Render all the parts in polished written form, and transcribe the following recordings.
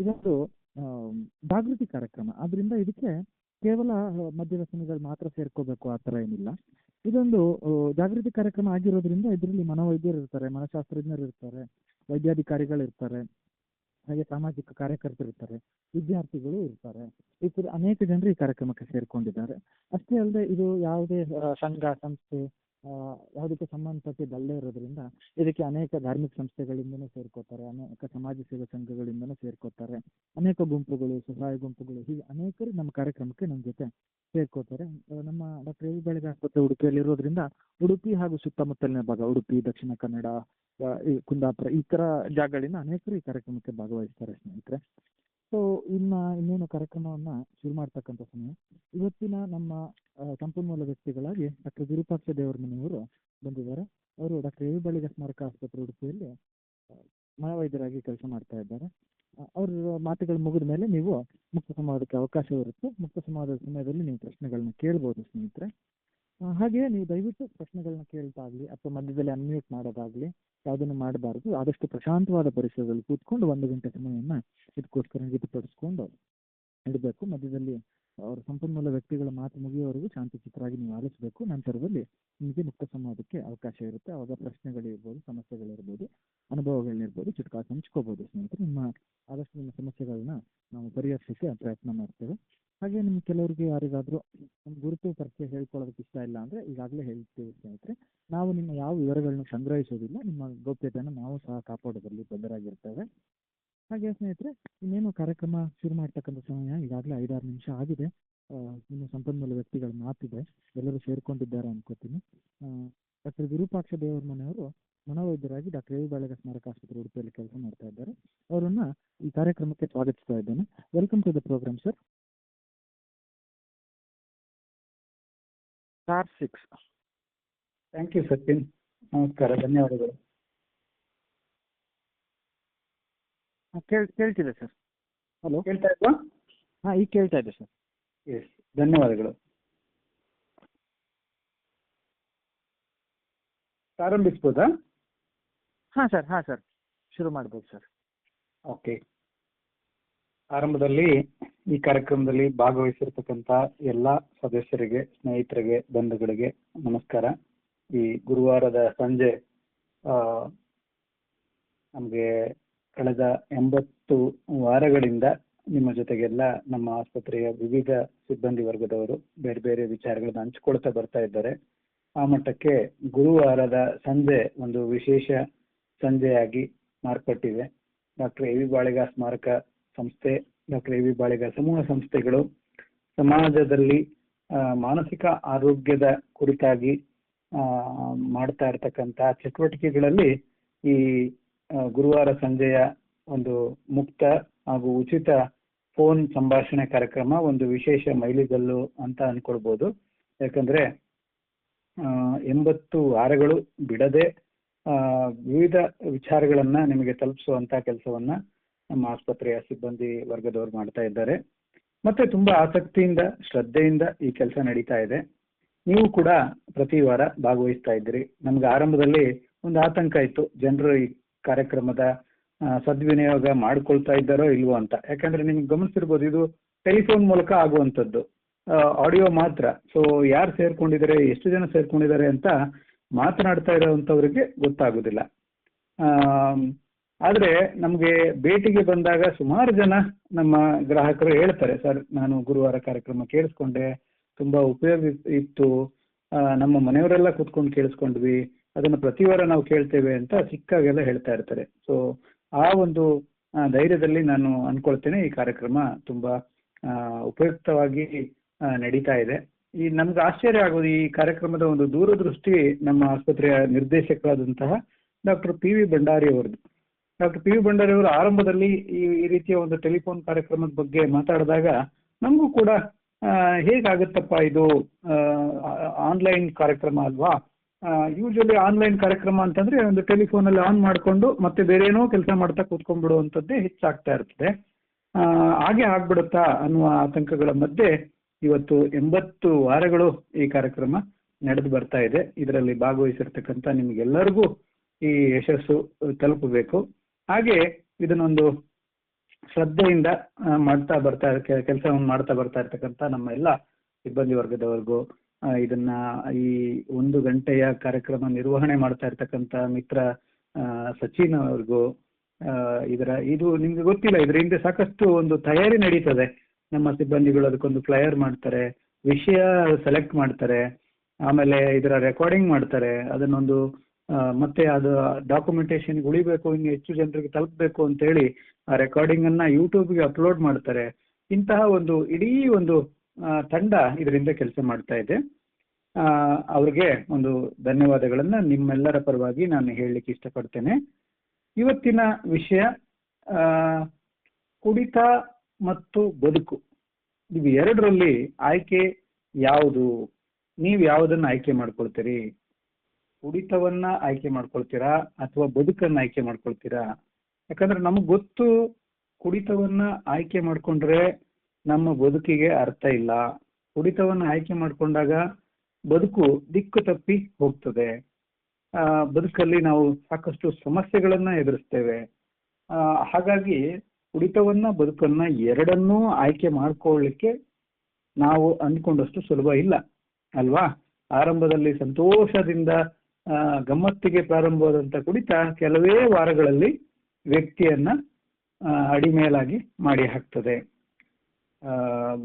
ಇದೊಂದು ಜಾಗೃತಿ ಕಾರ್ಯಕ್ರಮ. ಆದ್ರಿಂದ ಇದಕ್ಕೆ ಕೇವಲ ಮದ್ಯವ್ಯಸನಿಗಳು ಮಾತ್ರ ಸೇರ್ಕೋಬೇಕು ಆ ಥರ ಏನಿಲ್ಲ. ಇದೊಂದು ಜಾಗೃತಿ ಕಾರ್ಯಕ್ರಮ ಆಗಿರೋದ್ರಿಂದ ಇದರಲ್ಲಿ ಮನೋವೈದ್ಯರು ಇರ್ತಾರೆ, ಮನಃಶಾಸ್ತ್ರಜ್ಞರು ಇರ್ತಾರೆ, ವೈದ್ಯಾಧಿಕಾರಿಗಳು ಇರ್ತಾರೆ, ಹಾಗೆ ಸಾಮಾಜಿಕ ಕಾರ್ಯಕರ್ತರು ಇರ್ತಾರೆ, ವಿದ್ಯಾರ್ಥಿಗಳು ಇರ್ತಾರೆ. ಈ ಥರ ಅನೇಕ ಜನರು ಈ ಕಾರ್ಯಕ್ರಮಕ್ಕೆ ಸೇರ್ಕೊಂಡಿದ್ದಾರೆ. ಅಷ್ಟೇ ಅಲ್ಲದೆ ಇದು ಯಾವುದೇ ಸಂಘ ಸಂಸ್ಥೆ ಯಾವುದಕ್ಕೆ ಸಂಬಂಧಪಟ್ಟಿದ್ದಲ್ಲೇ ಇರೋದ್ರಿಂದ ಇದಕ್ಕೆ ಅನೇಕ ಧಾರ್ಮಿಕ ಸಂಸ್ಥೆಗಳಿಂದನೂ ಸೇರ್ಕೋತಾರೆ, ಅನೇಕ ಸಮಾಜ ಸೇವಾ ಸಂಘಗಳಿಂದನೂ ಸೇರ್ಕೋತಾರೆ, ಅನೇಕ ಗುಂಪುಗಳು, ಸ್ವಸಹಾಯ ಗುಂಪುಗಳು, ಹೀಗೆ ಅನೇಕರು ನಮ್ಮ ಕಾರ್ಯಕ್ರಮಕ್ಕೆ ನಮ್ಮ ಜೊತೆ ಸೇರ್ಕೋತಾರೆ. ನಮ್ಮ ಡಾಕ್ಟರ್ ಎ ವಿ ಬಾಳಿಗ ಆಸ್ಪತ್ರೆ ಉಡುಪಿಯಲ್ಲಿ ಇರೋದ್ರಿಂದ ಉಡುಪಿ ಹಾಗೂ ಸುತ್ತಮುತ್ತಲಿನ ಭಾಗ, ಉಡುಪಿ, ದಕ್ಷಿಣ ಕನ್ನಡ, ಈ ಕುಂದಾಪುರ, ಈ ಥರ ಜಾಗಗಳಿಂದ ಅನೇಕರು ಈ ಕಾರ್ಯಕ್ರಮಕ್ಕೆ ಭಾಗವಹಿಸ್ತಾರೆ ಸ್ನೇಹಿತರೆ. ಸೊ ಇನ್ನೇನು ಕಾರ್ಯಕ್ರಮವನ್ನು ಶುರು ಮಾಡ್ತಕ್ಕಂಥ ಸಮಯ. ಇವತ್ತಿನ ನಮ್ಮ ಸಂಪನ್ಮೂಲ ವ್ಯಕ್ತಿಗಳಾಗಿ ಡಾಕ್ಟರ್ ವಿರೂಪಾಕ್ಷ ದೇವರಮನೆಯವರು ಬಂದಿದ್ದಾರೆ. ಅವರು ಡಾಕ್ಟರ್ ಎ ವಿ ಬಾಳಿಗ ಸ್ಮಾರಕ ಆಸ್ಪತ್ರೆ ಉಡುಪಿಯಲ್ಲಿ ಮನೋವೈದ್ಯರಾಗಿ ಕೆಲಸ ಮಾಡ್ತಾ ಇದ್ದಾರೆ. ಅವ್ರ ಮಾತುಗಳು ಮುಗಿದ ಮೇಲೆ ನೀವು ಮುಕ್ತ ಸಂವಾದಕ್ಕೆ ಅವಕಾಶವಿರುತ್ತೆ. ಮುಕ್ತ ಸಂವಾದದ ಸಮಯದಲ್ಲಿ ನೀವು ಪ್ರಶ್ನೆಗಳನ್ನ ಕೇಳ್ಬೋದು ಸ್ನೇಹಿತರೆ. ಹಾಗೆಯೇ ನೀವು ದಯವಿಟ್ಟು ಪ್ರಶ್ನೆಗಳನ್ನ ಕೇಳ್ತಾಗ್ಲಿ ಅಥವಾ ಮಧ್ಯದಲ್ಲಿ ಅನ್ಮ್ಯೂಟ್ ಮಾಡೋದಾಗ್ಲಿ ಯಾವುದನ್ನು ಮಾಡಬಾರ್ದು. ಆದಷ್ಟು ಪ್ರಶಾಂತವಾದ ಪರಿಸರದಲ್ಲಿ ಕೂತ್ಕೊಂಡು 1 ಗಂಟೆ ಸಮಯವನ್ನ ಇದಕ್ಕೋಸ್ಕರ ನಿಗದಿಪಡಿಸ್ಕೊಂಡು ಇಡಬೇಕು. ಮಧ್ಯದಲ್ಲಿ ಅವರ ಸಂಪನ್ಮೂಲ ವ್ಯಕ್ತಿಗಳ ಮಾತು ಮುಗಿಯುವವರೆಗೂ ಶಾಂತಚಿತ್ತರಾಗಿ ನೀವು ಆಲಿಸಬೇಕು. ನಂತರದಲ್ಲಿ ನಿಮಗೆ ಮುಕ್ತ ಸಂವಾದಕ್ಕೆ ಅವಕಾಶ ಇರುತ್ತೆ. ಆವಾಗ ಪ್ರಶ್ನೆಗಳಿರ್ಬೋದು, ಸಮಸ್ಯೆಗಳಿರ್ಬೋದು, ಅನುಭವಗಳಿರ್ಬೋದು, ಚುಟುಕಾಗಿ ಹಂಚ್ಕೋಬಹುದು ಸ್ನೇಹಿತರೆ. ಆದಷ್ಟು ನಿಮ್ಮ ಸಮಸ್ಯೆಗಳನ್ನ ನಾವು ಪರಿಹರಿಸಲಿಕ್ಕೆ ಪ್ರಯತ್ನ ಮಾಡ್ತೇವೆ. ಹಾಗೆ ನಿಮ್ಗೆ ಕೆಲವರಿಗೆ ಯಾರಿಗಾದರೂ ನಮ್ಮ ಗುರುತು ಪರಿಚಯ ಹೇಳ್ಕೊಳ್ಳೋದಕ್ಕೆ ಇಷ್ಟ ಇಲ್ಲ ಅಂದರೆ ಈಗಾಗಲೇ ಹೇಳ್ತೀವಿ ಸ್ನೇಹಿತರೆ, ನಾವು ನಿಮ್ಮ ಯಾವ ವಿವರಗಳನ್ನು ಸಂಗ್ರಹಿಸೋದಿಲ್ಲ. ನಿಮ್ಮ ಗೌಪ್ಯತೆಯನ್ನು ನಾವು ಸಹ ಕಾಪಾಡೋದ್ರಲ್ಲಿ ಬದ್ಧರಾಗಿರ್ತೇವೆ. ಹಾಗೆ ಸ್ನೇಹಿತರೆ, ಇನ್ನೇನು ಕಾರ್ಯಕ್ರಮ ಶುರು ಮಾಡ್ತಕ್ಕಂಥ ಸಮಯ ಈಗಾಗಲೇ 5-6 ನಿಮಿಷ ಆಗಿದೆ. ನಿಮ್ಮ ಸಂಪನ್ಮೂಲ ವ್ಯಕ್ತಿಗಳ ಮಾತಿದೆ, ಎಲ್ಲರೂ ಸೇರ್ಕೊಂಡಿದ್ದಾರೆ ಅನ್ಕೋತೀನಿ. ಡಾಕ್ಟರ್ ವಿರೂಪಾಕ್ಷ ದೇವರಮನೆಯವರು ಮನೋವೈದ್ಯರಾಗಿ ಡಾಕ್ಟರ್ ಎ ವಿ ಬಾಳಿಗ ಸ್ಮಾರಕ ಆಸ್ಪತ್ರೆ ಉಡುಪಿಯಲ್ಲಿ ಕೆಲಸ ಮಾಡ್ತಾ ಇದ್ದಾರೆ. ಅವರನ್ನ ಈ ಕಾರ್ಯಕ್ರಮಕ್ಕೆ ಸ್ವಾಗತಿಸ್ತಾ ಇದ್ದೇನೆ. Welcome to the program sir. Star 6. Thank you Sachin. ನಮಸ್ಕಾರ, ಧನ್ಯವಾದಗಳು. ಕೇಳ್ತಿದೆ ಸರ್. ಹಲೋ, ಕೇಳ್ತಾ ಇಲ್ವಾ? ಹಾಂ, ಈಗ ಕೇಳ್ತಾ ಇದೆ ಸರ್. ಎಸ್, ಧನ್ಯವಾದಗಳು. ಪ್ರಾರಂಭಿಸ್ಬೋದಾ? ಹಾಂ ಸರ್, ಶುರು ಮಾಡ್ಬೋದು ಸರ್. ಓಕೆ. ಆರಂಭದಲ್ಲಿ ಈ ಕಾರ್ಯಕ್ರಮದಲ್ಲಿ ಭಾಗವಹಿಸಿರ್ತಕ್ಕಂಥ ಎಲ್ಲ ಸದಸ್ಯರಿಗೆ, ಸ್ನೇಹಿತರಿಗೆ, ಬಂಧುಗಳಿಗೆ ನಮಸ್ಕಾರ. ಈ ಗುರುವಾರದ ಸಂಜೆ ನಮಗೆ ಕಳೆದ 80 ವಾರಗಳಿಂದ ನಿಮ್ಮ ಜೊತೆಗೆಲ್ಲ ನಮ್ಮ ಆಸ್ಪತ್ರೆಯ ವಿವಿಧ ಸಿಬ್ಬಂದಿ ವರ್ಗದವರು ಬೇರೆ ಬೇರೆ ವಿಚಾರಗಳನ್ನು ಹಂಚಿಕೊಳ್ತಾ ಬರ್ತಾ ಇದ್ದಾರೆ. ಆ ಮಟ್ಟಕ್ಕೆ ಗುರುವಾರದ ಸಂಜೆ ಒಂದು ವಿಶೇಷ ಸಂಜೆಯಾಗಿ ಮಾರ್ಪಟ್ಟಿದೆ. ಡಾಕ್ಟರ್ ಎ ವಿ ಬಾಳಿಗ ಸ್ಮಾರಕ ಸಂಸ್ಥೆ, ಡಾಕ್ಟರ್ ಎ ವಿ ಬಾಳಿಗ ಸಮೂಹ ಸಂಸ್ಥೆಗಳು ಸಮಾಜದಲ್ಲಿ ಮಾನಸಿಕ ಆರೋಗ್ಯದ ಕುರಿತಾಗಿ ಮಾಡ್ತಾ ಇರತಕ್ಕಂಥ ಚಟುವಟಿಕೆಗಳಲ್ಲಿ ಈ ಗುರುವಾರ ಸಂಜೆಯ ಒಂದು ಮುಕ್ತ ಹಾಗೂ ಉಚಿತ ಫೋನ್ ಸಂಭಾಷಣೆ ಕಾರ್ಯಕ್ರಮ ಒಂದು ವಿಶೇಷ ಮೈಲಿಗಲ್ಲು ಅಂತ ಅನ್ಕೊಳ್ಬೋದು. ಯಾಕಂದ್ರೆ 80 ವಾರಗಳು ಬಿಡದೆ ವಿವಿಧ ವಿಚಾರಗಳನ್ನ ನಿಮಗೆ ತಲುಪಿಸುವಂತ ಕೆಲಸವನ್ನ ನಮ್ಮ ಆಸ್ಪತ್ರೆಯ ಸಿಬ್ಬಂದಿ ವರ್ಗದವರು ಮಾಡ್ತಾ ಇದ್ದಾರೆ. ಮತ್ತೆ ತುಂಬಾ ಆಸಕ್ತಿಯಿಂದ, ಶ್ರದ್ಧೆಯಿಂದ ಈ ಕೆಲಸ ನಡೀತಾ ಇದೆ. ನೀವು ಕೂಡ ಪ್ರತಿ ವಾರ ಭಾಗವಹಿಸ್ತಾ ಇದ್ದೀರಿ. ನಮ್ಗೆ ಆರಂಭದಲ್ಲಿ ಒಂದು ಆತಂಕ ಇತ್ತು, ಜನರು ಈ ಕಾರ್ಯಕ್ರಮದ ಸದ್ವಿನಿಯೋಗ ಮಾಡ್ಕೊಳ್ತಾ ಇದ್ದಾರೋ ಇಲ್ವೋ ಅಂತ. ಯಾಕಂದ್ರೆ ನಿಮ್ಗೆ ಗಮನಿಸಿರ್ಬೋದು, ಇದು ಟೆಲಿಫೋನ್ ಮೂಲಕ ಆಗುವಂಥದ್ದು, ಆಡಿಯೋ ಮಾತ್ರ. ಸೊ ಯಾರು ಸೇರ್ಕೊಂಡಿದ್ದಾರೆ, ಎಷ್ಟು ಜನ ಸೇರ್ಕೊಂಡಿದ್ದಾರೆ ಅಂತ ಮಾತನಾಡ್ತಾ ಇರೋವಂಥವ್ರಿಗೆ ಗೊತ್ತಾಗೋದಿಲ್ಲ. ಆದ್ರೆ ನಮ್ಗೆ ಭೇಟಿಗೆ ಬಂದಾಗ ಸುಮಾರು ಜನ ನಮ್ಮ ಗ್ರಾಹಕರು ಹೇಳ್ತಾರೆ, ಸರ್ ನಾನು ಗುರುವಾರ ಕಾರ್ಯಕ್ರಮ ಕೇಳಿಸ್ಕೊಂಡೆ, ತುಂಬಾ ಉಪಯೋಗ ಇತ್ತು, ನಮ್ಮ ಮನೆಯವರೆಲ್ಲ ಕೂತ್ಕೊಂಡು ಕೇಳಿಸ್ಕೊಂಡ್ವಿ, ಅದನ್ನು ಪ್ರತಿ ವಾರ ನಾವು ಕೇಳ್ತೇವೆ ಅಂತ ಸಿಕ್ಕಾಗೆಲ್ಲ ಹೇಳ್ತಾ ಇರ್ತಾರೆ. ಸೊ ಆ ಒಂದು ಧೈರ್ಯದಲ್ಲಿ ನಾನು ಅನ್ಕೊಳ್ತೇನೆ ಈ ಕಾರ್ಯಕ್ರಮ ತುಂಬಾ ಉಪಯುಕ್ತವಾಗಿ ನಡೀತಾ ಇದೆ. ಈ ನಮ್ಗೆ ಆಶ್ಚರ್ಯ ಆಗೋದು, ಈ ಕಾರ್ಯಕ್ರಮದ ಒಂದು ದೂರದೃಷ್ಟಿ ನಮ್ಮ ಆಸ್ಪತ್ರೆಯ ನಿರ್ದೇಶಕರಾದಂತಹ ಡಾಕ್ಟರ್ ಪಿ ವಿ ಭಂಡಾರಿ ಅವರದ್ದು. ಡಾಕ್ಟರ್ ಪಿ ವಿ ಭಂಡಾರಿ ಅವರು ಆರಂಭದಲ್ಲಿ ಈ ರೀತಿಯ ಒಂದು ಟೆಲಿಫೋನ್ ಕಾರ್ಯಕ್ರಮದ ಬಗ್ಗೆ ಮಾತಾಡಿದಾಗ ನಮಗೂ ಕೂಡ ಹೇಗಾಗುತ್ತಪ್ಪ ಇದು, ಆನ್ಲೈನ್ ಕಾರ್ಯಕ್ರಮ ಅಲ್ವಾ, ಯೂಶಲಿ ಆನ್ಲೈನ್ ಕಾರ್ಯಕ್ರಮ ಅಂತಂದ್ರೆ ಒಂದು ಟೆಲಿಫೋನಲ್ಲಿ ಆನ್ ಮಾಡಿಕೊಂಡು ಮತ್ತೆ ಬೇರೆ ಏನೋ ಕೆಲಸ ಮಾಡ್ತಾ ಕೂತ್ಕೊಂಡ್ಬಿಡುವಂಥದ್ದೇ ಹೆಚ್ಚಾಗ್ತಾ ಇರ್ತದೆ, ಹಾಗೆ ಆಗ್ಬಿಡುತ್ತಾ ಅನ್ನುವ ಆತಂಕಗಳ ಮಧ್ಯೆ ಇವತ್ತು 80 ವಾರಗಳು ಈ ಕಾರ್ಯಕ್ರಮ ನಡೆದು ಬರ್ತಾ ಇದೆ. ಇದರಲ್ಲಿ ಭಾಗವಹಿಸಿರ್ತಕ್ಕಂಥ ನಿಮ್ಗೆಲ್ಲರಿಗೂ ಈ ಯಶಸ್ಸು ತಲುಪಬೇಕು. ಹಾಗೆ ಇದನ್ನೊಂದು ಶ್ರದ್ಧೆಯಿಂದ ಕೆಲಸವನ್ನು ಮಾಡ್ತಾ ಬರ್ತಾ ಇರ್ತಕ್ಕಂಥ ನಮ್ಮ ಎಲ್ಲ ಸಿಬ್ಬಂದಿ ವರ್ಗದವರೆಗೂ, ಇದನ್ನ ಈ 1 ಗಂಟೆಯ ಕಾರ್ಯಕ್ರಮ ನಿರ್ವಹಣೆ ಮಾಡ್ತಾ ಇರ್ತಕ್ಕಂಥ ಮಿತ್ರ ಸಚಿನ್ ಅವ್ರಿಗೂ, ಇದು ನಿಮ್ಗೆ ಗೊತ್ತಿಲ್ಲ, ಇದ್ರ ಹಿಂದೆ ಸಾಕಷ್ಟು ಒಂದು ತಯಾರಿ ನಡೀತದೆ. ನಮ್ಮ ಸಿಬ್ಬಂದಿಗಳು ಅದಕ್ಕೊಂದು ಫ್ಲೈಯರ್ ಮಾಡ್ತಾರೆ, ವಿಷಯ ಸೆಲೆಕ್ಟ್ ಮಾಡ್ತಾರೆ, ಆಮೇಲೆ ಇದರ ರೆಕಾರ್ಡಿಂಗ್ ಮಾಡ್ತಾರೆ, ಅದನ್ನೊಂದು ಮತ್ತೆ ಅದು ಡಾಕ್ಯುಮೆಂಟೇಶನ್ ಉಳಿಬೇಕು, ಇನ್ನು ಹೆಚ್ಚು ಜನರಿಗೆ ತಲುಪಬೇಕು ಅಂತೇಳಿ ಆ ರೆಕಾರ್ಡಿಂಗ್ ಅನ್ನ ಯೂಟ್ಯೂಬ್ಗೆ ಅಪ್ಲೋಡ್ ಮಾಡ್ತಾರೆ. ಇಂತಹ ಒಂದು ಇಡೀ ಒಂದು ತಂಡ ಇದರಿಂದ ಕೆಲಸ ಮಾಡ್ತಾ ಇದೆ. ಅವ್ರಿಗೆ ಒಂದು ಧನ್ಯವಾದಗಳನ್ನ ನಿಮ್ಮೆಲ್ಲರ ಪರವಾಗಿ ನಾನು ಹೇಳಲಿಕ್ಕೆ ಇಷ್ಟಪಡ್ತೇನೆ. ಇವತ್ತಿನ ವಿಷಯ ಕುಡಿತ ಮತ್ತು ಬದುಕು, ಇವು ಎರಡರಲ್ಲಿ ಆಯ್ಕೆ ಯಾವುದು? ನೀವು ಯಾವುದನ್ನ ಆಯ್ಕೆ ಮಾಡ್ಕೊಳ್ತೀರಿ? ಕುಡಿತವನ್ನ ಆಯ್ಕೆ ಮಾಡ್ಕೊಳ್ತೀರಾ ಅಥವಾ ಬದುಕನ್ನ ಆಯ್ಕೆ ಮಾಡ್ಕೊಳ್ತೀರಾ? ಯಾಕಂದ್ರೆ ನಮಗ್ ಗೊತ್ತು, ಕುಡಿತವನ್ನ ಆಯ್ಕೆ ಮಾಡ್ಕೊಂಡ್ರೆ ನಮ್ಮ ಬದುಕಿಗೆ ಅರ್ಥ ಇಲ್ಲ. ಕುಡಿತವನ್ನ ಆಯ್ಕೆ ಮಾಡ್ಕೊಂಡಾಗ ಬದುಕು ದಿಕ್ಕು ತಪ್ಪಿ ಹೋಗ್ತದೆ. ಬದುಕಲ್ಲಿ ನಾವು ಸಾಕಷ್ಟು ಸಮಸ್ಯೆಗಳನ್ನ ಎದುರಿಸ್ತೇವೆ. ಹಾಗಾಗಿ ಕುಡಿತವನ್ನ ಬದುಕನ್ನ ಎರಡನ್ನೂ ಆಯ್ಕೆ ಮಾಡ್ಕೊಳ್ಳಿಕ್ಕೆ ನಾವು ಅಂದ್ಕೊಂಡಷ್ಟು ಸುಲಭ ಇಲ್ಲ ಅಲ್ವಾ? ಆರಂಭದಲ್ಲಿ ಸಂತೋಷದಿಂದ ಗಮ್ಮತ್ತಿಗೆ ಪ್ರಾರಂಭವಾದಂತ ಕುಡಿತ ಕೆಲವೇ ವಾರಗಳಲ್ಲಿ ವ್ಯಕ್ತಿಯನ್ನ ಅಡಿಮೇಲಾಗಿ ಮಾಡಿ ಹಾಕ್ತದೆ.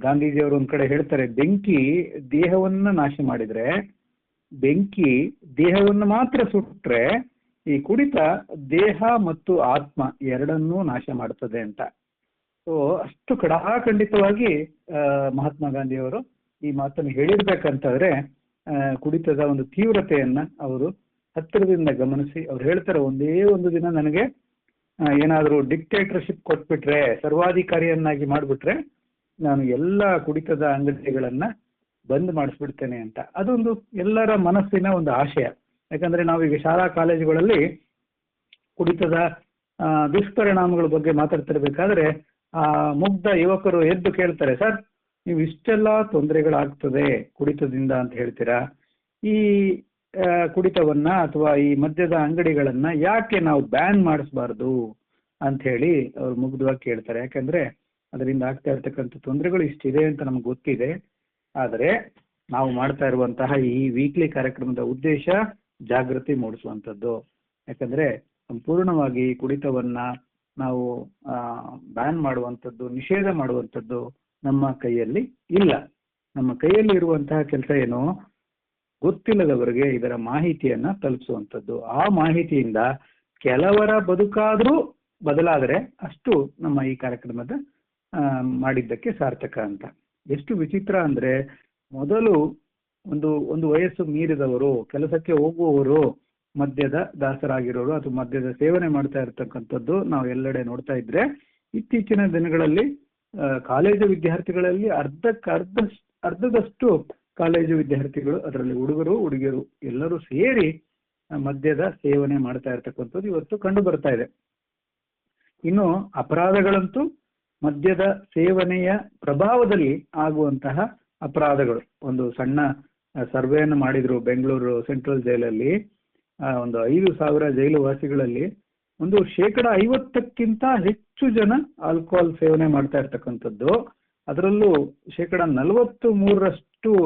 ಗಾಂಧೀಜಿಯವರು ಒಂದ್ ಕಡೆ ಹೇಳ್ತಾರೆ, ಬೆಂಕಿ ದೇಹವನ್ನ ನಾಶ ಮಾಡಿದ್ರೆ, ಬೆಂಕಿ ದೇಹವನ್ನು ಮಾತ್ರ ಸುಟ್ರೆ, ಈ ಕುಡಿತ ದೇಹ ಮತ್ತು ಆತ್ಮ ಎರಡನ್ನೂ ನಾಶ ಮಾಡ್ತದೆ ಅಂತ. ಸೊ ಅಷ್ಟು ಕಡಾಖಂಡಿತವಾಗಿ ಮಹಾತ್ಮ ಗಾಂಧಿಯವರು ಈ ಮಾತನ್ನು ಹೇಳಿರ್ಬೇಕಂತಂದ್ರೆ ಕುಡಿತದ ಒಂದು ತೀವ್ರತೆಯನ್ನ ಅವರು ಹತ್ತಿರದಿಂದ ಗಮನಿಸಿ ಅವ್ರು ಹೇಳ್ತಾರೆ, ಒಂದೇ ಒಂದು ದಿನ ನನಗೆ ಏನಾದರೂ ಡಿಕ್ಟೇಟರ್ಶಿಪ್ ಕೊಟ್ಬಿಟ್ರೆ, ಸರ್ವಾಧಿಕಾರಿಯನ್ನಾಗಿ ಮಾಡ್ಬಿಟ್ರೆ, ನಾನು ಎಲ್ಲ ಕುಡಿತದ ಅಂಗಡಿಗಳನ್ನ ಬಂದ್ ಮಾಡಿಸ್ಬಿಡ್ತೇನೆ ಅಂತ. ಅದೊಂದು ಎಲ್ಲರ ಮನಸ್ಸಿನ ಒಂದು ಆಶಯ. ಯಾಕಂದ್ರೆ ನಾವೀಗ ಶಾಲಾ ಕಾಲೇಜುಗಳಲ್ಲಿ ಕುಡಿತದ ದುಷ್ಪರಿಣಾಮಗಳ ಬಗ್ಗೆ ಮಾತಾಡ್ತಿರ್ಬೇಕಾದ್ರೆ ಮುಗ್ಧ ಯುವಕರು ಎದ್ದು ಕೇಳ್ತಾರೆ, ಸರ್ ನೀವು ಇಷ್ಟೆಲ್ಲ ತೊಂದರೆಗಳಾಗ್ತದೆ ಕುಡಿತದಿಂದ ಅಂತ ಹೇಳ್ತೀರಾ, ಈ ಕುಡಿತವನ್ನ ಅಥವಾ ಈ ಮದ್ಯದ ಅಂಗಡಿಗಳನ್ನ ಯಾಕೆ ನಾವು ಬ್ಯಾನ್ ಮಾಡಿಸ್ಬಾರ್ದು ಅಂತ ಹೇಳಿ ಅವ್ರು ಮುಗ್ಧವಾಗಿ ಕೇಳ್ತಾರೆ. ಯಾಕಂದ್ರೆ ಅದರಿಂದ ಆಗ್ತಾ ಇರ್ತಕ್ಕಂಥ ತೊಂದರೆಗಳು ಇಷ್ಟಿದೆ ಅಂತ ನಮ್ಗೆ ಗೊತ್ತಿದೆ. ಆದರೆ ನಾವು ಮಾಡ್ತಾ ಇರುವಂತಹ ಈ ವೀಕ್ಲಿ ಕಾರ್ಯಕ್ರಮದ ಉದ್ದೇಶ ಜಾಗೃತಿ ಮೂಡಿಸುವಂಥದ್ದು. ಯಾಕಂದ್ರೆ ಸಂಪೂರ್ಣವಾಗಿ ಕುಡಿತವನ್ನ ನಾವು ಬ್ಯಾನ್ ಮಾಡುವಂಥದ್ದು, ನಿಷೇಧ ಮಾಡುವಂಥದ್ದು ನಮ್ಮ ಕೈಯಲ್ಲಿ ಇಲ್ಲ. ನಮ್ಮ ಕೈಯಲ್ಲಿ ಇರುವಂತಹ ಕೆಲಸ ಏನು, ಗೊತ್ತಿಲ್ಲದವರಿಗೆ ಇದರ ಮಾಹಿತಿಯನ್ನ ತಲುಪಿಸುವಂಥದ್ದು. ಆ ಮಾಹಿತಿಯಿಂದ ಕೆಲವರ ಬದುಕಾದ್ರೂ ಬದಲಾದರೆ ಅಷ್ಟು ನಮ್ಮ ಈ ಕಾರ್ಯಕ್ರಮದ ಮಾಡಿದ್ದಕ್ಕೆ ಸಾರ್ಥಕ ಅಂತ. ಎಷ್ಟು ವಿಚಿತ್ರ ಅಂದ್ರೆ, ಮೊದಲು ಒಂದು ವಯಸ್ಸು ಮೀರಿದವರು, ಕೆಲಸಕ್ಕೆ ಹೋಗುವವರು ಮದ್ಯದ ದಾಸರಾಗಿರೋರು ಅಥವಾ ಮದ್ಯದ ಸೇವನೆ ಮಾಡ್ತಾ ಇರ್ತಕ್ಕಂಥದ್ದು ನಾವು ಎಲ್ಲೆಡೆ ನೋಡ್ತಾ ಇದ್ರೆ, ಇತ್ತೀಚಿನ ದಿನಗಳಲ್ಲಿ ಕಾಲೇಜು ವಿದ್ಯಾರ್ಥಿಗಳಲ್ಲಿ ಅರ್ಧದಷ್ಟು ಕಾಲೇಜು ವಿದ್ಯಾರ್ಥಿಗಳು, ಅದರಲ್ಲಿ ಹುಡುಗರು ಹುಡುಗಿಯರು ಎಲ್ಲರೂ ಸೇರಿ ಮದ್ಯದ ಸೇವನೆ ಮಾಡ್ತಾ ಇರ್ತಕ್ಕಂಥದ್ದು ಇವತ್ತು ಕಂಡು ಬರ್ತಾ ಇದೆ. ಇನ್ನು ಅಪರಾಧಗಳಂತೂ ಮದ್ಯದ ಸೇವನೆಯ ಪ್ರಭಾವದಲ್ಲಿ ಆಗುವಂತಹ ಅಪರಾಧಗಳು. ಒಂದು ಸಣ್ಣ ಸರ್ವೆಯನ್ನು ಮಾಡಿದ್ರು ಬೆಂಗಳೂರು ಸೆಂಟ್ರಲ್ ಜೈಲಲ್ಲಿ. ಒಂದು 5,000 ಜೈಲು ವಾಸಿಗಳಲ್ಲಿ ಒಂದು 50%ಕ್ಕಿಂತ ಹೆಚ್ಚು ಜನ ಆಲ್ಕೋಹಾಲ್ ಸೇವನೆ ಮಾಡ್ತಾ ಇರ್ತಕ್ಕಂಥದ್ದು. ಅದರಲ್ಲೂ 43%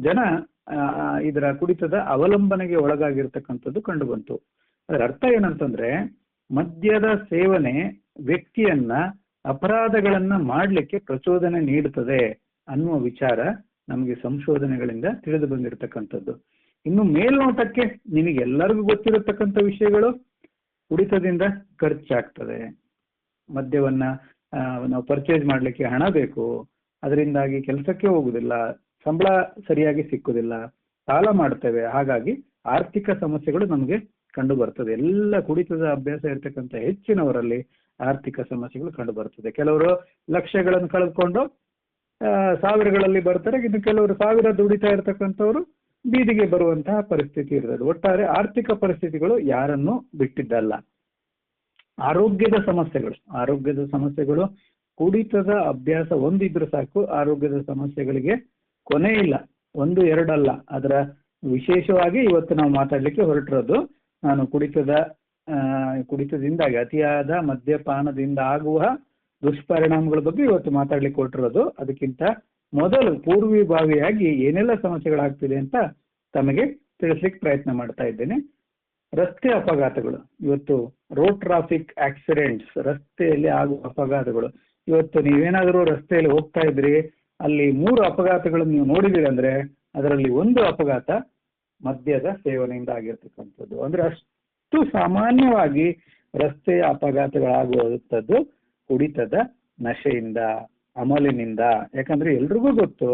ಜನ ಇದರ ಕುಡಿತದ ಅವಲಂಬನೆಗೆ ಒಳಗಾಗಿರ್ತಕ್ಕಂಥದ್ದು ಕಂಡು ಬಂತು. ಅದರ ಅರ್ಥ ಏನಂತಂದ್ರೆ, ಮದ್ಯದ ಸೇವನೆ ವ್ಯಕ್ತಿಯನ್ನ ಅಪರಾಧಗಳನ್ನ ಮಾಡ್ಲಿಕ್ಕೆ ಪ್ರಚೋದನೆ ನೀಡುತ್ತದೆ ಅನ್ನುವ ವಿಚಾರ ನಮಗೆ ಸಂಶೋಧನೆಗಳಿಂದ ತಿಳಿದು ಬಂದಿರತಕ್ಕಂಥದ್ದು. ಇನ್ನು ಮೇಲ್ನೋಟಕ್ಕೆ ನಿಮಗೆಲ್ಲರಿಗೂ ಗೊತ್ತಿರತಕ್ಕಂಥ ವಿಷಯಗಳು, ಕುಡಿತದಿಂದ ಖರ್ಚಾಗ್ತದೆ, ಮದ್ಯವನ್ನ ನಾವು ಪರ್ಚೇಸ್ ಮಾಡ್ಲಿಕ್ಕೆ ಹಣ ಬೇಕು, ಅದರಿಂದಾಗಿ ಕೆಲಸಕ್ಕೆ ಹೋಗುದಿಲ್ಲ, ಸಂಬಳ ಸರಿಯಾಗಿ ಸಿಕ್ಕುದಿಲ್ಲ, ಸಾಲ ಮಾಡ್ತೇವೆ, ಹಾಗಾಗಿ ಆರ್ಥಿಕ ಸಮಸ್ಯೆಗಳು ನಮಗೆ ಕಂಡು ಬರ್ತದೆ. ಎಲ್ಲ ಕುಡಿತದ ಅಭ್ಯಾಸ ಇರ್ತಕ್ಕಂಥ ಹೆಚ್ಚಿನವರಲ್ಲಿ ಆರ್ಥಿಕ ಸಮಸ್ಯೆಗಳು ಕಂಡು ಬರ್ತದೆ. ಕೆಲವರು ಲಕ್ಷಗಳನ್ನು ಕಳೆದುಕೊಂಡು ಸಾವಿರಗಳಲ್ಲಿ ಬರ್ತಾರೆ, ಇನ್ನು ಕೆಲವರು ಸಾವಿರ ದುಡಿತಾ ಇರ್ತಕ್ಕಂಥವ್ರು ಬೀದಿಗೆ ಬರುವಂತಹ ಪರಿಸ್ಥಿತಿ ಇರ್ತದೆ. ಒಟ್ಟಾರೆ ಆರ್ಥಿಕ ಪರಿಸ್ಥಿತಿಗಳು ಯಾರನ್ನು ಬಿಟ್ಟಿದ್ದಲ್ಲ. ಆರೋಗ್ಯದ ಸಮಸ್ಯೆಗಳು ಕುಡಿತದ ಅಭ್ಯಾಸ ಒಂದಿದ್ರು ಸಾಕು, ಆರೋಗ್ಯದ ಸಮಸ್ಯೆಗಳಿಗೆ ಕೊನೆ ಇಲ್ಲ. 1-2 ಅಲ್ಲ. ಅದರ ವಿಶೇಷವಾಗಿ ಇವತ್ತು ನಾವು ಮಾತಾಡ್ಲಿಕ್ಕೆ ಹೊರಟಿರೋದು, ನಾನು ಕುಡಿತದಿಂದಾಗಿ, ಅತಿಯಾದ ಮದ್ಯಪಾನದಿಂದ ಆಗುವ ದುಷ್ಪರಿಣಾಮಗಳ ಬಗ್ಗೆ ಇವತ್ತು ಮಾತಾಡ್ಲಿಕ್ಕೆ ಕೊಟ್ಟಿರೋದು. ಅದಕ್ಕಿಂತ ಮೊದಲು ಪೂರ್ವಿಭಾವಿಯಾಗಿ ಏನೆಲ್ಲ ಸಮಸ್ಯೆಗಳಾಗ್ತಿದೆ ಅಂತ ತಮಗೆ ತಿಳಿಸ್ಲಿಕ್ಕೆ ಪ್ರಯತ್ನ ಮಾಡ್ತಾ ಇದ್ದೇನೆ. ರಸ್ತೆ ಅಪಘಾತಗಳು, ಇವತ್ತು ರೋಡ್ ಟ್ರಾಫಿಕ್ ಆಕ್ಸಿಡೆಂಟ್ಸ್, ರಸ್ತೆಯಲ್ಲಿ ಆಗುವ ಅಪಘಾತಗಳು. ಇವತ್ತು ನೀವೇನಾದರೂ ರಸ್ತೆಯಲ್ಲಿ ಹೋಗ್ತಾ ಇದ್ರಿ, ಅಲ್ಲಿ 3 ಅಪಘಾತಗಳನ್ನು ನೀವು ನೋಡಿದಿರಿ ಅಂದ್ರೆ ಅದರಲ್ಲಿ 1 ಅಪಘಾತ ಮದ್ಯದ ಸೇವನೆಯಿಂದ ಆಗಿರ್ತಕ್ಕಂಥದ್ದು. ಅಂದ್ರೆ ಅಷ್ಟು ಸಾಮಾನ್ಯವಾಗಿ ರಸ್ತೆಯ ಅಪಘಾತಗಳಾಗುವಂಥದ್ದು ಕುಡಿತದ ನಶೆಯಿಂದ, ಅಮಲಿನಿಂದ. ಯಾಕಂದ್ರೆ ಎಲ್ರಿಗೂ ಗೊತ್ತು,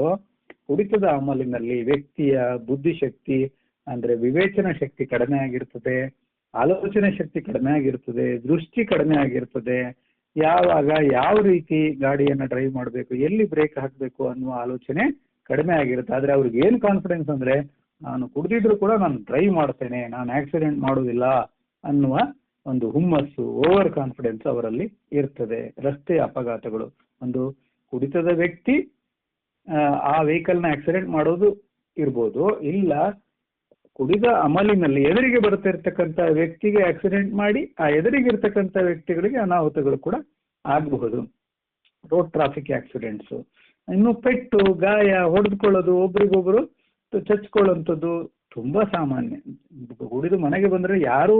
ಕುಡಿತದ ಅಮಲಿನಲ್ಲಿ ವ್ಯಕ್ತಿಯ ಬುದ್ಧಿಶಕ್ತಿ ಅಂದ್ರೆ ವಿವೇಚನಾ ಶಕ್ತಿ ಕಡಿಮೆ ಆಗಿರ್ತದೆ, ಆಲೋಚನೆ ಶಕ್ತಿ ಕಡಿಮೆ ಆಗಿರ್ತದೆ, ದೃಷ್ಟಿ ಕಡಿಮೆ ಆಗಿರ್ತದೆ. ಯಾವಾಗ ಯಾವ ರೀತಿ ಗಾಡಿಯನ್ನ ಡ್ರೈವ್ ಮಾಡಬೇಕು, ಎಲ್ಲಿ ಬ್ರೇಕ್ ಹಾಕಬೇಕು ಅನ್ನುವ ಆಲೋಚನೆ ಕಡಿಮೆ ಆಗಿರುತ್ತೆ. ಆದ್ರೆ ಅವ್ರಿಗೆ ಏನು ಕಾನ್ಫಿಡೆನ್ಸ್ ಅಂದ್ರೆ, ನಾನು ಕುಡಿದಿದ್ರು ಕೂಡ ನಾನು ಡ್ರೈವ್ ಮಾಡ್ತೇನೆ, ನಾನು ಆಕ್ಸಿಡೆಂಟ್ ಮಾಡೋದಿಲ್ಲ ಅನ್ನುವ ಒಂದು ಹುಮ್ಮಸ್ಸು, ಓವರ್ ಕಾನ್ಫಿಡೆನ್ಸ್ ಅವರಲ್ಲಿ ಇರ್ತದೆ. ರಸ್ತೆ ಅಪಘಾತಗಳು, ಒಂದು ಕುಡಿತದ ವ್ಯಕ್ತಿ ಆ ವೆಹಿಕಲ್ನ ಆಕ್ಸಿಡೆಂಟ್ ಮಾಡೋದು ಇರ್ಬೋದು, ಇಲ್ಲ ಕುಡಿದ ಅಮಲಿನಲ್ಲಿ ಎದುರಿಗೆ ಬರ್ತಿರ್ತಕ್ಕಂಥ ವ್ಯಕ್ತಿಗೆ ಆಕ್ಸಿಡೆಂಟ್ ಮಾಡಿ ಆ ಎದುರಿಗಿರ್ತಕ್ಕಂಥ ವ್ಯಕ್ತಿಗಳಿಗೆ ಅನಾಹುತಗಳು ಕೂಡ ಆಗಬಹುದು. ರೋಡ್ ಟ್ರಾಫಿಕ್ ಆಕ್ಸಿಡೆಂಟ್ಸ್, ಇನ್ನು ಪೆಟ್ಟು, ಗಾಯ, ಹೊಡೆದುಕೊಳ್ಳೋದು, ಒಬ್ರಿಗೊಬ್ರು ಚಚ್ಕೊಳ್ಳುವಂಥದ್ದು ತುಂಬಾ ಸಾಮಾನ್ಯ. ಕುಡಿದು ಮನೆಗೆ ಬಂದ್ರೆ ಯಾರು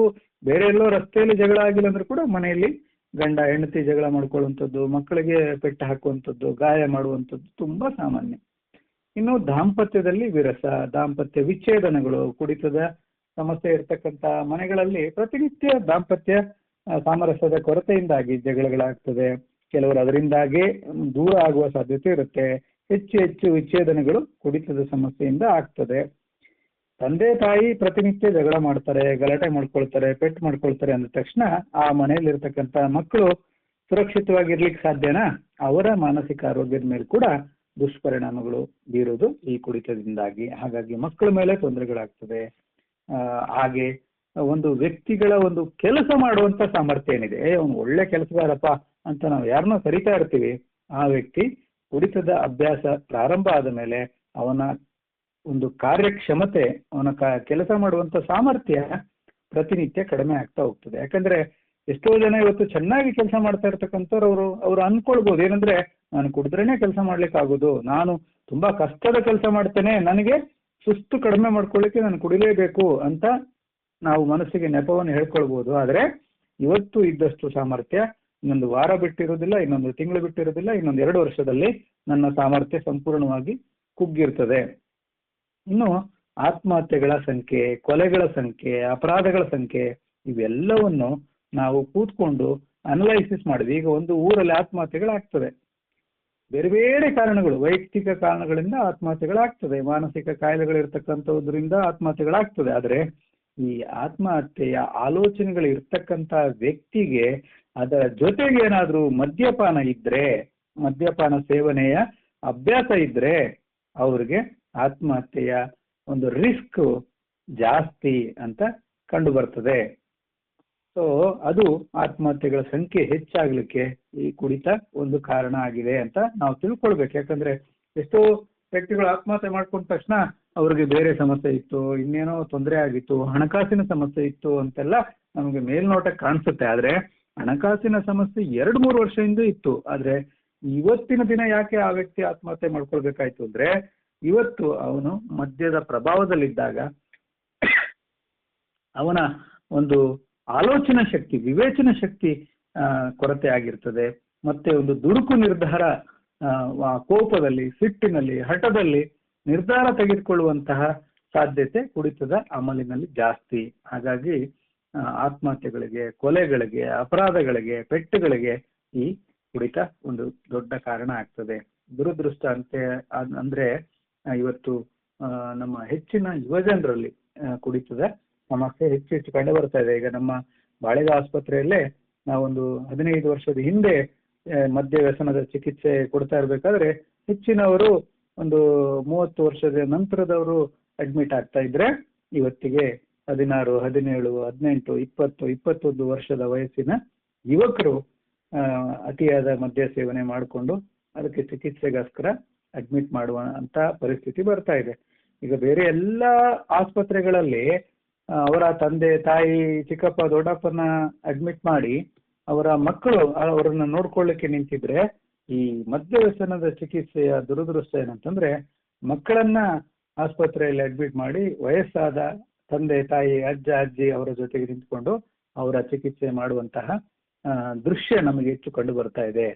ಬೇರೆ ಎಲ್ಲೋ ರಸ್ತೆಯಲ್ಲಿ ಜಗಳ ಆಗಿಲ್ಲ ಅಂದ್ರೆ ಕೂಡ ಮನೆಯಲ್ಲಿ ಗಂಡ ಹೆಂಡತಿ ಜಗಳ ಮಾಡ್ಕೊಳ್ಳುವಂಥದ್ದು, ಮಕ್ಕಳಿಗೆ ಪೆಟ್ಟು ಹಾಕುವಂಥದ್ದು, ಗಾಯ ಮಾಡುವಂಥದ್ದು ತುಂಬಾ ಸಾಮಾನ್ಯ. ಇನ್ನು ದಾಂಪತ್ಯದಲ್ಲಿ ವಿರಸ, ದಾಂಪತ್ಯ ವಿಚ್ಛೇದನಗಳು, ಕುಡಿತದ ಸಮಸ್ಯೆ ಇರ್ತಕ್ಕಂಥ ಮನೆಗಳಲ್ಲಿ ಪ್ರತಿನಿತ್ಯ ದಾಂಪತ್ಯ ಸಾಮರಸ್ಯದ ಕೊರತೆಯಿಂದಾಗಿ ಜಗಳಗಳಾಗ್ತದೆ. ಕೆಲವರು ಅದರಿಂದಾಗಿ ದೂರ ಆಗುವ ಸಾಧ್ಯತೆ ಇರುತ್ತೆ. ಹೆಚ್ಚು ವಿಚ್ಛೇದನಗಳು ಕುಡಿತದ ಸಮಸ್ಯೆಯಿಂದ ಆಗ್ತದೆ. ತಂದೆ ತಾಯಿ ಪ್ರತಿನಿತ್ಯ ಜಗಳ ಮಾಡ್ತಾರೆ, ಗಲಾಟೆ ಮಾಡ್ಕೊಳ್ತಾರೆ, ಪೆಟ್ಟು ಮಾಡ್ಕೊಳ್ತಾರೆ ಅಂದ ತಕ್ಷಣ ಆ ಮನೆಯಲ್ಲಿರ್ತಕ್ಕಂಥ ಮಕ್ಕಳು ಸುರಕ್ಷಿತವಾಗಿರ್ಲಿಕ್ಕೆ ಸಾಧ್ಯನಾ? ಅವರ ಮಾನಸಿಕ ಆರೋಗ್ಯದ ಮೇಲೆ ಕೂಡ ದುಷ್ಪರಿಣಾಮಗಳು ಬೀರೋದು ಈ ಕುಡಿತದಿಂದಾಗಿ. ಹಾಗಾಗಿ ಮಕ್ಕಳ ಮೇಲೆ ತೊಂದರೆಗಳಾಗ್ತದೆ. ಹಾಗೆ ಒಂದು ವ್ಯಕ್ತಿಗಳ ಒಂದು ಕೆಲಸ ಮಾಡುವಂತ ಸಾಮರ್ಥ್ಯ ಏನಿದೆ, ಅವನು ಒಳ್ಳೆ ಕೆಲಸಗಾರಪ್ಪ ಅಂತ ನಾವು ಯಾರನ್ನೋ ಕರಿತಾ ಇರ್ತೀವಿ, ಆ ವ್ಯಕ್ತಿ ಕುಡಿತದ ಅಭ್ಯಾಸ ಪ್ರಾರಂಭ ಆದ ಮೇಲೆ ಅವನ ಒಂದು ಕಾರ್ಯಕ್ಷಮತೆ, ಅವನ ಕೆಲಸ ಮಾಡುವಂತ ಸಾಮರ್ಥ್ಯ ಪ್ರತಿನಿತ್ಯ ಕಡಿಮೆ ಆಗ್ತಾ ಹೋಗ್ತದೆ. ಯಾಕಂದ್ರೆ ಎಷ್ಟೋ ಜನ ಇವತ್ತು ಚೆನ್ನಾಗಿ ಕೆಲಸ ಮಾಡ್ತಾ ಇರ್ತಕ್ಕಂಥವ್ರು ಅವ್ರು ಅನ್ಕೊಳ್ಬಹುದು ಏನಂದ್ರೆ, ನಾನು ಕುಡಿದ್ರೇನೆ ಕೆಲಸ ಮಾಡ್ಲಿಕ್ಕೆ ಆಗೋದು, ನಾನು ತುಂಬಾ ಕಷ್ಟದ ಕೆಲಸ ಮಾಡ್ತೇನೆ, ನನಗೆ ಸುಸ್ತು ಕಡಿಮೆ ಮಾಡ್ಕೊಳ್ಳಿಕ್ಕೆ ನಾನು ಕುಡಿಲೇಬೇಕು ಅಂತ ನಾವು ಮನಸ್ಸಿಗೆ ನೆಪವನ್ನು ಹೇಳ್ಕೊಳ್ಬಹುದು. ಆದ್ರೆ ಇವತ್ತು ಇದ್ದಷ್ಟು ಸಾಮರ್ಥ್ಯ ಇನ್ನೊಂದು ವಾರ ಬಿಟ್ಟಿರೋದಿಲ್ಲ, ಇನ್ನೊಂದು ತಿಂಗಳು ಬಿಟ್ಟಿರೋದಿಲ್ಲ, ಇನ್ನೊಂದು 2 ವರ್ಷದಲ್ಲಿ ನನ್ನ ಸಾಮರ್ಥ್ಯ ಸಂಪೂರ್ಣವಾಗಿ ಕುಗ್ಗಿರ್ತದೆ. ಇನ್ನು ಆತ್ಮಹತ್ಯೆಗಳ ಸಂಖ್ಯೆ, ಕೊಲೆಗಳ ಸಂಖ್ಯೆ, ಅಪರಾಧಗಳ ಸಂಖ್ಯೆ, ಇವೆಲ್ಲವನ್ನು ನಾವು ಕೂತ್ಕೊಂಡು ಅನಲೈಸಿಸ್ ಮಾಡಿದ್ವಿ. ಈಗ ಒಂದು ಊರಲ್ಲಿ ಆತ್ಮಹತ್ಯೆಗಳಾಗ್ತದೆ, ಬೇರೆ ಬೇರೆ ಕಾರಣಗಳು, ವೈಯಕ್ತಿಕ ಕಾರಣಗಳಿಂದ ಆತ್ಮಹತ್ಯೆಗಳಾಗ್ತದೆ, ಮಾನಸಿಕ ಕಾಯಿಲೆಗಳಿರ್ತಕ್ಕಂಥದ್ರಿಂದ ಆತ್ಮಹತ್ಯೆಗಳಾಗ್ತದೆ. ಆದ್ರೆ ಈ ಆತ್ಮಹತ್ಯೆಯ ಆಲೋಚನೆಗಳು ಇರ್ತಕ್ಕಂಥ ವ್ಯಕ್ತಿಗೆ ಅದರ ಜೊತೆಗೆ ಏನಾದ್ರೂ ಮದ್ಯಪಾನ ಇದ್ರೆ, ಮದ್ಯಪಾನ ಸೇವನೆಯ ಅಭ್ಯಾಸ ಇದ್ರೆ ಅವ್ರಿಗೆ ಆತ್ಮಹತ್ಯೆಯ ಒಂದು ರಿಸ್ಕ್ ಜಾಸ್ತಿ ಅಂತ ಕಂಡು ಬರ್ತದೆ. ಸೊ ಅದು ಆತ್ಮಹತ್ಯೆಗಳ ಸಂಖ್ಯೆ ಹೆಚ್ಚಾಗ್ಲಿಕ್ಕೆ ಈ ಕುಡಿತ ಒಂದು ಕಾರಣ ಆಗಿದೆ ಅಂತ ನಾವು ತಿಳ್ಕೊಳ್ಬೇಕು. ಯಾಕಂದ್ರೆ ಎಷ್ಟೋ ವ್ಯಕ್ತಿಗಳು ಆತ್ಮಹತ್ಯೆ ಮಾಡ್ಕೊಂಡ ತಕ್ಷಣ ಅವ್ರಿಗೆ ಬೇರೆ ಸಮಸ್ಯೆ ಇತ್ತು, ಇನ್ನೇನೋ ತೊಂದರೆ ಆಗಿತ್ತು, ಹಣಕಾಸಿನ ಸಮಸ್ಯೆ ಇತ್ತು ಅಂತೆಲ್ಲ ನಮಗೆ ಮೇಲ್ನೋಟಕ್ಕೆ ಕಾಣಿಸುತ್ತೆ. ಆದ್ರೆ ಹಣಕಾಸಿನ ಸಮಸ್ಯೆ 2-3 ವರ್ಷದಿಂದ ಇತ್ತು. ಆದ್ರೆ ಇವತ್ತಿನ ದಿನ ಯಾಕೆ ಆ ವ್ಯಕ್ತಿ ಆತ್ಮಹತ್ಯೆ ಮಾಡ್ಕೊಳ್ಬೇಕಾಯ್ತು ಅಂದ್ರೆ, ಇವತ್ತು ಅವನು ಮದ್ಯದ ಪ್ರಭಾವದಲ್ಲಿದ್ದಾಗ ಅವನ ಒಂದು ಆಲೋಚನಾ ಶಕ್ತಿ, ವಿವೇಚನಾ ಶಕ್ತಿ ಕೊರತೆ ಆಗಿರ್ತದೆ. ಮತ್ತೆ ಒಂದು ದುಡುಕು ನಿರ್ಧಾರ, ಕೋಪದಲ್ಲಿ, ಸಿಟ್ಟಿನಲ್ಲಿ, ಹಠದಲ್ಲಿ ನಿರ್ಧಾರ ತೆಗೆದುಕೊಳ್ಳುವಂತಹ ಸಾಧ್ಯತೆ ಕುಡಿತದ ಅಮಲಿನಲ್ಲಿ ಜಾಸ್ತಿ. ಹಾಗಾಗಿ ಆತ್ಮಹತ್ಯೆಗಳಿಗೆ, ಕೊಲೆಗಳಿಗೆ, ಅಪರಾಧಗಳಿಗೆ, ಪೆಟ್ಟುಗಳಿಗೆ ಈ ಕುಡಿತ ಒಂದು ದೊಡ್ಡ ಕಾರಣ ಆಗ್ತದೆ. ದುರದೃಷ್ಟ ಅಂದ್ರೆ ಇವತ್ತು ನಮ್ಮ ಹೆಚ್ಚಿನ ಯುವಜನರಲ್ಲಿ ಕುಡಿತದ ಸಮಸ್ಯೆ ಹೆಚ್ಚು ಕಂಡು ಬರ್ತಾ ಇದೆ. ಈಗ ನಮ್ಮ ಬಾಳೆಗ ಆಸ್ಪತ್ರೆಯಲ್ಲೇ ನಾವೊಂದು 15 ವರ್ಷದ ಹಿಂದೆ ಮದ್ಯ ವ್ಯಸನದ ಚಿಕಿತ್ಸೆ ಕೊಡ್ತಾ ಇರ್ಬೇಕಾದ್ರೆ ಹೆಚ್ಚಿನವರು ಒಂದು 30 ವರ್ಷದ ನಂತರದವರು ಅಡ್ಮಿಟ್ ಆಗ್ತಾ ಇದ್ರೆ, ಇವತ್ತಿಗೆ 16, 17, 18, 20, 21 ವರ್ಷದ ವಯಸ್ಸಿನ ಯುವಕರು ಅತಿಯಾದ ಮದ್ಯ ಸೇವನೆ ಮಾಡಿಕೊಂಡು ಅದಕ್ಕೆ ಚಿಕಿತ್ಸೆಗೋಸ್ಕರ ಅಡ್ಮಿಟ್ ಮಾಡುವ ಅಂತ ಪರಿಸ್ಥಿತಿ ಬರ್ತಾ ಇದೆ. ಈಗ ಬೇರೆ ಎಲ್ಲ ಆಸ್ಪತ್ರೆಗಳಲ್ಲಿ ಅವರ ತಂದೆ ತಾಯಿ ಚಿಕ್ಕಪ್ಪ ದೊಡ್ಡಪ್ಪನ ಅಡ್ಮಿಟ್ ಮಾಡಿ ಅವರ ಮಕ್ಕಳು ಅವರನ್ನ ನೋಡ್ಕೊಳ್ಳಿಕ್ಕೆ ನಿಂತಿದ್ರೆ ಈ ಮದ್ಯವ್ಯಸನದ ಚಿಕಿತ್ಸೆಯ ದುರದೃಷ್ಟ ಏನಂತಂದ್ರೆ ಮಕ್ಕಳನ್ನ ಆಸ್ಪತ್ರೆಯಲ್ಲಿ ಅಡ್ಮಿಟ್ ಮಾಡಿ ವಯಸ್ಸಾದ ತಂದೆ ತಾಯಿ ಅಜ್ಜ ಅಜ್ಜಿ ಅವರ ಜೊತೆಗೆ ನಿಂತ್ಕೊಂಡು ಅವರ ಚಿಕಿತ್ಸೆ ಮಾಡುವಂತಹ ದೃಶ್ಯ ನಮಗೆ ಹೆಚ್ಚು ಕಂಡು ಬರ್ತಾ ಇದೆ.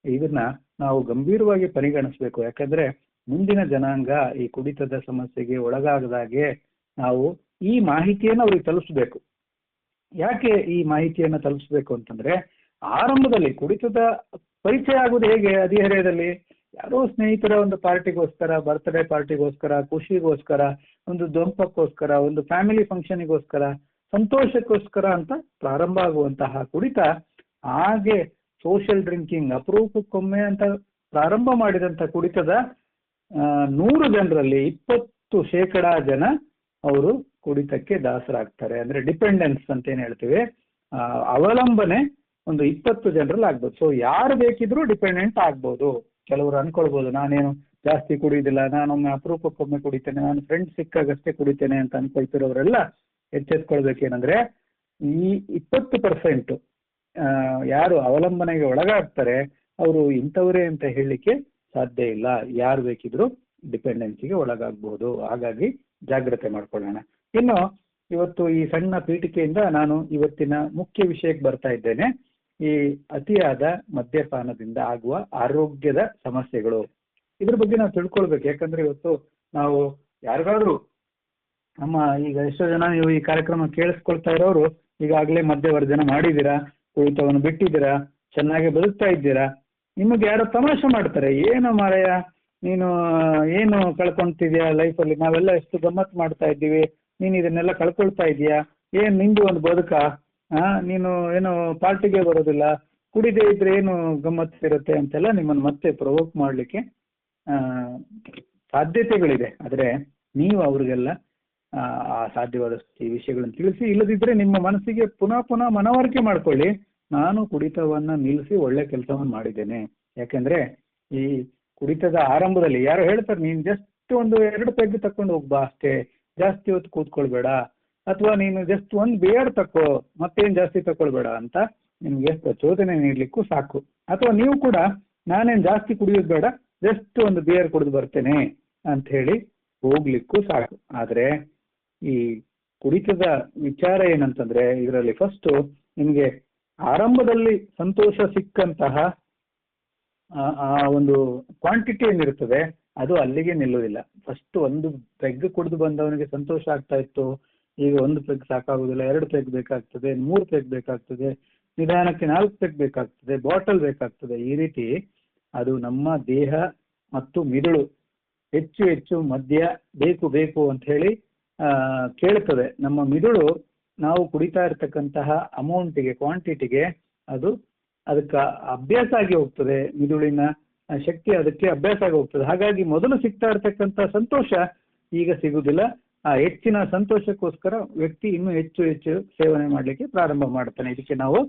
ಇದನ್ನ ನಾವು ಗಂಭೀರವಾಗಿ ಪರಿಗಣಿಸಬೇಕು. ಯಾಕಂದ್ರೆ ಮುಂದಿನ ಜನಾಂಗ ಈ ಕುಡಿತದ ಸಮಸ್ಯೆಗೆ ಒಳಗಾಗದಾಗೆ ನಾವು ಈ ಮಾಹಿತಿಯನ್ನು ಅವ್ರಿಗೆ ತಲುಪಿಸ್ಬೇಕು. ಯಾಕೆ ಈ ಮಾಹಿತಿಯನ್ನು ತಲುಪಿಸ್ಬೇಕು ಅಂತಂದ್ರೆ ಆರಂಭದಲ್ಲಿ ಕುಡಿತದ ಪರಿಚಯ ಆಗುವುದು ಹೇಗೆ? ಹದಿಹರೆಯದಲ್ಲಿ ಯಾರೋ ಸ್ನೇಹಿತರ ಒಂದು ಪಾರ್ಟಿಗೋಸ್ಕರ, ಬರ್ತ್ಡೇ ಪಾರ್ಟಿಗೋಸ್ಕರ, ಖುಷಿಗೋಸ್ಕರ, ಒಂದು ದೊಂಪಕ್ಕೋಸ್ಕರ, ಒಂದು ಫ್ಯಾಮಿಲಿ ಫಂಕ್ಷನಿಗೋಸ್ಕರ, ಸಂತೋಷಕ್ಕೋಸ್ಕರ ಅಂತ ಪ್ರಾರಂಭ ಆಗುವಂತಹ ಕುಡಿತ ಹಾಗೆ ಸೋಷಿಯಲ್ ಡ್ರಿಂಕಿಂಗ್ ಅಪರೂಪಕ್ಕೊಮ್ಮೆ ಅಂತ ಪ್ರಾರಂಭ ಮಾಡಿದಂಥ ಕುಡಿತದ 100 ಜನರಲ್ಲಿ 20% ಜನ ಅವರು ಕುಡಿತಕ್ಕೆ ದಾಸರಾಗ್ತಾರೆ. ಅಂದ್ರೆ ಡಿಪೆಂಡೆನ್ಸ್ ಅಂತ ಏನ್ ಹೇಳ್ತೀವಿ, ಅವಲಂಬನೆ ಒಂದು 20 ಜನರಲ್ಲಿ ಆಗ್ಬೋದು. ಸೊ ಯಾರು ಬೇಕಿದ್ರೂ ಡಿಪೆಂಡೆಂಟ್ ಆಗ್ಬೋದು. ಕೆಲವರು ಅನ್ಕೊಳ್ಬೋದು ನಾನೇನು ಜಾಸ್ತಿ ಕುಡಿಯೋದಿಲ್ಲ, ನಾನೊಮ್ಮೆ ಅಪರೂಪಕ್ಕೊಮ್ಮೆ ಕುಡಿತೇನೆ, ನಾನು ಫ್ರೆಂಡ್ಸ್ ಸಿಕ್ಕಾಗಷ್ಟೇ ಕುಡಿತೇನೆ ಅಂತ ಅನ್ಕೊಳ್ತಿರೋರೆಲ್ಲ ಎಚ್ಚೆತ್ಕೊಳ್ಬೇಕೇನಂದ್ರೆ ಈ 20% ಯಾರು ಅವಲಂಬನೆಗೆ ಒಳಗಾಗ್ತಾರೆ ಅವರು ಇಂಥವರೇ ಅಂತ ಹೇಳಲಿಕ್ಕೆ ಸಾಧ್ಯ ಇಲ್ಲ. ಯಾರು ಬೇಕಿದ್ರು ಡಿಪೆಂಡೆನ್ಸಿಗೆ ಒಳಗಾಗಬಹುದು. ಹಾಗಾಗಿ ಜಾಗ್ರತೆ ಮಾಡ್ಕೊಳ್ಳೋಣ. ಇನ್ನು ಇವತ್ತು ಈ ಸಣ್ಣ ಪೀಠಿಕೆಯಿಂದ ನಾನು ಇವತ್ತಿನ ಮುಖ್ಯ ವಿಷಯಕ್ಕೆ ಬರ್ತಾ ಇದ್ದೇನೆ. ಈ ಅತಿಯಾದ ಮದ್ಯಪಾನದಿಂದ ಆಗುವ ಆರೋಗ್ಯದ ಸಮಸ್ಯೆಗಳು, ಇದ್ರ ಬಗ್ಗೆ ನಾವು ತಿಳ್ಕೊಳ್ಬೇಕು. ಯಾಕಂದ್ರೆ ಇವತ್ತು ನಾವು ಯಾರಿಗಾದ್ರೂ ನಮ್ಮ ಈಗ ಎಷ್ಟೋ ಜನ ನೀವು ಈ ಕಾರ್ಯಕ್ರಮ ಕೇಳಿಸ್ಕೊಳ್ತಾ ಇರೋರು ಈಗಾಗಲೇ ಮದ್ಯವರ್ಜನ ಮಾಡಿದ್ದೀರಾ, ಕುಡಿತವನ್ನು ಬಿಟ್ಟಿದ್ದೀರಾ, ಚೆನ್ನಾಗಿ ಬದುಕ್ತಾ ಇದ್ದೀರಾ. ನಿಮಗೆ ಯಾರೋ ತಮಾಷೆ ಮಾಡ್ತಾರೆ, ಏನು ಮಾರಾಯ ನೀನು ಏನು ಕಳ್ಕೊಂತಿದ್ಯಾ ಲೈಫಲ್ಲಿ, ನಾವೆಲ್ಲ ಎಷ್ಟು ಗಮ್ಮತ್ ಮಾಡ್ತಾ ಇದ್ದೀವಿ, ನೀನು ಇದನ್ನೆಲ್ಲ ಕಳ್ಕೊಳ್ತಾ ಇದೀಯಾ, ಏನ್ ನಿಂದು ಒಂದು ಬದುಕ, ನೀನು ಏನು ಪಾರ್ಟಿಗೆ ಬರೋದಿಲ್ಲ, ಕುಡಿದೇ ಇದ್ರೆ ಏನು ಗಮ್ಮತ್ ಇರುತ್ತೆ ಅಂತೆಲ್ಲ ನಿಮ್ಮನ್ನು ಮತ್ತೆ ಪ್ರವೋಕ್ ಮಾಡಲಿಕ್ಕೆ ಸಾಧ್ಯತೆಗಳಿದೆ. ಆದರೆ ನೀವು ಅವ್ರಿಗೆಲ್ಲ ಸಾಧ್ಯವಾದಷ್ಟು ಈ ವಿಷಯಗಳನ್ನು ತಿಳಿಸಿ, ಇಲ್ಲದಿದ್ರೆ ನಿಮ್ಮ ಮನಸ್ಸಿಗೆ ಪುನಃ ಪುನಃ ಮನವರಿಕೆ ಮಾಡ್ಕೊಳ್ಳಿ, ನಾನು ಕುಡಿತವನ್ನ ನಿಲ್ಲಿಸಿ ಒಳ್ಳೆ ಕೆಲಸವನ್ನು ಮಾಡಿದ್ದೇನೆ. ಯಾಕೆಂದ್ರೆ ಈ ಕುಡಿತದ ಆರಂಭದಲ್ಲಿ ಯಾರು ಹೇಳ್ತಾರೆ ನೀನು ಜಸ್ಟ್ ಒಂದು 2 ಪೆಗ್ ತಕೊಂಡು ಹೋಗ್ಬಾ ಅಷ್ಟೇ, ಜಾಸ್ತಿ ಹೊತ್ತು ಕೂತ್ಕೊಳ್ಬೇಡ, ಅಥವಾ ನೀನು ಜಸ್ಟ್ ಒಂದು ಬಿಯರ್ ತಕ್ಕೋ ಮತ್ತೇನು ಜಾಸ್ತಿ ತಗೊಳ್ಬೇಡ ಅಂತ ನಿಮ್ಗೆ ಪ್ರಚೋದನೆ ನೀಡ್ಲಿಕ್ಕೂ ಸಾಕು. ಅಥವಾ ನೀವು ಕೂಡ ನಾನೇನು ಜಾಸ್ತಿ ಕುಡಿಯೋದು ಬೇಡ, ಜಸ್ಟ್ ಒಂದು ಬಿಯರ್ ಕುಡಿದು ಬರ್ತೇನೆ ಅಂತ ಹೇಳಿ ಹೋಗ್ಲಿಕ್ಕೂ ಸಾಕು. ಆದ್ರೆ ಈ ಕುಡಿತದ ವಿಚಾರ ಏನಂತಂದ್ರೆ ಇದರಲ್ಲಿ ಫಸ್ಟ್ ನಿಮ್ಗೆ ಆರಂಭದಲ್ಲಿ ಸಂತೋಷ ಸಿಕ್ಕಂತಹ ಆ ಒಂದು ಕ್ವಾಂಟಿಟಿ ಏನಿರ್ತದೆ ಅದು ಅಲ್ಲಿಗೆ ನಿಲ್ಲುವುದಿಲ್ಲ. ಫಸ್ಟ್ ಒಂದು ಪೆಗ್ ಕುಡಿದು ಬಂದವನಿಗೆ ಸಂತೋಷ ಆಗ್ತಾ ಇತ್ತು, ಈಗ 1 ಪೆಗ್ ಸಾಕಾಗುದಿಲ್ಲ, 2 ಪೆಗ್ ಬೇಕಾಗ್ತದೆ, 3 ಪೆಗ್ ಬೇಕಾಗ್ತದೆ, ನಿಧಾನಕ್ಕೆ 4 ಪೆಗ್ ಬೇಕಾಗ್ತದೆ, ಬಾಟಲ್ ಬೇಕಾಗ್ತದೆ. ಈ ರೀತಿ ಅದು ನಮ್ಮ ದೇಹ ಮತ್ತು ಮಿದುಳು ಹೆಚ್ಚು ಹೆಚ್ಚು ಮದ್ಯ ಬೇಕು ಬೇಕು ಅಂತ ಹೇಳಿ ಕೇಳ್ತದೆ. ನಮ್ಮ ಮಿದುಳು ನಾವು ಕುಡಿತಾ ಇರ್ತಕ್ಕಂತಹ ಅಮೌಂಟಿಗೆ, ಕ್ವಾಂಟಿಟಿಗೆ ಅದಕ್ಕೆ ಅಭ್ಯಾಸ ಆಗಿ ಹೋಗ್ತದೆ, ಮಿದುಳಿನ ಶಕ್ತಿ ಅದಕ್ಕೆ ಅಭ್ಯಾಸ ಆಗಿ ಹೋಗ್ತದೆ. ಹಾಗಾಗಿ ಮೊದಲು ಸಿಗ್ತಾ ಇರ್ತಕ್ಕಂಥ ಸಂತೋಷ ಈಗ ಸಿಗುದಿಲ್ಲ. ಆ ಹೆಚ್ಚಿನ ಸಂತೋಷಕ್ಕೋಸ್ಕರ ವ್ಯಕ್ತಿ ಇನ್ನೂ ಹೆಚ್ಚು ಹೆಚ್ಚು ಸೇವನೆ ಮಾಡಲಿಕ್ಕೆ ಪ್ರಾರಂಭ ಮಾಡ್ತಾನೆ. ಇದಕ್ಕೆ ನಾವು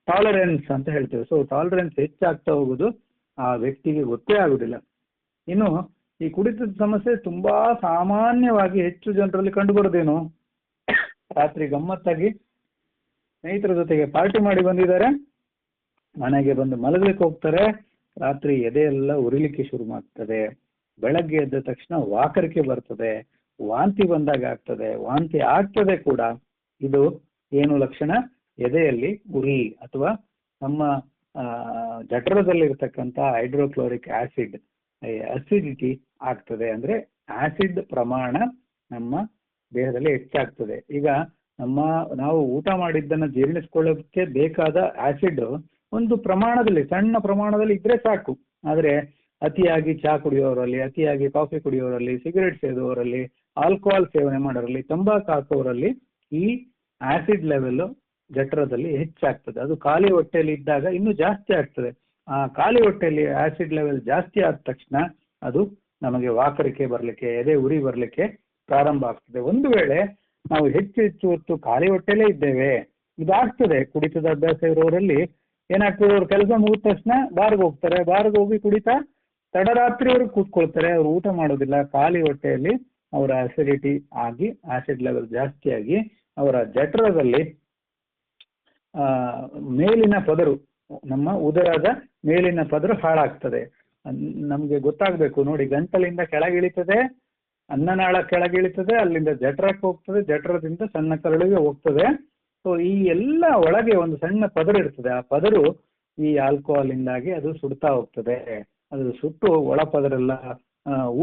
ಟಾಲರೆನ್ಸ್ ಅಂತ ಹೇಳ್ತೇವೆ. ಸೊ ಟಾಲರೆನ್ಸ್ ಹೆಚ್ಚಾಗ್ತಾ ಹೋಗುದು ಆ ವ್ಯಕ್ತಿಗೆ ಗೊತ್ತೇ ಆಗುದಿಲ್ಲ. ಇನ್ನು ಈ ಕುಡಿತದ ಸಮಸ್ಯೆ ತುಂಬಾ ಸಾಮಾನ್ಯವಾಗಿ ಹೆಚ್ಚು ಜನರಲ್ಲಿ ಕಂಡುಬರೋದೇನು, ರಾತ್ರಿ ಗಮ್ಮತ್ತಾಗಿ ಸ್ನೇಹಿತರ ಜೊತೆಗೆ ಪಾರ್ಟಿ ಮಾಡಿ ಬಂದಿದ್ದಾರೆ, ಮನೆಗೆ ಬಂದು ಮಲಗಲಿಕ್ಕೆ ಹೋಗ್ತಾರೆ, ರಾತ್ರಿ ಎದೆಯೆಲ್ಲ ಉರಿಲಿಕ್ಕೆ ಶುರು ಮಾಡ್ತದೆ, ಬೆಳಗ್ಗೆ ಎದ್ದ ತಕ್ಷಣ ವಾಕರಿಕೆ ಬರ್ತದೆ, ವಾಂತಿ ಬಂದಾಗ ಆಗ್ತದೆ, ವಾಂತಿ ಆಗ್ತದೆ ಕೂಡ. ಇದು ಏನು ಲಕ್ಷಣ? ಎದೆಯಲ್ಲಿ ಉರಿ ಅಥವಾ ನಮ್ಮ ಜಠರದಲ್ಲಿರ್ತಕ್ಕಂಥ ಹೈಡ್ರೋಕ್ಲೋರಿಕ್ ಆಸಿಡ್ ಅಸಿಡಿಟಿ ಆಗ್ತದೆ. ಅಂದ್ರೆ ಆಸಿಡ್ ಪ್ರಮಾಣ ನಮ್ಮ ದೇಹದಲ್ಲಿ ಹೆಚ್ಚಾಗ್ತದೆ. ಈಗ ನಾವು ಊಟ ಮಾಡಿದ್ದನ್ನು ಜೀರ್ಣಿಸ್ಕೊಳ್ಳೋದಕ್ಕೆ ಬೇಕಾದ ಆಸಿಡ್ ಒಂದು ಪ್ರಮಾಣದಲ್ಲಿ, ಸಣ್ಣ ಪ್ರಮಾಣದಲ್ಲಿ ಇದ್ರೆ ಸಾಕು. ಆದ್ರೆ ಅತಿಯಾಗಿ ಚಹಾ ಕುಡಿಯೋರಲ್ಲಿ, ಅತಿಯಾಗಿ ಕಾಫಿ ಕುಡಿಯೋರಲ್ಲಿ, ಸಿಗರೇಟ್ ಸೇದುವವರಲ್ಲಿ, ಆಲ್ಕೋಹಾಲ್ ಸೇವನೆ ಮಾಡೋರಲ್ಲಿ, ತಂಬಾಕು ಹಾಕೋರಲ್ಲಿ ಈ ಆಸಿಡ್ ಲೆವೆಲ್ ಜಠರದಲ್ಲಿ ಹೆಚ್ಚಾಗ್ತದೆ. ಅದು ಖಾಲಿ ಹೊಟ್ಟೆಯಲ್ಲಿ ಇದ್ದಾಗ ಇನ್ನೂ ಜಾಸ್ತಿ ಆಗ್ತದೆ. ಆ ಖಾಲಿ ಹೊಟ್ಟೆಯಲ್ಲಿ ಆಸಿಡ್ ಲೆವೆಲ್ ಜಾಸ್ತಿ ಆದ ತಕ್ಷಣ ಅದು ನಮಗೆ ವಾಕರಿಕೆ ಬರಲಿಕ್ಕೆ, ಎದೆ ಉರಿ ಬರಲಿಕ್ಕೆ ಪ್ರಾರಂಭ ಆಗ್ತದೆ. ಒಂದು ವೇಳೆ ನಾವು ಹೆಚ್ಚು ಹೆಚ್ಚು ಹೊತ್ತು ಖಾಲಿ ಹೊಟ್ಟೆಲೇ ಇದ್ದೇವೆ, ಇದಾಗ್ತದೆ. ಕುಡಿತದ ಅಭ್ಯಾಸ ಇರೋರಲ್ಲಿ ಏನಾಗ್ತದೆ, ಅವ್ರು ಕೆಲಸ ಮುಗಿದ ತಕ್ಷಣ ಬಾರ್ಗೆ ಹೋಗ್ತಾರೆ, ಬಾರ್ಗೆ ಹೋಗಿ ಕುಡಿತಾ ತಡರಾತ್ರಿವರೆಗೂ ಕೂತ್ಕೊಳ್ತಾರೆ, ಅವ್ರು ಊಟ ಮಾಡೋದಿಲ್ಲ. ಖಾಲಿ ಹೊಟ್ಟೆಯಲ್ಲಿ ಅವರ ಅಸಿಡಿಟಿ ಆಗಿ ಆಸಿಡ್ ಲೆವೆಲ್ ಜಾಸ್ತಿ ಆಗಿ ಅವರ ಜಠರದಲ್ಲಿ ಮೇಲಿನ ಪದರು, ನಮ್ಮ ಉದರದ ಮೇಲಿನ ಪದರು ಹಾಳಾಗ್ತದೆ. ನಮ್ಗೆ ಗೊತ್ತಾಗ್ಬೇಕು ನೋಡಿ, ಗಂಟಲಿಂದ ಕೆಳಗಿಳಿತದೆ, ಅನ್ನನಾಳ ಕೆಳಗಿಳಿತದೆ, ಅಲ್ಲಿಂದ ಜಠರಕ್ಕೆ ಹೋಗ್ತದೆ, ಜಠರದಿಂದ ಸಣ್ಣ ಕರಳಿಗೆ ಹೋಗ್ತದೆ. ಸೊ ಈ ಎಲ್ಲ ಒಳಗೆ ಒಂದು ಸಣ್ಣ ಪದರು ಇರ್ತದೆ. ಆ ಪದರು ಈ ಆಲ್ಕೋಹಾಲ್ ಇಂದಾಗಿ ಅದು ಸುಡ್ತಾ ಹೋಗ್ತದೆ. ಅದು ಸುಟ್ಟು ಒಳ ಪದರೆಲ್ಲ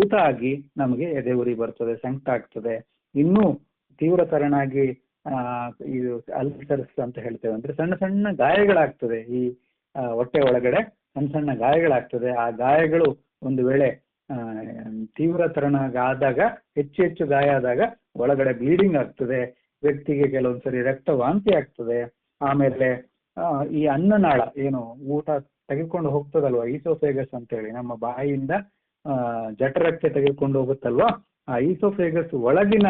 ಊತ ಆಗಿ ನಮಗೆ ಎದೆ ಉರಿ ಬರ್ತದೆ, ಸಂಕಟ ಆಗ್ತದೆ. ಇನ್ನೂ ತೀವ್ರತರನಾಗಿ ಇದು ಅಲ್ಸರ್ಸ್ ಅಂತ ಹೇಳ್ತೇವೆ, ಅಂದ್ರೆ ಸಣ್ಣ ಸಣ್ಣ ಗಾಯಗಳಾಗ್ತದೆ. ಈ ಹೊಟ್ಟೆ ಒಳಗಡೆ ಸಣ್ಣ ಸಣ್ಣ ಗಾಯಗಳಾಗ್ತದೆ. ಆ ಗಾಯಗಳು ಒಂದು ವೇಳೆ ತೀವ್ರತರನಾಗಿ ಆದಾಗ, ಹೆಚ್ಚು ಹೆಚ್ಚು ಗಾಯ ಆದಾಗ ಒಳಗಡೆ ಬ್ಲೀಡಿಂಗ್ ಆಗ್ತದೆ. ವ್ಯಕ್ತಿಗೆ ಕೆಲವೊಂದ್ಸರಿ ರಕ್ತ ವಾಂತಿ ಆಗ್ತದೆ. ಆಮೇಲೆ ಈ ಅನ್ನನಾಳ ಏನು ಊಟ ತೆಗೆದುಕೊಂಡು ಹೋಗ್ತದಲ್ವಾ, ಈಸೋಫೇಗಸ್ ಅಂತೇಳಿ ನಮ್ಮ ಬಾಯಿಯಿಂದ ಜಠರಕ್ಕೆ ತೆಗೆದುಕೊಂಡು ಹೋಗುತ್ತಲ್ವಾ, ಆ ಈಸೋಫೇಗಸ್ ಒಳಗಿನ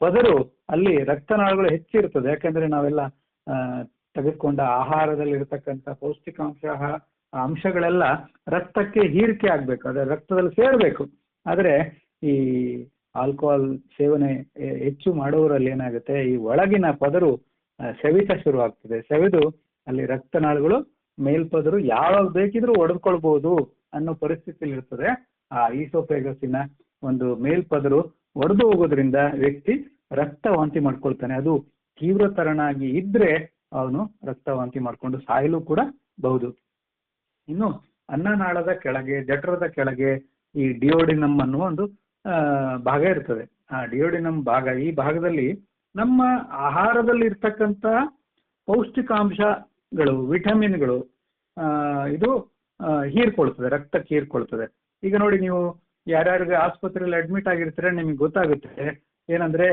ಪದರು ಅಲ್ಲಿ ರಕ್ತನಾಳಗಳು ಹೆಚ್ಚಿರ್ತದೆ. ಯಾಕಂದ್ರೆ ನಾವೆಲ್ಲ ತೆಗೆದುಕೊಂಡ ಆಹಾರದಲ್ಲಿ ಇರತಕ್ಕಂಥ ಪೌಷ್ಟಿಕಾಂಶ ಅಂಶಗಳೆಲ್ಲ ರಕ್ತಕ್ಕೆ ಹೀರಿಕೆ ಆಗ್ಬೇಕು, ಅದರ ರಕ್ತದಲ್ಲಿ ಸೇರಬೇಕು. ಆದ್ರೆ ಈ ಆಲ್ಕೋಹಾಲ್ ಸೇವನೆ ಹೆಚ್ಚು ಮಾಡುವವರಲ್ಲಿ ಏನಾಗುತ್ತೆ, ಈ ಒಳಗಿನ ಪದರು ಸೆವಿತ ಶುರು ಆಗ್ತದೆ. ಸೆವೆದು ಅಲ್ಲಿ ರಕ್ತನಾಳಗಳು ಮೇಲ್ಪದರು ಯಾವಾಗ ಬೇಕಿದ್ರೂ ಒಡೆದುಕೊಳ್ಬಹುದು ಅನ್ನೋ ಪರಿಸ್ಥಿತಿಯಲ್ಲಿ ಇರ್ತದೆ. ಆ ಈಸೋಫೇಗಸ್ಸಿನ ಒಂದು ಮೇಲ್ಪದರು ಒಡೆದು ಹೋಗೋದ್ರಿಂದ ವ್ಯಕ್ತಿ ರಕ್ತ ವಾಂತಿ ಮಾಡ್ಕೊಳ್ತಾನೆ. ಅದು ತೀವ್ರತರನಾಗಿ ಇದ್ರೆ ಅವನು ರಕ್ತ ವಾಂತಿ ಮಾಡ್ಕೊಂಡು ಸಾಯಲು ಕೂಡ ಬಹುದು. ಇನ್ನು ಅನ್ನನಾಳದ ಕೆಳಗೆ, ಜಠರದ ಕೆಳಗೆ ಈ ಡಿಯೋಡಿನಮ್ ಅನ್ನುವ ಒಂದು ಭಾಗ ಇರ್ತದೆ. ಆ ಡಿಯೋಡಿನಮ್ ಭಾಗ, ಈ ಭಾಗದಲ್ಲಿ ನಮ್ಮ ಆಹಾರದಲ್ಲಿ ಇರ್ತಕ್ಕಂಥ ಪೌಷ್ಟಿಕಾಂಶಗಳು, ವಿಟಮಿನ್ಗಳು ಇದು ಹೀರ್ಕೊಳ್ತದೆ, ರಕ್ತಕ್ಕೆ ಹೀರ್ಕೊಳ್ತದೆ. ಈಗ ನೋಡಿ, ನೀವು ಯಾರ್ಯಾರಿಗೆ ಆಸ್ಪತ್ರೆಯಲ್ಲಿ ಅಡ್ಮಿಟ್ ಆಗಿರ್ತೀರ ನಿಮಗೆ ಗೊತ್ತಾಗುತ್ತೆ. ಏನಂದ್ರೆ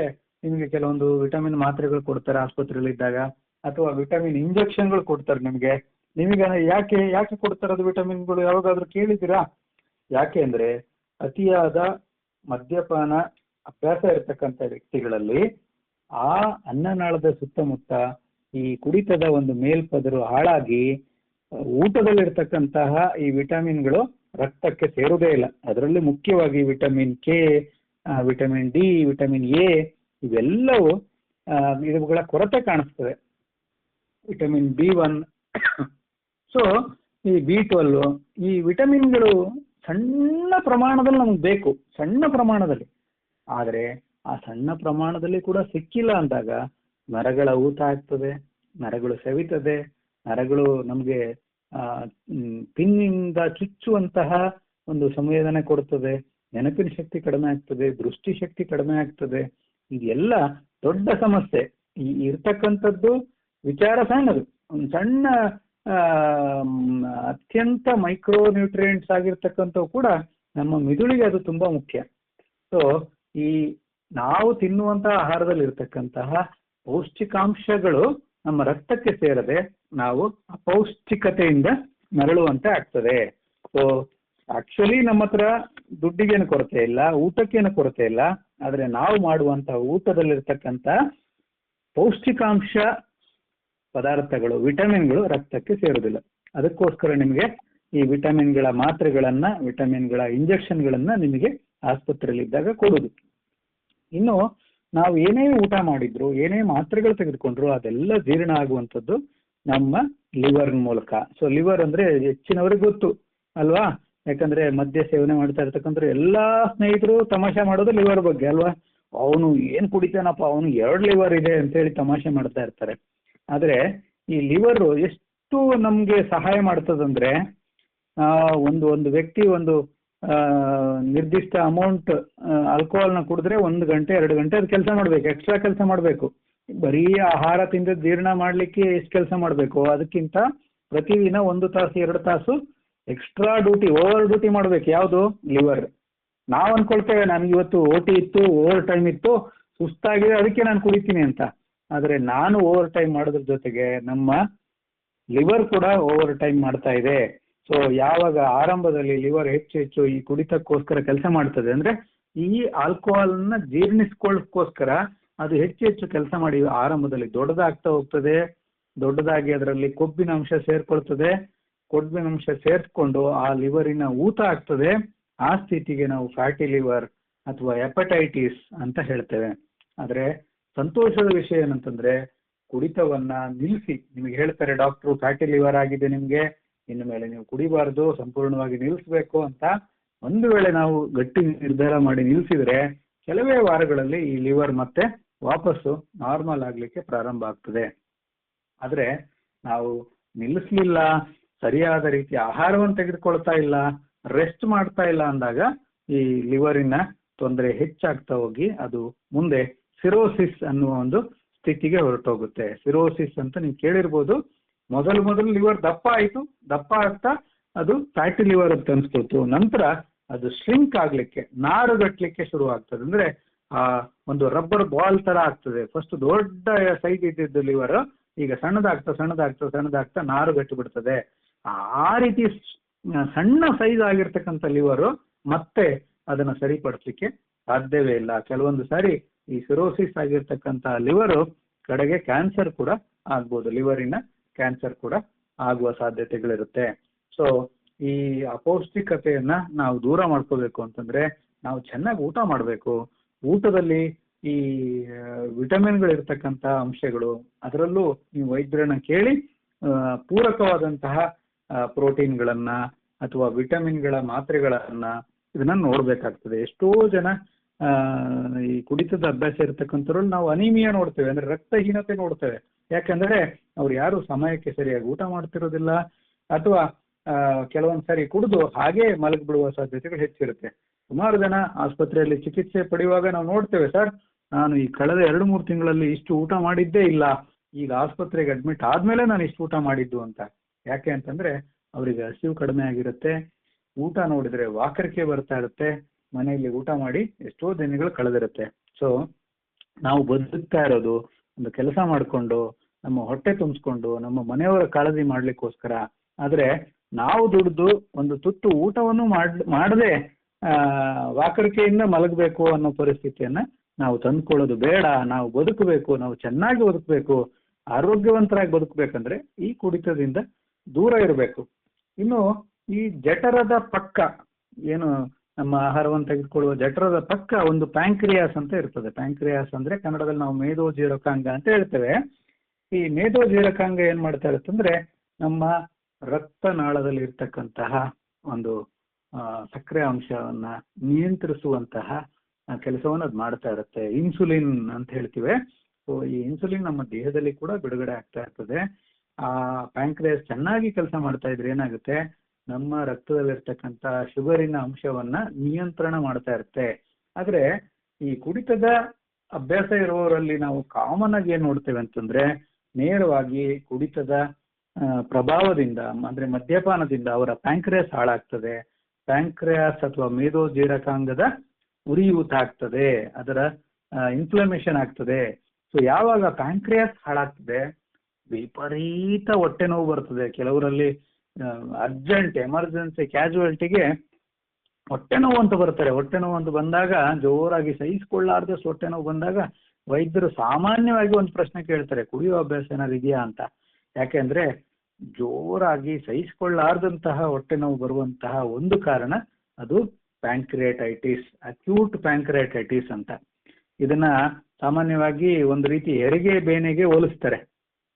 ನಿಮಗೆ ಕೆಲವೊಂದು ವಿಟಮಿನ್ ಮಾತ್ರೆಗಳು ಕೊಡ್ತಾರೆ ಆಸ್ಪತ್ರೆಯಲ್ಲಿ ಇದ್ದಾಗ, ಅಥವಾ ವಿಟಮಿನ್ ಇಂಜೆಕ್ಷನ್ಗಳು ಕೊಡ್ತಾರೆ ನಿಮಗೆ. ನಿಮಗೆ ಯಾಕೆ ಕೊಡ್ತಾರೆ ಅದು ವಿಟಮಿನ್ಗಳು, ಯಾವಾಗಾದ್ರೂ ಕೇಳಿದ್ದೀರಾ? ಯಾಕೆ ಅಂದ್ರೆ ಅತಿಯಾದ ಮದ್ಯಪಾನ ಅಭ್ಯಾಸ ಇರತಕ್ಕಂಥ ವ್ಯಕ್ತಿಗಳಲ್ಲಿ ಆ ಅನ್ನನಾಳದ ಸುತ್ತಮುತ್ತ ಈ ಕುಡಿತದ ಒಂದು ಮೇಲ್ಪದರು ಹಾಳಾಗಿ ಊಟದಲ್ಲಿರ್ತಕ್ಕಂತಹ ಈ ವಿಟಮಿನ್ಗಳು ರಕ್ತಕ್ಕೆ ಸೇರುವುದೇ ಇಲ್ಲ. ಅದರಲ್ಲಿ ಮುಖ್ಯವಾಗಿ vitamin K, vitamin D, vitamin A ಇವೆಲ್ಲವೂ ಇವುಗಳ ಕೊರತೆ ಕಾಣಿಸ್ತದೆ. ವಿಟಮಿನ್ B1, ಸೊ ಈ B12, ಈ ವಿಟಮಿನ್ಗಳು ಸಣ್ಣ ಪ್ರಮಾಣದಲ್ಲಿ ನಮ್ಗೆ ಬೇಕು, ಸಣ್ಣ ಪ್ರಮಾಣದಲ್ಲಿ. ಆದರೆ ಆ ಸಣ್ಣ ಪ್ರಮಾಣದಲ್ಲಿ ಕೂಡ ಸಿಕ್ಕಿಲ್ಲ ಅಂದಾಗ ನರಗಳ ಊತ ಆಗ್ತದೆ, ನರಗಳು ಸೆವಿತದೆ, ನರಗಳು ನಮಗೆ ಪಿನ್ನಿಂದ ಚುಚ್ಚುವಂತಹ ಒಂದು ಸಂವೇದನೆ ಕೊಡ್ತದೆ, ನೆನಪಿನ ಶಕ್ತಿ ಕಡಿಮೆ ಆಗ್ತದೆ, ದೃಷ್ಟಿ ಶಕ್ತಿ ಕಡಿಮೆ ಆಗ್ತದೆ. ಇದೆಲ್ಲ ದೊಡ್ಡ ಸಮಸ್ಯೆ. ಈ ಇರ್ತಕ್ಕಂಥದ್ದು ವಿಚಾರ ಸಣ್ಣದು, ಒಂದು ಸಣ್ಣ ಅತ್ಯಂತ ಮೈಕ್ರೋ ನ್ಯೂಟ್ರಿಯೆಂಟ್ಸ್ ಆಗಿರ್ತಕ್ಕಂಥವು ಕೂಡ ನಮ್ಮ ಮಿದುಳಿಗೆ ಅದು ತುಂಬಾ ಮುಖ್ಯ. ಸೊ ಈ ನಾವು ತಿನ್ನುವಂತಹ ಆಹಾರದಲ್ಲಿ ಇರ್ತಕ್ಕಂತಹ ಪೌಷ್ಟಿಕಾಂಶಗಳು ನಮ್ಮ ರಕ್ತಕ್ಕೆ ಸೇರದೆ ನಾವು ಅಪೌಷ್ಟಿಕತೆಯಿಂದ ನರಳುವಂತೆ ಆಗ್ತದೆ. ಸೊ ಆಕ್ಚುಲಿ ನಮ್ಮ ಹತ್ರ ದುಡ್ಡಿಗೇನು ಕೊರತೆ ಇಲ್ಲ, ಊಟಕ್ಕೇನು ಕೊರತೆ ಇಲ್ಲ. ಆದ್ರೆ ನಾವು ಮಾಡುವಂತಹ ಊಟದಲ್ಲಿರ್ತಕ್ಕಂಥ ಪೌಷ್ಟಿಕಾಂಶ ಪದಾರ್ಥಗಳು, ವಿಟಮಿನ್ಗಳು ರಕ್ತಕ್ಕೆ ಸೇರುವುದಿಲ್ಲ. ಅದಕ್ಕೋಸ್ಕರ ನಿಮಗೆ ಈ ವಿಟಮಿನ್ಗಳ ಮಾತ್ರೆಗಳನ್ನ, ವಿಟಮಿನ್ಗಳ ಇಂಜೆಕ್ಷನ್ಗಳನ್ನ ನಿಮಗೆ ಆಸ್ಪತ್ರೆಯಲ್ಲಿ ಇದ್ದಾಗ ಕೊಡುದು. ಇನ್ನು ನಾವು ಏನೇ ಊಟ ಮಾಡಿದ್ರು, ಏನೇ ಮಾತ್ರೆಗಳು ತೆಗೆದುಕೊಂಡ್ರು ಅದೆಲ್ಲ ಜೀರ್ಣ ಆಗುವಂಥದ್ದು ನಮ್ಮ ಲಿವರ್ ಮೂಲಕ. ಸೊ ಲಿವರ್ ಅಂದ್ರೆ ಹೆಚ್ಚಿನವ್ರಿಗೆ ಗೊತ್ತು ಅಲ್ವಾ, ಯಾಕಂದ್ರೆ ಮದ್ಯ ಸೇವನೆ ಮಾಡ್ತಾ ಇರ್ತಕ್ಕಂಥ ಎಲ್ಲಾ ಸ್ನೇಹಿತರು ತಮಾಷೆ ಮಾಡೋದು ಲಿವರ್ ಬಗ್ಗೆ ಅಲ್ವಾ. ಅವನು ಏನ್ ಕುಡಿತಾನಪ್ಪ, ಅವನು 2 ಲಿವರ್ ಇದೆ ಅಂತ ಹೇಳಿ ತಮಾಷೆ ಮಾಡ್ತಾ ಇರ್ತಾರೆ. ಆದ್ರೆ ಈ ಲಿವರ್ ಎಷ್ಟು ನಮ್ಗೆ ಸಹಾಯ ಮಾಡ್ತದಂದ್ರೆ, ಒಂದು ವ್ಯಕ್ತಿ ಒಂದು ನಿರ್ದಿಷ್ಟ ಅಮೌಂಟ್ ಆಲ್ಕೋಹಾಲ್ನ ಕುಡಿದ್ರೆ 1 ಗಂಟೆ 2 ಗಂಟೆ ಅದು ಕೆಲಸ ಮಾಡ್ಬೇಕು, ಎಕ್ಸ್ಟ್ರಾ ಕೆಲಸ ಮಾಡ್ಬೇಕು. ಬರೀ ಆಹಾರ ತಿಂದ ಜೀರ್ಣ ಮಾಡ್ಲಿಕ್ಕೆ ಎಷ್ಟು ಕೆಲಸ ಮಾಡ್ಬೇಕು, ಅದಕ್ಕಿಂತ ಪ್ರತಿದಿನ 1 ತಾಸು 2 ತಾಸು ಎಕ್ಸ್ಟ್ರಾ ಡ್ಯೂಟಿ, ಓವರ್ ಡ್ಯೂಟಿ ಮಾಡ್ಬೇಕು. ಯಾವುದು? ಲಿವರ್. ನಾವ್ ಅನ್ಕೊಳ್ತೇವೆ ನನಗೆ ಇವತ್ತು OT ಇತ್ತು, ಓವರ್ ಟೈಮ್ ಇತ್ತು, ಸುಸ್ತಾಗಿದೆ ಅದಕ್ಕೆ ನಾನು ಕುಡಿತೀನಿ ಅಂತ. ಆದ್ರೆ ನಾನು ಓವರ್ ಟೈಮ್ ಮಾಡೋದ್ರ ಜೊತೆಗೆ ನಮ್ಮ ಲಿವರ್ ಕೂಡ ಓವರ್ ಟೈಮ್ ಮಾಡ್ತಾ ಇದೆ. ಸೊ ಯಾವಾಗ ಆರಂಭದಲ್ಲಿ ಲಿವರ್ ಹೆಚ್ಚು ಈ ಕುಡಿತಕ್ಕೋಸ್ಕರ ಕೆಲಸ ಮಾಡ್ತದೆ ಅಂದ್ರೆ ಈ ಆಲ್ಕೋಹಾಲ್ನ ಜೀರ್ಣಿಸ್ಕೊಳ್ಳೋಕ್ಕೋಸ್ಕರ ಅದು ಹೆಚ್ಚು ಕೆಲಸ ಮಾಡಿ ಆರಂಭದಲ್ಲಿ ದೊಡ್ಡದಾಗ್ತಾ ಹೋಗ್ತದೆ. ದೊಡ್ಡದಾಗಿ ಅದರಲ್ಲಿ ಕೊಬ್ಬಿನ ಅಂಶ ಸೇರ್ಕೊಳ್ತದೆ. ಕೊಬ್ಬಿನ ಅಂಶ ಸೇರ್ಕೊಂಡು ಆ ಲಿವರಿನ ಊತ ಆಗ್ತದೆ. ಆ ಸ್ಥಿತಿಗೆ ನಾವು ಫ್ಯಾಟಿ ಲಿವರ್ ಅಥವಾ ಹೆಪಟೈಟಿಸ್ ಅಂತ ಹೇಳ್ತೇವೆ. ಆದ್ರೆ ಸಂತೋಷದ ವಿಷಯ ಏನಂತಂದ್ರೆ ಕುಡಿತವನ್ನ ನಿಲ್ಲಿಸಿ. ನಿಮಗೆ ಹೇಳ್ತಾರೆ ಡಾಕ್ಟ್ರು ಫ್ಯಾಟಿ ಲಿವರ್ ಆಗಿದೆ ನಿಮ್ಗೆ, ಇನ್ನು ಮೇಲೆ ನೀವು ಕುಡಿಬಾರ್ದು, ಸಂಪೂರ್ಣವಾಗಿ ನಿಲ್ಲಿಸ್ಬೇಕು ಅಂತ. ಒಂದು ವೇಳೆ ನಾವು ಗಟ್ಟಿ ನಿರ್ಧಾರ ಮಾಡಿ ನಿಲ್ಲಿಸಿದ್ರೆ ಕೆಲವೇ ವಾರಗಳಲ್ಲಿ ಈ ಲಿವರ್ ಮತ್ತೆ ವಾಪಸ್ಸು ನಾರ್ಮಲ್ ಆಗ್ಲಿಕ್ಕೆ ಪ್ರಾರಂಭ ಆಗ್ತದೆ. ಆದ್ರೆ ನಾವು ನಿಲ್ಲಿಸ್ಲಿಲ್ಲ, ಸರಿಯಾದ ರೀತಿಯ ಆಹಾರವನ್ನು ತೆಗೆದುಕೊಳ್ತಾ ಇಲ್ಲ, ರೆಸ್ಟ್ ಮಾಡ್ತಾ ಇಲ್ಲ ಅಂದಾಗ ಈ ಲಿವರಿನ ತೊಂದರೆ ಹೆಚ್ಚಾಗ್ತಾ ಹೋಗಿ ಅದು ಮುಂದೆ ಸಿರೋಸಿಸ್ ಅನ್ನುವ ಒಂದು ಸ್ಥಿತಿಗೆ ಹೊರಟೋಗುತ್ತೆ. ಸಿರೋಸಿಸ್ ಅಂತ ನೀವು ಕೇಳಿರ್ಬೋದು. ಮೊದಲು ಲಿವರ್ ದಪ್ಪ ಆಯ್ತು, ದಪ್ಪ ಆಗ್ತಾ ಅದು ಫ್ಯಾಟಿ ಲಿವರ್ ಅಂತ ಅನ್ಸ್ಕೊಳ್ತು. ನಂತರ ಅದು ಶ್ರಿಂಕ್ ಆಗ್ಲಿಕ್ಕೆ, ನಾರುಗಟ್ಲಿಕ್ಕೆ ಶುರು ಆಗ್ತದೆ. ಅಂದ್ರೆ ಆ ಒಂದು ರಬ್ಬರ್ ಬಾಲ್ ತರ ಆಗ್ತದೆ. ಫಸ್ಟ್ ದೊಡ್ಡ ಸೈಜ್ ಇದ್ದಿದ್ದು ಲಿವರ್ ಈಗ ಸಣ್ಣದಾಗ್ತಾ ನಾರುಗಟ್ಟಿ ಬಿಡ್ತದೆ. ಆ ರೀತಿ ಸಣ್ಣ ಸೈಜ್ ಆಗಿರ್ತಕ್ಕಂಥ ಲಿವರು ಮತ್ತೆ ಅದನ್ನ ಸರಿಪಡಿಸ್ಲಿಕ್ಕೆ ಸಾಧ್ಯವೇ ಇಲ್ಲ. ಕೆಲವೊಂದು ಸಾರಿ ಈ ಸಿರೋಸಿಸ್ ಆಗಿರ್ತಕ್ಕಂಥ ಲಿವರು ಕಡೆಗೆ ಕ್ಯಾನ್ಸರ್ ಕೂಡ ಆಗ್ಬೋದು, ಲಿವರಿನ ಕ್ಯಾನ್ಸರ್ ಕೂಡ ಆಗುವ ಸಾಧ್ಯತೆಗಳಿರುತ್ತೆ. ಸೊ ಈ ಅಪೌಷ್ಟಿಕತೆಯನ್ನ ನಾವು ದೂರ ಮಾಡ್ಕೋಬೇಕು ಅಂತಂದ್ರೆ ನಾವು ಚೆನ್ನಾಗಿ ಊಟ ಮಾಡಬೇಕು. ಊಟದಲ್ಲಿ ಈ ವಿಟಮಿನ್ಗಳಿರ್ತಕ್ಕಂಥ ಅಂಶಗಳು, ಅದರಲ್ಲೂ ನೀವು ವೈದ್ಯರನ್ನ ಕೇಳಿ ಪೂರಕವಾದಂತಹ ಪ್ರೋಟೀನ್ಗಳನ್ನ ಅಥವಾ ವಿಟಮಿನ್ಗಳ ಮಾತ್ರೆಗಳನ್ನ ಇದನ್ನ ನೋಡ್ಬೇಕಾಗ್ತದೆ. ಎಷ್ಟೋ ಜನ ಈ ಕುಡಿತದ ಅಭ್ಯಾಸ ಇರತಕ್ಕಂಥವ್ರಲ್ಲಿ ನಾವು ಅನಿಮಿಯಾ ನೋಡ್ತೇವೆ, ಅಂದ್ರೆ ರಕ್ತಹೀನತೆ ನೋಡ್ತೇವೆ. ಯಾಕಂದ್ರೆ ಅವ್ರು ಯಾರು ಸಮಯಕ್ಕೆ ಸರಿಯಾಗಿ ಊಟ ಮಾಡ್ತಿರೋದಿಲ್ಲ, ಅಥವಾ ಕೆಲವೊಂದ್ಸರಿ ಕುಡಿದು ಹಾಗೇ ಮಲಗಿಬಿಡುವ ಸಾಧ್ಯತೆಗಳು ಹೆಚ್ಚಿರುತ್ತೆ. ಸುಮಾರು ಜನ ಆಸ್ಪತ್ರೆಯಲ್ಲಿ ಚಿಕಿತ್ಸೆ ಪಡೆಯುವಾಗ ನಾವು ನೋಡ್ತೇವೆ, ಸರ್ ನಾನು ಈ ಕಳೆದ 2-3 ತಿಂಗಳಲ್ಲಿ ಇಷ್ಟು ಊಟ ಮಾಡಿದ್ದೇ ಇಲ್ಲ, ಈಗ ಆಸ್ಪತ್ರೆಗೆ ಅಡ್ಮಿಟ್ ಆದ್ಮೇಲೆ ನಾನು ಇಷ್ಟು ಊಟ ಮಾಡಿದ್ದು ಅಂತ. ಯಾಕೆ ಅಂತಂದ್ರೆ ಅವರಿಗೆ ಹಸಿವು ಕಡಿಮೆ ಆಗಿರುತ್ತೆ, ಊಟ ನೋಡಿದ್ರೆ ವಾಕರಿಕೆ ಬರ್ತಾ ಇರುತ್ತೆ, ಮನೆಯಲ್ಲಿ ಊಟ ಮಾಡಿ ಎಷ್ಟೋ ದಿನಗಳು ಕಳೆದಿರುತ್ತೆ. ಸೊ ನಾವು ಬದುಕ್ತಾ ಇರೋದು ಒಂದು ಕೆಲಸ ಮಾಡಿಕೊಂಡು ನಮ್ಮ ಹೊಟ್ಟೆ ತುಂಬಿಸ್ಕೊಂಡು ನಮ್ಮ ಮನೆಯವರ ಕಾಳಜಿ ಮಾಡ್ಲಿಕ್ಕೋಸ್ಕರ. ಆದ್ರೆ ನಾವು ದುಡ್ದು ಒಂದು ತುತ್ತು ಊಟವನ್ನು ಮಾಡದೆ ವಾಕರಿಕೆಯಿಂದ ಮಲಗಬೇಕು ಅನ್ನೋ ಪರಿಸ್ಥಿತಿಯನ್ನ ನಾವು ತಂದ್ಕೊಳ್ಳೋದು ಬೇಡ. ನಾವು ಬದುಕಬೇಕು, ನಾವು ಚೆನ್ನಾಗಿ ಬದುಕಬೇಕು, ಆರೋಗ್ಯವಂತರಾಗಿ ಬದುಕಬೇಕಂದ್ರೆ ಈ ಕುಡಿತದಿಂದ ದೂರ ಇರಬೇಕು. ಇನ್ನು ಈ ಜಠರದ ಪಕ್ಕ ಏನು ನಮ್ಮ ಆಹಾರವನ್ನು ತೆಗೆದುಕೊಳ್ಳುವ ಜಠರದ ಪಕ್ಕ ಒಂದು ಪ್ಯಾಂಕ್ರಿಯಾಸ್ ಅಂತ ಇರ್ತದೆ. ಪ್ಯಾಂಕ್ರಿಯಾಸ್ ಅಂದ್ರೆ ಕನ್ನಡದಲ್ಲಿ ನಾವು ಮೇದೋಜೀರಕಾಂಗ ಅಂತ ಹೇಳ್ತೇವೆ. ಈ ಮೇದೋಜೀರಕಾಂಗ ಏನ್ ಮಾಡ್ತಾ ಇರುತ್ತಂದ್ರೆ ನಮ್ಮ ರಕ್ತನಾಳದಲ್ಲಿ ಇರ್ತಕ್ಕಂತಹ ಒಂದು ಸಕ್ಕರೆ ಅಂಶವನ್ನ ನಿಯಂತ್ರಿಸುವಂತಹ ಕೆಲಸವನ್ನು ಅದು ಮಾಡ್ತಾ ಇರುತ್ತೆ. ಇನ್ಸುಲಿನ್ ಅಂತ ಹೇಳ್ತೀವಿ. ಸೊ ಈ ಇನ್ಸುಲಿನ್ ನಮ್ಮ ದೇಹದಲ್ಲಿ ಕೂಡ ಬಿಡುಗಡೆ ಆಗ್ತಾ ಇರ್ತದೆ. ಆ ಪ್ಯಾಂಕ್ರಿಯಾಸ್ ಚೆನ್ನಾಗಿ ಕೆಲಸ ಮಾಡ್ತಾ ಇದ್ರೆ ಏನಾಗುತ್ತೆ, ನಮ್ಮ ರಕ್ತದಲ್ಲಿರ್ತಕ್ಕಂಥ ಶುಗರಿನ ಅಂಶವನ್ನ ನಿಯಂತ್ರಣ ಮಾಡ್ತಾ ಇರುತ್ತೆ. ಆದ್ರೆ ಈ ಕುಡಿತದ ಅಭ್ಯಾಸ ಇರುವವರಲ್ಲಿ ನಾವು ಕಾಮನ್ ಆಗಿ ಏನ್ ನೋಡ್ತೇವೆ ಅಂತಂದ್ರೆ, ನೇರವಾಗಿ ಕುಡಿತದ ಪ್ರಭಾವದಿಂದ ಅಂದ್ರೆ ಮದ್ಯಪಾನದಿಂದ ಅವರ ಪ್ಯಾಂಕ್ರಿಯಾಸ್ ಹಾಳಾಗ್ತದೆ. ಪ್ಯಾಂಕ್ರಿಯಾಸ್ ಅಥವಾ ಮೇದೋಜೀರಕಾಂಗದ ಉರಿಯೂತ ಆಗ್ತದೆ, ಅದರ ಇನ್ಫ್ಲಮೇಷನ್ ಆಗ್ತದೆ. ಸೊ ಯಾವಾಗ ಪ್ಯಾಂಕ್ರಿಯಾಸ್ ಹಾಳಾಗ್ತದೆ ವಿಪರೀತ ಹೊಟ್ಟೆ ನೋವು ಬರ್ತದೆ. ಕೆಲವರಲ್ಲಿ ಅರ್ಜೆಂಟ್ ಎಮರ್ಜೆನ್ಸಿ ಕ್ಯಾಜುಯಾಲಿಟಿಗೆ ಹೊಟ್ಟೆ ನೋವು ಅಂತ ಬರ್ತಾರೆ. ಹೊಟ್ಟೆ ನೋವು ಅಂತ ಬಂದಾಗ ಜೋರಾಗಿ ಸಹಿಸಿಕೊಳ್ಳಾರ್ದಷ್ಟು ಹೊಟ್ಟೆ ನೋವು ಬಂದಾಗ ವೈದ್ಯರು ಸಾಮಾನ್ಯವಾಗಿ ಒಂದು ಪ್ರಶ್ನೆ ಕೇಳ್ತಾರೆ, ಕುಡಿಯೋ ಅಭ್ಯಾಸ ಏನಾದ್ರು ಇದೆಯಾ ಅಂತ. ಯಾಕೆಂದ್ರೆ ಜೋರಾಗಿ ಸಹಿಸಿಕೊಳ್ಳಾರ್ದಂತಹ ಹೊಟ್ಟೆ ನೋವು ಬರುವಂತಹ ಒಂದು ಕಾರಣ ಅದು ಪ್ಯಾಂಕ್ರಿಯಾಟೈಟಿಸ್, ಅಕ್ಯೂಟ್ ಪ್ಯಾಂಕ್ರಿಯಾಟೈಟಿಸ್ ಅಂತ. ಇದನ್ನ ಸಾಮಾನ್ಯವಾಗಿ ಒಂದು ರೀತಿ ಹೆರಿಗೆ ಬೇನೆಗೆ ಹೋಲಿಸ್ತಾರೆ.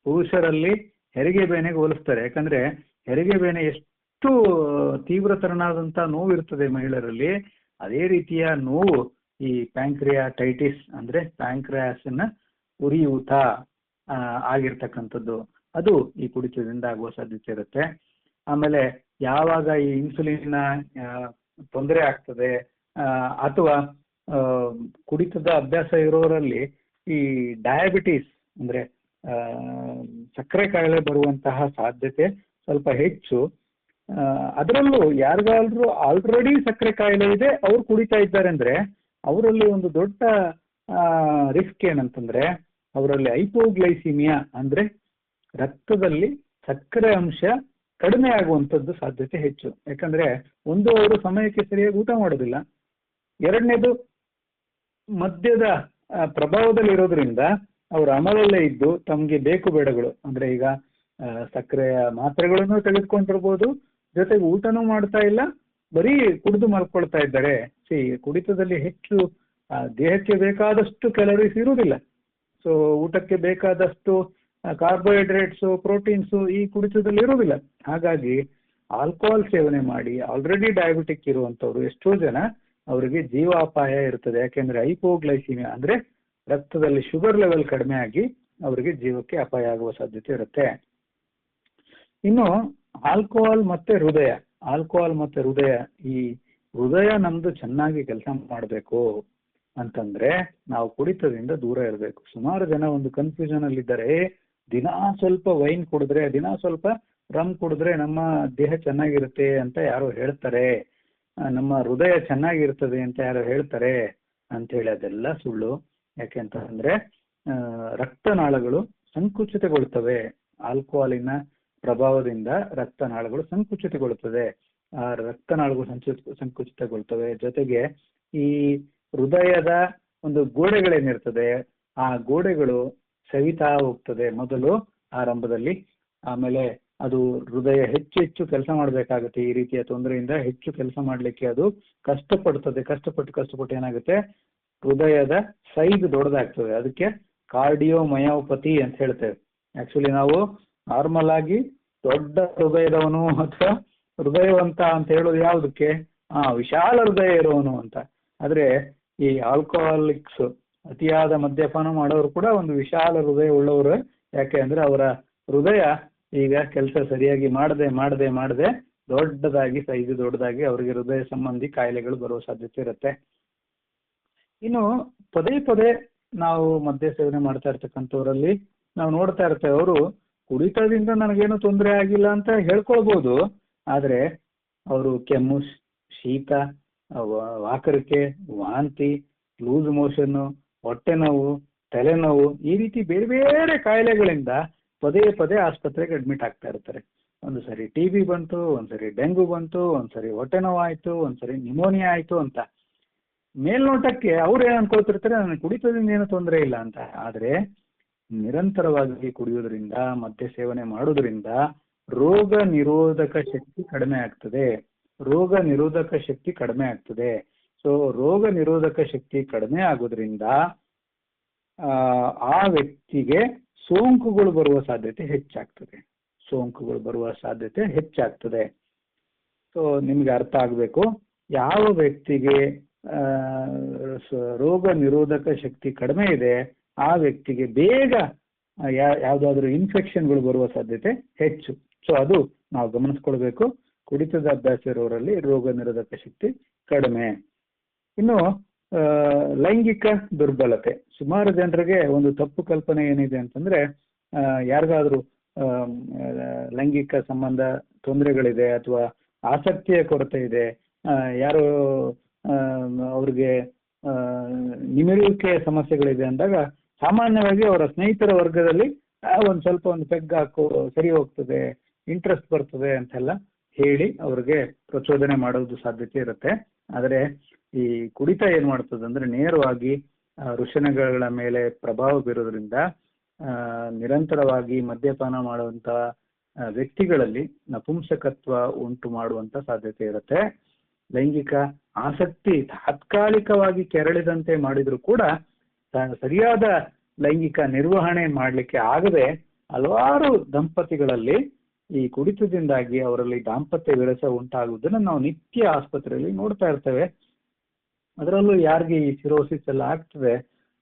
ಪುರುಷರಲ್ಲಿ ಹೆರಿಗೆ ಬೇನೆಗೆ ಹೋಲಿಸ್ತಾರೆ. ಯಾಕಂದ್ರೆ ಹೆರಿಗೆ ಬೇನೆ ಎಷ್ಟು ತೀವ್ರತರನಾದಂತಹ ನೋವು ಇರ್ತದೆ ಮಹಿಳೆಯರಲ್ಲಿ, ಅದೇ ರೀತಿಯ ನೋವು ಈ ಪ್ಯಾಂಕ್ರಿಯಾಟೈಟಿಸ್ ಅಂದ್ರೆ ಪ್ಯಾಂಕ್ರಿಯಾಸ್ನ ಉರಿಯೂತ ಆಗಿರ್ತಕ್ಕಂಥದ್ದು. ಅದು ಈ ಕುಡಿತದಿಂದ ಆಗುವ ಸಾಧ್ಯತೆ ಇರುತ್ತೆ. ಆಮೇಲೆ ಯಾವಾಗ ಈ ಇನ್ಸುಲಿನ್ ತೊಂದರೆ ಆಗ್ತದೆ ಅಥವಾ ಕುಡಿತದ ಅಭ್ಯಾಸ ಇರೋರಲ್ಲಿ ಈ ಡಯಾಬಿಟಿಸ್ ಅಂದ್ರೆ ಸಕ್ಕರೆ ಕಾಯಿಲೆ ಬರುವಂತಹ ಸಾಧ್ಯತೆ ಸ್ವಲ್ಪ ಹೆಚ್ಚು. ಅದರಲ್ಲೂ ಯಾರಿಗಾದ್ರೂ ಆಲ್ರೆಡಿ ಸಕ್ಕರೆ ಕಾಯಿಲೆ ಇದೆ ಅವ್ರು ಕುಡಿತಾ ಇದ್ದಾರೆ ಅಂದ್ರೆ ಅವರಲ್ಲಿ ಒಂದು ದೊಡ್ಡ ರಿಸ್ಕ್ ಏನಂತಂದ್ರೆ ಅವರಲ್ಲಿ ಹೈಪೋಗ್ಲೈಸಿಮಿಯಾ ಅಂದ್ರೆ ರಕ್ತದಲ್ಲಿ ಸಕ್ಕರೆ ಅಂಶ ಕಡಿಮೆ ಆಗುವಂಥದ್ದು ಸಾಧ್ಯತೆ ಹೆಚ್ಚು. ಯಾಕಂದ್ರೆ ಒಂದು, ಅವರು ಸಮಯಕ್ಕೆ ಸರಿಯಾಗಿ ಊಟ ಮಾಡೋದಿಲ್ಲ. ಎರಡನೇದು, ಮದ್ಯದ ಪ್ರಭಾವದಲ್ಲಿ ಇರೋದ್ರಿಂದ ಅವರು ಅಮಲಲ್ಲೇ ಇದ್ದು ತಮಗೆ ಬೇಕು ಬೇಡಗಳು ಅಂದ್ರೆ ಈಗ ಸಕ್ಕರೆಯ ಮಾತ್ರೆಗಳನ್ನು ತೆಗೆದುಕೊಂಡಿರ್ಬೋದು, ಜೊತೆಗೆ ಊಟನೂ ಮಾಡ್ತಾ ಇಲ್ಲ, ಬರೀ ಕುಡಿದು ಮಲ್ಕೊಳ್ತಾ ಇದ್ದಾರೆ. ಕುಡಿತದಲ್ಲಿ ಹೆಚ್ಚು ದೇಹಕ್ಕೆ ಬೇಕಾದಷ್ಟು ಕ್ಯಾಲರೀಸ್ ಇರುವುದಿಲ್ಲ. ಸೊ ಊಟಕ್ಕೆ ಬೇಕಾದಷ್ಟು ಕಾರ್ಬೋಹೈಡ್ರೇಟ್ಸು, ಪ್ರೋಟೀನ್ಸು ಈ ಕುಡಿತದಲ್ಲಿ ಇರೋದಿಲ್ಲ. ಹಾಗಾಗಿ ಆಲ್ಕೋಹಾಲ್ ಸೇವನೆ ಮಾಡಿ ಆಲ್ರೆಡಿ ಡಯಾಬಿಟಿಕ್ ಇರುವಂಥವ್ರು ಎಷ್ಟೋ ಜನ ಅವರಿಗೆ ಜೀವಾಪಾಯ ಇರ್ತದೆ. ಯಾಕೆಂದ್ರೆ ಹೈಪೋಗ್ಲೈಸಿಮಿಯಾ ಅಂದ್ರೆ ರಕ್ತದಲ್ಲಿ ಶುಗರ್ ಲೆವೆಲ್ ಕಡಿಮೆ ಆಗಿ ಅವರಿಗೆ ಜೀವಕ್ಕೆ ಅಪಾಯ ಆಗುವ ಸಾಧ್ಯತೆ ಇರುತ್ತೆ. ಇನ್ನು ಆಲ್ಕೋಹಾಲ್ ಮತ್ತೆ ಹೃದಯ, ಈ ಹೃದಯ ನಮ್ದು ಚೆನ್ನಾಗಿ ಕೆಲಸ ಮಾಡಬೇಕು ಅಂತಂದ್ರೆ ನಾವು ಕುಡಿತದಿಂದ ದೂರ ಇರಬೇಕು. ಸುಮಾರು ಜನ ಒಂದು ಕನ್ಫ್ಯೂಷನ್ ಅಲ್ಲಿ ಇದ್ದಾರೆ, ದಿನಾ ಸ್ವಲ್ಪ ವೈನ್ ಕುಡಿದ್ರೆ, ದಿನಾ ಸ್ವಲ್ಪ ರಮ್ ಕುಡಿದ್ರೆ ನಮ್ಮ ದೇಹ ಚೆನ್ನಾಗಿರುತ್ತೆ ಅಂತ ಯಾರೋ ಹೇಳ್ತಾರೆ, ನಮ್ಮ ಹೃದಯ ಚೆನ್ನಾಗಿರ್ತದೆ ಅಂತ ಯಾರೋ ಹೇಳ್ತಾರೆ ಅಂತ ಹೇಳಿ. ಅದೆಲ್ಲ ಸುಳ್ಳು. ಯಾಕೆಂತಂದ್ರೆ ರಕ್ತನಾಳಗಳು ಸಂಕುಚಿತಗೊಳ್ತವೆ. ಆಲ್ಕೋಹಾಲಿನ ಪ್ರಭಾವದಿಂದ ರಕ್ತನಾಳಗಳು ಸಂಕುಚಿತಗೊಳ್ತದೆ. ಆ ರಕ್ತನಾಳಗಳು ಸಂಕುಚಿತಗೊಳ್ತವೆ. ಜೊತೆಗೆ ಈ ಹೃದಯದ ಒಂದು ಗೋಡೆಗಳೇನಿರ್ತದೆ ಆ ಗೋಡೆಗಳು ಸವಿತಾ ಹೋಗ್ತದೆ ಮೊದಲು ಆರಂಭದಲ್ಲಿ. ಆಮೇಲೆ ಅದು ಹೃದಯ ಹೆಚ್ಚು ಕೆಲಸ ಮಾಡಬೇಕಾಗುತ್ತೆ. ಈ ರೀತಿಯ ತೊಂದರೆಯಿಂದ ಹೆಚ್ಚು ಕೆಲಸ ಮಾಡಲಿಕ್ಕೆ ಅದು ಕಷ್ಟಪಟ್ಟು ಏನಾಗುತ್ತೆ, ಹೃದಯದ ಸೈಜ್ ದೊಡ್ಡದಾಗ್ತದೆ. ಅದಕ್ಕೆ ಕಾರ್ಡಿಯೋಮಯೋಪತಿ ಅಂತ ಹೇಳ್ತೇವೆ. ಆಕ್ಚುಲಿ ನಾವು ನಾರ್ಮಲ್ ಆಗಿ ದೊಡ್ಡ ಹೃದಯದವನು ಅಥವಾ ಹೃದಯವಂತ ಅಂತ ಹೇಳೋದು ಯಾವುದಕ್ಕೆ, ವಿಶಾಲ ಹೃದಯ ಇರೋನು ಅಂತ. ಆದ್ರೆ ಈ ಆಲ್ಕೋಹಾಲಿಕ್ಸ್, ಅತಿಯಾದ ಮದ್ಯಪಾನ ಮಾಡೋರು ಕೂಡ ಒಂದು ವಿಶಾಲ ಹೃದಯ ಉಳ್ಳವರು. ಯಾಕೆ ಅಂದ್ರೆ ಅವರ ಹೃದಯ ಈಗ ಕೆಲಸ ಸರಿಯಾಗಿ ಮಾಡದೆ ಸೈಜ್ ದೊಡ್ಡದಾಗಿ ಅವರಿಗೆ ಹೃದಯ ಸಂಬಂಧಿ ಕಾಯಿಲೆಗಳು ಬರುವ ಸಾಧ್ಯತೆ ಇರುತ್ತೆ. ಇನ್ನು ಪದೇ ನಾವು ಮದ್ಯ ಸೇವನೆ ಮಾಡ್ತಾ ಇರ್ತಕ್ಕಂಥವರಲ್ಲಿ ನಾವು ನೋಡ್ತಾ ಇರ್ತೇವೆ, ಅವರು ಕುಡಿತದಿಂದ ನನಗೇನು ತೊಂದರೆ ಆಗಿಲ್ಲ ಅಂತ ಹೇಳ್ಕೊಳ್ಬಹುದು. ಆದ್ರೆ ಅವರು ಕೆಮ್ಮು, ಶೀತ, ವಾಕರಿಕೆ, ವಾಂತಿ, ಲೂಸ್ ಮೋಷನ್, ಹೊಟ್ಟೆ ನೋವು, ತಲೆನೋವು, ಈ ರೀತಿ ಬೇರೆ ಬೇರೆ ಕಾಯಿಲೆಗಳಿಂದ ಪದೇ ಆಸ್ಪತ್ರೆಗೆ ಅಡ್ಮಿಟ್ ಆಗ್ತಾ ಇರ್ತಾರೆ. ಒಂದು ಸರಿ TB ಬಂತು, ಒಂದ್ಸರಿ ಡೆಂಗು ಬಂತು, ಒಂದ್ಸರಿ ಹೊಟ್ಟೆ ನೋವು ಆಯ್ತು, ಒಂದ್ಸರಿ ನ್ಯೂಮೋನಿಯಾ ಆಯ್ತು ಅಂತ. ಮೇಲ್ನೋಟಕ್ಕೆ ಅವ್ರು ಏನ್ ಅನ್ಕೊಳ್ತಿರ್ತಾರೆ, ನನಗೆ ಕುಡಿತದಿಂದ ಏನು ತೊಂದರೆ ಇಲ್ಲ ಅಂತ. ಆದ್ರೆ ನಿರಂತರವಾಗಿ ಕುಡಿಯೋದ್ರಿಂದ, ಮದ್ಯ ಸೇವನೆ ಮಾಡೋದ್ರಿಂದ ರೋಗ ನಿರೋಧಕ ಶಕ್ತಿ ಕಡಿಮೆ ಆಗ್ತದೆ. ಸೊ ರೋಗ ನಿರೋಧಕ ಶಕ್ತಿ ಕಡಿಮೆ ಆಗೋದ್ರಿಂದ ಆ ವ್ಯಕ್ತಿಗೆ ಸೋಂಕುಗಳು ಬರುವ ಸಾಧ್ಯತೆ ಹೆಚ್ಚಾಗ್ತದೆ. ಸೊ ನಿಮ್ಗೆ ಅರ್ಥ ಆಗ್ಬೇಕು, ಯಾವ ವ್ಯಕ್ತಿಗೆ ರೋಗ ನಿರೋಧಕ ಶಕ್ತಿ ಕಡಿಮೆ ಇದೆ ಆ ವ್ಯಕ್ತಿಗೆ ಬೇಗ ಯಾವ್ದಾದ್ರು ಇನ್ಫೆಕ್ಷನ್ಗಳು ಬರುವ ಸಾಧ್ಯತೆ ಹೆಚ್ಚು. ಸೊ ಅದು ನಾವು ಗಮನಿಸ್ಕೊಳ್ಬೇಕು. ಕುಡಿತದ ಅಭ್ಯಾಸ ಇರೋರಲ್ಲಿ ರೋಗ ನಿರೋಧಕ ಶಕ್ತಿ ಕಡಿಮೆ. ಇನ್ನು ಲೈಂಗಿಕ ದುರ್ಬಲತೆ. ಸುಮಾರು ಜನರಿಗೆ ಒಂದು ತಪ್ಪು ಕಲ್ಪನೆ ಏನಿದೆ ಅಂತಂದ್ರೆ, ಯಾರಿಗಾದ್ರೂ ಲೈಂಗಿಕ ಸಂಬಂಧ ತೊಂದರೆಗಳಿದೆ ಅಥವಾ ಆಸಕ್ತಿಯ ಕೊರತೆ ಇದೆ, ಯಾರು ಅವ್ರಿಗೆ ನಿಮಿರುವಿಕೆ ಸಮಸ್ಯೆಗಳಿದೆ ಅಂದಾಗ ಸಾಮಾನ್ಯವಾಗಿ ಅವರ ಸ್ನೇಹಿತರ ವರ್ಗದಲ್ಲಿ ಒಂದು ಪೆಗ್ ಹಾಕೋ, ಸರಿ ಹೋಗ್ತದೆ, ಇಂಟ್ರೆಸ್ಟ್ ಬರ್ತದೆ ಅಂತೆಲ್ಲ ಹೇಳಿ ಅವ್ರಿಗೆ ಪ್ರಚೋದನೆ ಮಾಡೋದು ಸಾಧ್ಯತೆ ಇರುತ್ತೆ. ಆದರೆ ಈ ಕುಡಿತ ಏನ್ ಮಾಡ್ತದೆ ಅಂದ್ರೆ ನೇರವಾಗಿ ವೃಷಣಗಳ ಮೇಲೆ ಪ್ರಭಾವ ಬೀರೋದ್ರಿಂದ ನಿರಂತರವಾಗಿ ಮದ್ಯಪಾನ ಮಾಡುವಂತ ವ್ಯಕ್ತಿಗಳಲ್ಲಿ ನಪುಂಸಕತ್ವ ಉಂಟು ಮಾಡುವಂತ ಸಾಧ್ಯತೆ ಇರುತ್ತೆ. ಲೈಂಗಿಕ ಆಸಕ್ತಿ ತಾತ್ಕಾಲಿಕವಾಗಿ ಕೆರಳಿದಂತೆ ಮಾಡಿದ್ರು ಕೂಡ ಸರಿಯಾದ ಲೈಂಗಿಕ ನಿರ್ವಹಣೆ ಮಾಡಲಿಕ್ಕೆ ಆಗದೆ ಹಲವಾರು ದಂಪತಿಗಳಲ್ಲಿ ಈ ಕುಡಿತದಿಂದಾಗಿ ಅವರಲ್ಲಿ ದಾಂಪತ್ಯ ವಿರಸ ಉಂಟಾಗುವುದನ್ನು ನಾವು ನಿತ್ಯ ಆಸ್ಪತ್ರೆಯಲ್ಲಿ ನೋಡ್ತಾ ಇರ್ತೇವೆ. ಅದರಲ್ಲೂ ಯಾರಿಗೆ ಈ ಸಿರೋಸಿಸ್ ಎಲ್ಲ ಆಗ್ತದೆ,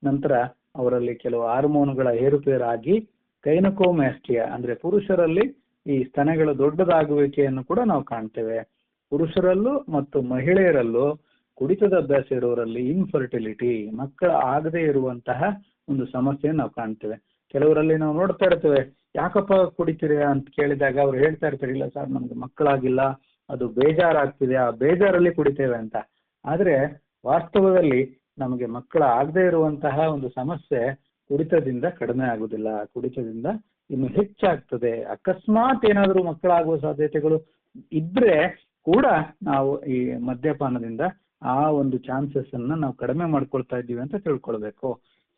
ನಂತರ ಅವರಲ್ಲಿ ಕೆಲವು ಹಾರ್ಮೋನ್ಗಳ ಏರುಪೇರಾಗಿ ಗೈನಕೋಮ್ಯಾಸ್ಟಿಯಾ ಅಂದ್ರೆ ಪುರುಷರಲ್ಲಿ ಈ ಸ್ತನಗಳ ದೊಡ್ಡದಾಗುವಿಕೆಯನ್ನು ಕೂಡ ನಾವು ಕಾಣ್ತೇವೆ. ಪುರುಷರಲ್ಲೂ ಮತ್ತು ಮಹಿಳೆಯರಲ್ಲೂ ಕುಡಿತದ ಅಭ್ಯಾಸ ಇರುವವರಲ್ಲಿ ಇನ್ಫರ್ಟಿಲಿಟಿ, ಮಕ್ಕಳ ಆಗದೆ ಇರುವಂತಹ ಒಂದು ಸಮಸ್ಯೆಯನ್ನು ನಾವು ಕಾಣ್ತೇವೆ. ಕೆಲವರಲ್ಲಿ ನಾವು ನೋಡ್ತಾ ಇರ್ತೇವೆ, ಯಾಕಪ್ಪ ಕುಡಿತೀರಿ ಅಂತ ಕೇಳಿದಾಗ ಅವ್ರು ಹೇಳ್ತಾ ಇರ್ತಾರೆ, ಇಲ್ಲ ಸರ್ ನಮ್ಗೆ ಮಕ್ಕಳಾಗಿಲ್ಲ, ಅದು ಬೇಜಾರಾಗ್ತಿದೆ, ಆ ಬೇಜಾರಲ್ಲಿ ಕುಡಿತೇವೆ ಅಂತ. ಆದ್ರೆ ವಾಸ್ತವದಲ್ಲಿ ನಮಗೆ ಮಕ್ಕಳ ಆಗದೆ ಇರುವಂತಹ ಒಂದು ಸಮಸ್ಯೆ ಕುಡಿತದಿಂದ ಕಡಿಮೆ ಆಗುದಿಲ್ಲ, ಕುಡಿತದಿಂದ ಇನ್ನು ಹೆಚ್ಚಾಗ್ತದೆ. ಅಕಸ್ಮಾತ್ ಏನಾದರೂ ಮಕ್ಕಳಾಗುವ ಸಾಧ್ಯತೆಗಳು ಇದ್ರೆ ಕೂಡ ನಾವು ಈ ಮದ್ಯಪಾನದಿಂದ ಆ ಒಂದು ಚಾನ್ಸಸ್ ಅನ್ನ ನಾವು ಕಡಿಮೆ ಮಾಡ್ಕೊಳ್ತಾ ಇದ್ದೀವಿ ಅಂತ ತಿಳ್ಕೊಳ್ಬೇಕು.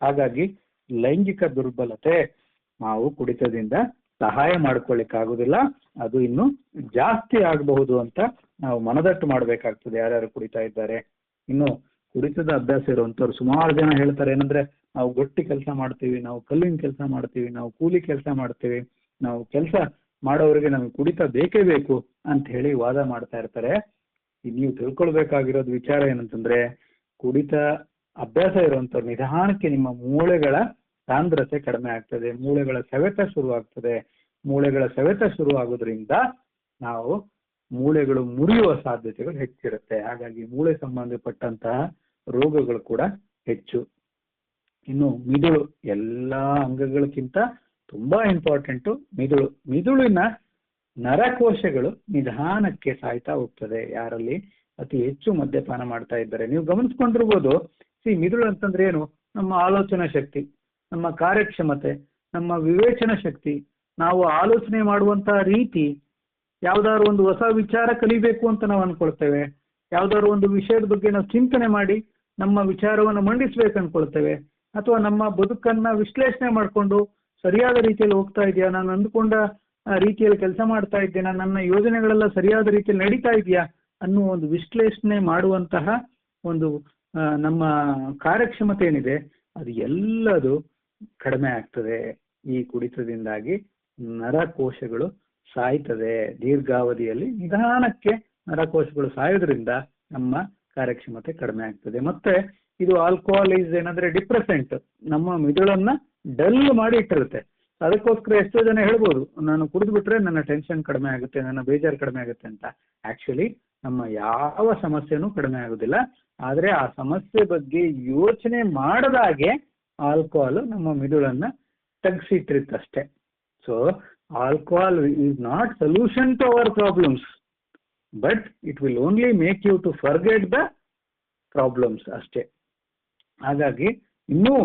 ಹಾಗಾಗಿ ಲೈಂಗಿಕ ದುರ್ಬಲತೆ ನಾವು ಕುಡಿತದಿಂದ ಸಹಾಯ ಮಾಡ್ಕೊಳ್ಳಿಕ್ಕಾಗುದಿಲ್ಲ, ಅದು ಇನ್ನು ಜಾಸ್ತಿ ಆಗಬಹುದು ಅಂತ ನಾವು ಮನದಟ್ಟು ಮಾಡ್ಬೇಕಾಗ್ತದೆ ಯಾರ್ಯಾರು ಕುಡಿತಾ ಇದ್ದಾರೆ. ಇನ್ನು ಕುಡಿತದ ಅಭ್ಯಾಸ ಇರುವಂತವ್ರು ಸುಮಾರು ಜನ ಹೇಳ್ತಾರೆ ಏನಂದ್ರೆ, ನಾವು ಗಟ್ಟಿ ಕೆಲಸ ಮಾಡ್ತೀವಿ, ನಾವು ಕಲ್ಲಿನ ಕೆಲಸ ಮಾಡ್ತೀವಿ, ನಾವು ಕೂಲಿ ಕೆಲಸ ಮಾಡ್ತೀವಿ, ನಾವು ಕೆಲಸ ಮಾಡೋರಿಗೆ ನಮಗೆ ಕುಡಿತ ಬೇಕೇ ಬೇಕು ಅಂತ ಹೇಳಿ ವಾದ ಮಾಡ್ತಾ ಇರ್ತಾರೆ. ನೀವು ತಿಳ್ಕೊಳ್ಬೇಕಾಗಿರೋದು ವಿಚಾರ ಏನಂತಂದ್ರೆ, ಕುಡಿತ ಅಭ್ಯಾಸ ಇರುವಂತವ್ರು ನಿಧಾನಕ್ಕೆ ನಿಮ್ಮ ಮೂಳೆಗಳ ಸಾಂದ್ರತೆ ಕಡಿಮೆ ಆಗ್ತದೆ, ಮೂಳೆಗಳ ಸವೆತ ಶುರು ಆಗ್ತದೆ. ಮೂಳೆಗಳ ಸವೆತ ಶುರು ಆಗೋದ್ರಿಂದ ನಾವು ಮೂಳೆಗಳು ಮುರಿಯುವ ಸಾಧ್ಯತೆಗಳು ಹೆಚ್ಚಿರುತ್ತೆ. ಹಾಗಾಗಿ ಮೂಳೆ ಸಂಬಂಧಪಟ್ಟಂತಹ ರೋಗಗಳು ಕೂಡ ಹೆಚ್ಚು. ಇನ್ನು ಮಿದುಳು ಎಲ್ಲಾ ಅಂಗಗಳಕ್ಕಿಂತ ತುಂಬಾ ಇಂಪಾರ್ಟೆಂಟು ಮಿದುಳು. ಮಿದುಳಿನ ನರಕೋಶಗಳು ನಿಧಾನಕ್ಕೆ ಸಾಯ್ತಾ ಹೋಗ್ತದೆ ಯಾರಲ್ಲಿ ಅತಿ ಹೆಚ್ಚು ಮದ್ಯಪಾನ ಮಾಡ್ತಾ ಇದ್ದಾರೆ. ನೀವು ಗಮನಿಸ್ಕೊಂಡಿರ್ಬೋದು, ಮಿದುಳು ಅಂತಂದ್ರೆ ಏನು? ನಮ್ಮ ಆಲೋಚನಾ ಶಕ್ತಿ, ನಮ್ಮ ಕಾರ್ಯಕ್ಷಮತೆ, ನಮ್ಮ ವಿವೇಚನಾ ಶಕ್ತಿ, ನಾವು ಆಲೋಚನೆ ಮಾಡುವಂತಹ ರೀತಿ. ಯಾವ್ದಾದ್ರು ಒಂದು ಹೊಸ ವಿಚಾರ ಕಲಿಬೇಕು ಅಂತ ನಾವು ಅನ್ಕೊಳ್ತೇವೆ, ಯಾವ್ದಾದ್ರು ಒಂದು ವಿಷಯದ ಬಗ್ಗೆ ನಾವು ಚಿಂತನೆ ಮಾಡಿ ನಮ್ಮ ವಿಚಾರವನ್ನು ಮಂಡಿಸ್ಬೇಕು ಅನ್ಕೊಳ್ತೇವೆ, ಅಥವಾ ನಮ್ಮ ಬದುಕನ್ನ ವಿಶ್ಲೇಷಣೆ ಮಾಡಿಕೊಂಡು ಸರಿಯಾದ ರೀತಿಯಲ್ಲಿ ಹೋಗ್ತಾ ಇದೆಯಾ, ನಾನು ಅಂದುಕೊಂಡ ರೀತಿಯಲ್ಲಿ ಕೆಲಸ ಮಾಡ್ತಾ ಇದ್ದೇನಾ, ನನ್ನ ಯೋಜನೆಗಳೆಲ್ಲ ಸರಿಯಾದ ರೀತಿಯಲ್ಲಿ ನಡೀತಾ ಇದೆಯಾ ಅನ್ನುವ ಒಂದು ವಿಶ್ಲೇಷಣೆ ಮಾಡುವಂತಹ ಒಂದು ನಮ್ಮ ಕಾರ್ಯಕ್ಷಮತೆ ಏನಿದೆ ಅದು ಎಲ್ಲದು ಕಡಿಮೆ ಆಗ್ತದೆ. ಈ ಕುಡಿತದಿಂದಾಗಿ ನರಕೋಶಗಳು ಸಾಯ್ತದೆ. ದೀರ್ಘಾವಧಿಯಲ್ಲಿ ನಿಧಾನಕ್ಕೆ ನರಕೋಶಗಳು ಸಾಯೋದ್ರಿಂದ ನಮ್ಮ ಕಾರ್ಯಕ್ಷಮತೆ ಕಡಿಮೆ ಆಗ್ತದೆ. ಮತ್ತೆ ಇದು ಆಲ್ಕೋಹಾಲ್ ಈಸ್ ಏನಂದ್ರೆ ಡಿಪ್ರೆಸೆಂಟ್, ನಮ್ಮ ಮಿದುಳನ್ನ ಡಲ್ ಮಾಡಿ ಇಟ್ಟಿರುತ್ತೆ. ಅದಕ್ಕೋಸ್ಕರ ಎಷ್ಟೋ ಜನ ಹೇಳ್ಬೋದು, ನಾನು ಕುಡಿದು ಬಿಟ್ರೆ ನನ್ನ ಟೆನ್ಷನ್ ಕಡಿಮೆ ಆಗುತ್ತೆ, ನನ್ನ ಬೇಜಾರು ಕಡಿಮೆ ಆಗುತ್ತೆ ಅಂತ. ಆಕ್ಚುಲಿ ನಮ್ಮ ಯಾವ ಸಮಸ್ಯೆನೂ ಕಡಿಮೆ ಆಗೋದಿಲ್ಲ. ಆದ್ರೆ ಆ ಸಮಸ್ಯೆ ಬಗ್ಗೆ ಯೋಚನೆ ಮಾಡದಾಗೆ ಆಲ್ಕೋಹಾಲ್ ನಮ್ಮ ಮಿದುಳನ್ನ ತಗ್ಸಿಟ್ಟಿರುತ್ತಷ್ಟೇ. So alcohol is not solution to our problems, but it will only make you to forget the problems ಅಷ್ಟೇ. ಹಾಗಾಗಿ ಇನ್ನೂ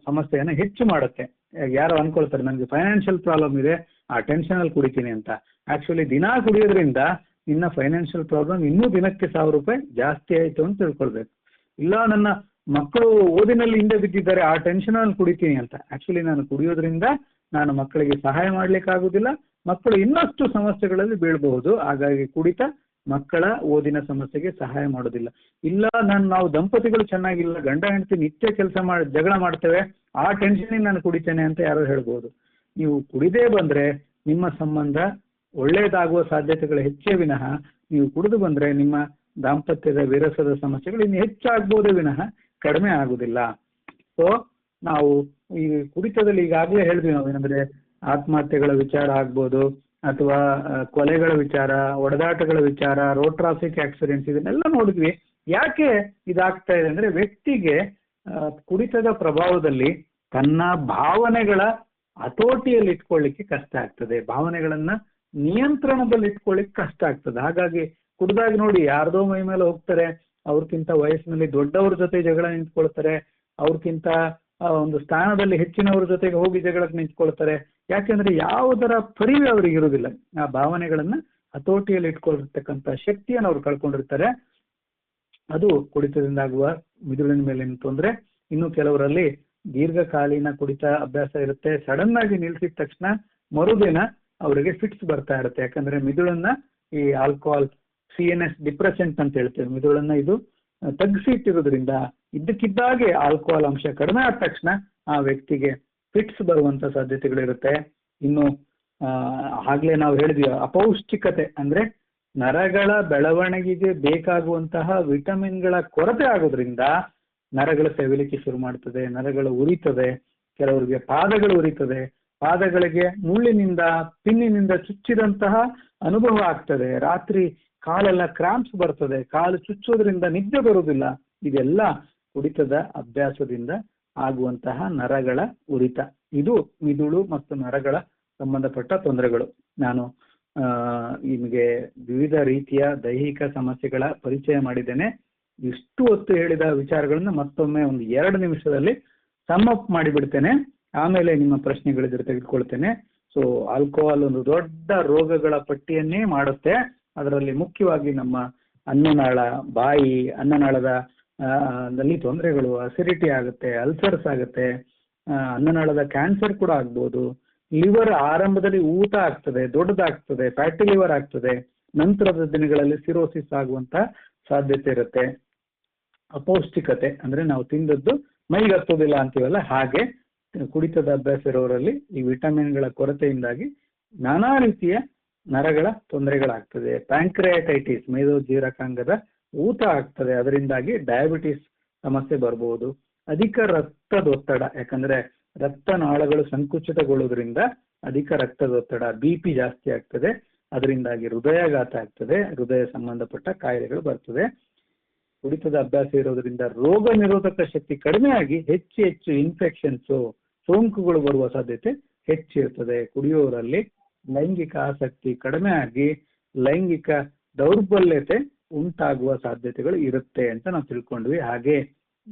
ಸಮಸ್ಯೆಯನ್ನು ಹೆಚ್ಚು ಮಾಡುತ್ತೆ. ಯಾರು ಅನ್ಕೊಳ್ತಾರೆ ನನಗೆ ಫೈನಾನ್ಷಿಯಲ್ ಪ್ರಾಬ್ಲಮ್ ಇದೆ, ಆ ಟೆನ್ಷನ್ ಅಲ್ಲಿ ಕುಡಿತೀನಿ ಅಂತ. ಆಕ್ಚುಲಿ ದಿನಾ ಕುಡಿಯೋದ್ರಿಂದ ಇನ್ನ ಫೈನಾನ್ಷಿಯಲ್ ಪ್ರಾಬ್ಲಮ್ ಇನ್ನೂ ದಿನಕ್ಕೆ ₹1000 ಜಾಸ್ತಿ ಆಯ್ತು ಅಂತ ತಿಳ್ಕೊಳ್ಬೇಕು. ಇಲ್ಲ ನನ್ನ ಮಕ್ಕಳು ಓದಿನಲ್ಲಿ ಹಿಂದೆ ಬಿದ್ದಿದ್ದಾರೆ, ಆ ಟೆನ್ಷನ್ ಅಲ್ಲಿ ಕುಡಿತೀನಿ ಅಂತ. ಆಕ್ಚುಲಿ ನಾನು ಕುಡಿಯೋದ್ರಿಂದ ನಾನು ಮಕ್ಕಳಿಗೆ ಸಹಾಯ ಮಾಡ್ಲಿಕ್ಕೆ ಆಗುದಿಲ್ಲ, ಮಕ್ಕಳು ಇನ್ನಷ್ಟು ಸಮಸ್ಯೆಗಳಲ್ಲಿ ಬೀಳಬಹುದು. ಹಾಗಾಗಿ ಕುಡಿತ ಮಕ್ಕಳ ಓದಿನ ಸಮಸ್ಯೆಗೆ ಸಹಾಯ ಮಾಡೋದಿಲ್ಲ. ಇಲ್ಲ ನಾವು ದಂಪತಿಗಳು ಚೆನ್ನಾಗಿಲ್ಲ, ಗಂಡ ಹೆಂಡತಿ ನಿತ್ಯ ಕೆಲಸ ಜಗಳ ಮಾಡ್ತೇವೆ, ಆ ಟೆನ್ಷನ್ ನಾನು ಕುಡಿತೇನೆ ಅಂತ ಯಾರೋ ಹೇಳ್ಬೋದು. ನೀವು ಕುಡಿದೇ ಬಂದ್ರೆ ನಿಮ್ಮ ಸಂಬಂಧ ಒಳ್ಳೇದಾಗುವ ಸಾಧ್ಯತೆಗಳು ಹೆಚ್ಚೇ ವಿನಃ, ನೀವು ಕುಡಿದು ಬಂದ್ರೆ ನಿಮ್ಮ ದಾಂಪತ್ಯದ ವಿರಸದ ಸಮಸ್ಯೆಗಳು ಇನ್ನು ಹೆಚ್ಚಾಗ್ಬೋದೇ ವಿನಃ ಕಡಿಮೆ ಆಗುದಿಲ್ಲ. ಸೊ ನಾವು ಈ ಕುಡಿತದಲ್ಲಿ ಈಗಾಗಲೇ ಹೇಳಿದ್ವಿ ನಾವು, ಏನಂದ್ರೆ ಆತ್ಮಹತ್ಯೆಗಳ ವಿಚಾರ ಆಗ್ಬೋದು, ಅಥವಾ ಕೊಲೆಗಳ ವಿಚಾರ, ಒಡೆದಾಟಗಳ ವಿಚಾರ, ರೋಡ್ ಟ್ರಾಫಿಕ್ ಆಕ್ಸಿಡೆಂಟ್ಸ್, ಇದನ್ನೆಲ್ಲ ನೋಡಿದ್ವಿ. ಯಾಕೆ ಇದಾಗ್ತಾ ಇದೆ ಅಂದ್ರೆ, ವ್ಯಕ್ತಿಗೆ ಕುಡಿತದ ಪ್ರಭಾವದಲ್ಲಿ ತನ್ನ ಭಾವನೆಗಳ ಹತೋಟಿಯಲ್ಲಿ ಇಟ್ಕೊಳ್ಳಿಕ್ಕೆ ಕಷ್ಟ ಆಗ್ತದೆ, ಭಾವನೆಗಳನ್ನ ನಿಯಂತ್ರಣದಲ್ಲಿ ಇಟ್ಕೊಳ್ಳಿಕ್ಕೆ ಕಷ್ಟ ಆಗ್ತದೆ. ಹಾಗಾಗಿ ಕುಡ್ದಾಗ ನೋಡಿ ಯಾರ್ದೋ ಮೈ ಮೇಲೆ ಹೋಗ್ತಾರೆ, ಅವ್ರಕ್ಕಿಂತ ವಯಸ್ಸಿನಲ್ಲಿ ದೊಡ್ಡವ್ರ ಜೊತೆ ಜಗಳ ನಿಂತ್ಕೊಳ್ತಾರೆ, ಅವ್ರಕ್ಕಿಂತ ಒಂದು ಸ್ಥಾನದಲ್ಲಿ ಹೆಚ್ಚಿನವ್ರ ಜೊತೆಗೆ ಹೋಗಿ ಜಗಳಕ್ಕೆ ನಿಂತ್ಕೊಳ್ತಾರೆ. ಯಾಕೆಂದ್ರೆ ಯಾವುದರ ಪರಿವೆ ಅವ್ರಿಗೆ ಇರುವುದಿಲ್ಲ. ಆ ಭಾವನೆಗಳನ್ನ ಹತೋಟಿಯಲ್ಲಿ ಇಟ್ಕೊಂಡಿರ್ತಕ್ಕಂಥ ಶಕ್ತಿಯನ್ನು ಅವ್ರು ಕಳ್ಕೊಂಡಿರ್ತಾರೆ. ಅದು ಕುಡಿತದಿಂದ ಆಗುವ ಮಿದುಳಿನ ಮೇಲಿನ ತೊಂದರೆ. ಇನ್ನು ಕೆಲವರಲ್ಲಿ ದೀರ್ಘಕಾಲೀನ ಕುಡಿತ ಅಭ್ಯಾಸ ಇರುತ್ತೆ, ಸಡನ್ ಆಗಿ ನಿಲ್ಸಿದ ತಕ್ಷಣ ಮರುದಿನ ಅವರಿಗೆ ಫಿಟ್ಸ್ ಬರ್ತಾ ಇರುತ್ತೆ. ಯಾಕಂದ್ರೆ ಮಿದುಳನ್ನ ಈ ಆಲ್ಕೋಹಾಲ್ CNS ಡಿಪ್ರೆಸೆಂಟ್ ಅಂತ ಹೇಳ್ತೇವೆ, ಮಿದುಳನ್ನ ಇದು ತಗ್ಸಿಟ್ಟಿರೋದ್ರಿಂದ ಇದ್ದಕ್ಕಿದ್ದಾಗೆ ಆಲ್ಕೋಹಾಲ್ ಅಂಶ ಕಡಿಮೆ ಆದ ತಕ್ಷಣ ಆ ವ್ಯಕ್ತಿಗೆ ಫಿಟ್ಸ್ ಬರುವಂತ ಸಾಧ್ಯತೆಗಳಿರುತ್ತೆ. ಇನ್ನು ಆಗ್ಲೇ ನಾವು ಹೇಳಿದ್ವಿ, ಅಪೌಷ್ಟಿಕತೆ ಅಂದ್ರೆ ನರಗಳ ಬೆಳವಣಿಗೆಗೆ ಬೇಕಾಗುವಂತಹ ವಿಟಮಿನ್ಗಳ ಕೊರತೆ ಆಗೋದ್ರಿಂದ ನರಗಳು ಸೆವಿಲಿಕ್ಕೆ ಶುರು ಮಾಡ್ತದೆ, ನರಗಳು ಉರಿತದೆ, ಕೆಲವರಿಗೆ ಪಾದಗಳು ಉರಿತದೆ, ಪಾದಗಳಿಗೆ ಮುಳ್ಳಿನಿಂದ ಪಿನ್ನಿನಿಂದ ಚುಚ್ಚಿದಂತಹ ಅನುಭವ ಆಗ್ತದೆ, ರಾತ್ರಿ ಕಾಲೆಲ್ಲ ಕ್ರಾಂಪ್ಸ್ ಬರ್ತದೆ, ಕಾಲು ಚುಚ್ಚೋದ್ರಿಂದ ನಿದ್ದೆ ಬರುವುದಿಲ್ಲ. ಇದೆಲ್ಲ ಕುಡಿತದ ಅಭ್ಯಾಸದಿಂದ ಆಗುವಂತಹ ನರಗಳ ಉರಿತ. ಇದು ಮಿದುಳು ಮತ್ತು ನರಗಳ ಸಂಬಂಧಪಟ್ಟ ತೊಂದರೆಗಳು. ನಾನು ನಿಮಗೆ ವಿವಿಧ ರೀತಿಯ ದೈಹಿಕ ಸಮಸ್ಯೆಗಳ ಪರಿಚಯ ಮಾಡಿದ್ದೇನೆ. ಇಷ್ಟು ಹೊತ್ತು ಹೇಳಿದ ವಿಚಾರಗಳನ್ನ ಮತ್ತೊಮ್ಮೆ ಒಂದು 2 ನಿಮಿಷದಲ್ಲಿ ಸಮ್ ಅಪ್ ಮಾಡಿಬಿಡ್ತೇನೆ, ಆಮೇಲೆ ನಿಮ್ಮ ಪ್ರಶ್ನೆಗಳಿದ್ರೆ ತೆಗೆದುಕೊಳ್ತೇನೆ. ಸೊ ಆಲ್ಕೋಹಾಲ್ ಒಂದು ದೊಡ್ಡ ರೋಗಗಳ ಪಟ್ಟಿಯನ್ನೇ ಮಾಡುತ್ತೆ. ಅದರಲ್ಲಿ ಮುಖ್ಯವಾಗಿ ನಮ್ಮ ಅನ್ನನಾಳ, ಬಾಯಿ, ಅನ್ನನಾಳದ ದಲ್ಲಿ ತೊಂದರೆಗಳು, ಅಸಿಡಿಟಿ ಆಗುತ್ತೆ, ಅಲ್ಸರ್ಸ್ ಆಗುತ್ತೆ, ಅನ್ನನಾಳದ ಕ್ಯಾನ್ಸರ್ ಕೂಡ ಆಗ್ಬೋದು. ಲಿವರ್ ಆರಂಭದಲ್ಲಿ ಊತ ಆಗ್ತದೆ, ದೊಡ್ಡದಾಗ್ತದೆ, ಫ್ಯಾಟಿ ಲಿವರ್ ಆಗ್ತದೆ, ನಂತರದ ದಿನಗಳಲ್ಲಿ ಸಿರೋಸಿಸ್ ಆಗುವಂತ ಸಾಧ್ಯತೆ ಇರುತ್ತೆ. ಅಪೌಷ್ಟಿಕತೆ ಅಂದ್ರೆ ನಾವು ತಿಂದದ್ದು ಮೈಗೆ ಹತ್ತೋದಿಲ್ಲ ಅಂತೀವಲ್ಲ, ಹಾಗೆ ಕುಡಿತದ ಅಭ್ಯಾಸ ಇರೋರಲ್ಲಿ ಈ ವಿಟಮಿನ್ಗಳ ಕೊರತೆಯಿಂದಾಗಿ ನಾನಾ ರೀತಿಯ ನರಗಳ ತೊಂದರೆಗಳಾಗ್ತದೆ. ಪ್ಯಾಂಕ್ರಿಯಾಟೈಟಿಸ್, ಮೇದೋಜೀರಕಾಂಗದ ಊತ ಆಗ್ತದೆ, ಅದರಿಂದಾಗಿ ಡಯಾಬಿಟಿಸ್ ಸಮಸ್ಯೆ ಬರ್ಬೋದು. ಅಧಿಕ ರಕ್ತದೊತ್ತಡ, ಯಾಕಂದ್ರೆ ರಕ್ತನಾಳಗಳು ಸಂಕುಚಿತಗೊಳ್ಳೋದ್ರಿಂದ ಅಧಿಕ ರಕ್ತದೊತ್ತಡ, BP ಜಾಸ್ತಿ ಆಗ್ತದೆ, ಅದರಿಂದಾಗಿ ಹೃದಯಾಘಾತ ಆಗ್ತದೆ, ಹೃದಯ ಸಂಬಂಧಪಟ್ಟ ಕಾಯಿಲೆಗಳು ಬರ್ತದೆ. ಕುಡಿತದ ಅಭ್ಯಾಸ ಇರೋದ್ರಿಂದ ರೋಗ ನಿರೋಧಕ ಶಕ್ತಿ ಕಡಿಮೆ ಆಗಿ ಹೆಚ್ಚು ಹೆಚ್ಚು ಇನ್ಫೆಕ್ಷನ್ಸ್, ಸೋಂಕುಗಳು ಬರುವ ಸಾಧ್ಯತೆ ಹೆಚ್ಚಿರ್ತದೆ. ಕುಡಿಯೋರಲ್ಲಿ ಲೈಂಗಿಕ ಆಸಕ್ತಿ ಕಡಿಮೆ ಆಗಿ ಲೈಂಗಿಕ ದೌರ್ಬಲ್ಯತೆ ಉಂಟಾಗುವ ಸಾಧ್ಯತೆಗಳು ಇರುತ್ತೆ ಅಂತ ನಾವು ತಿಳ್ಕೊಂಡ್ವಿ. ಹಾಗೆ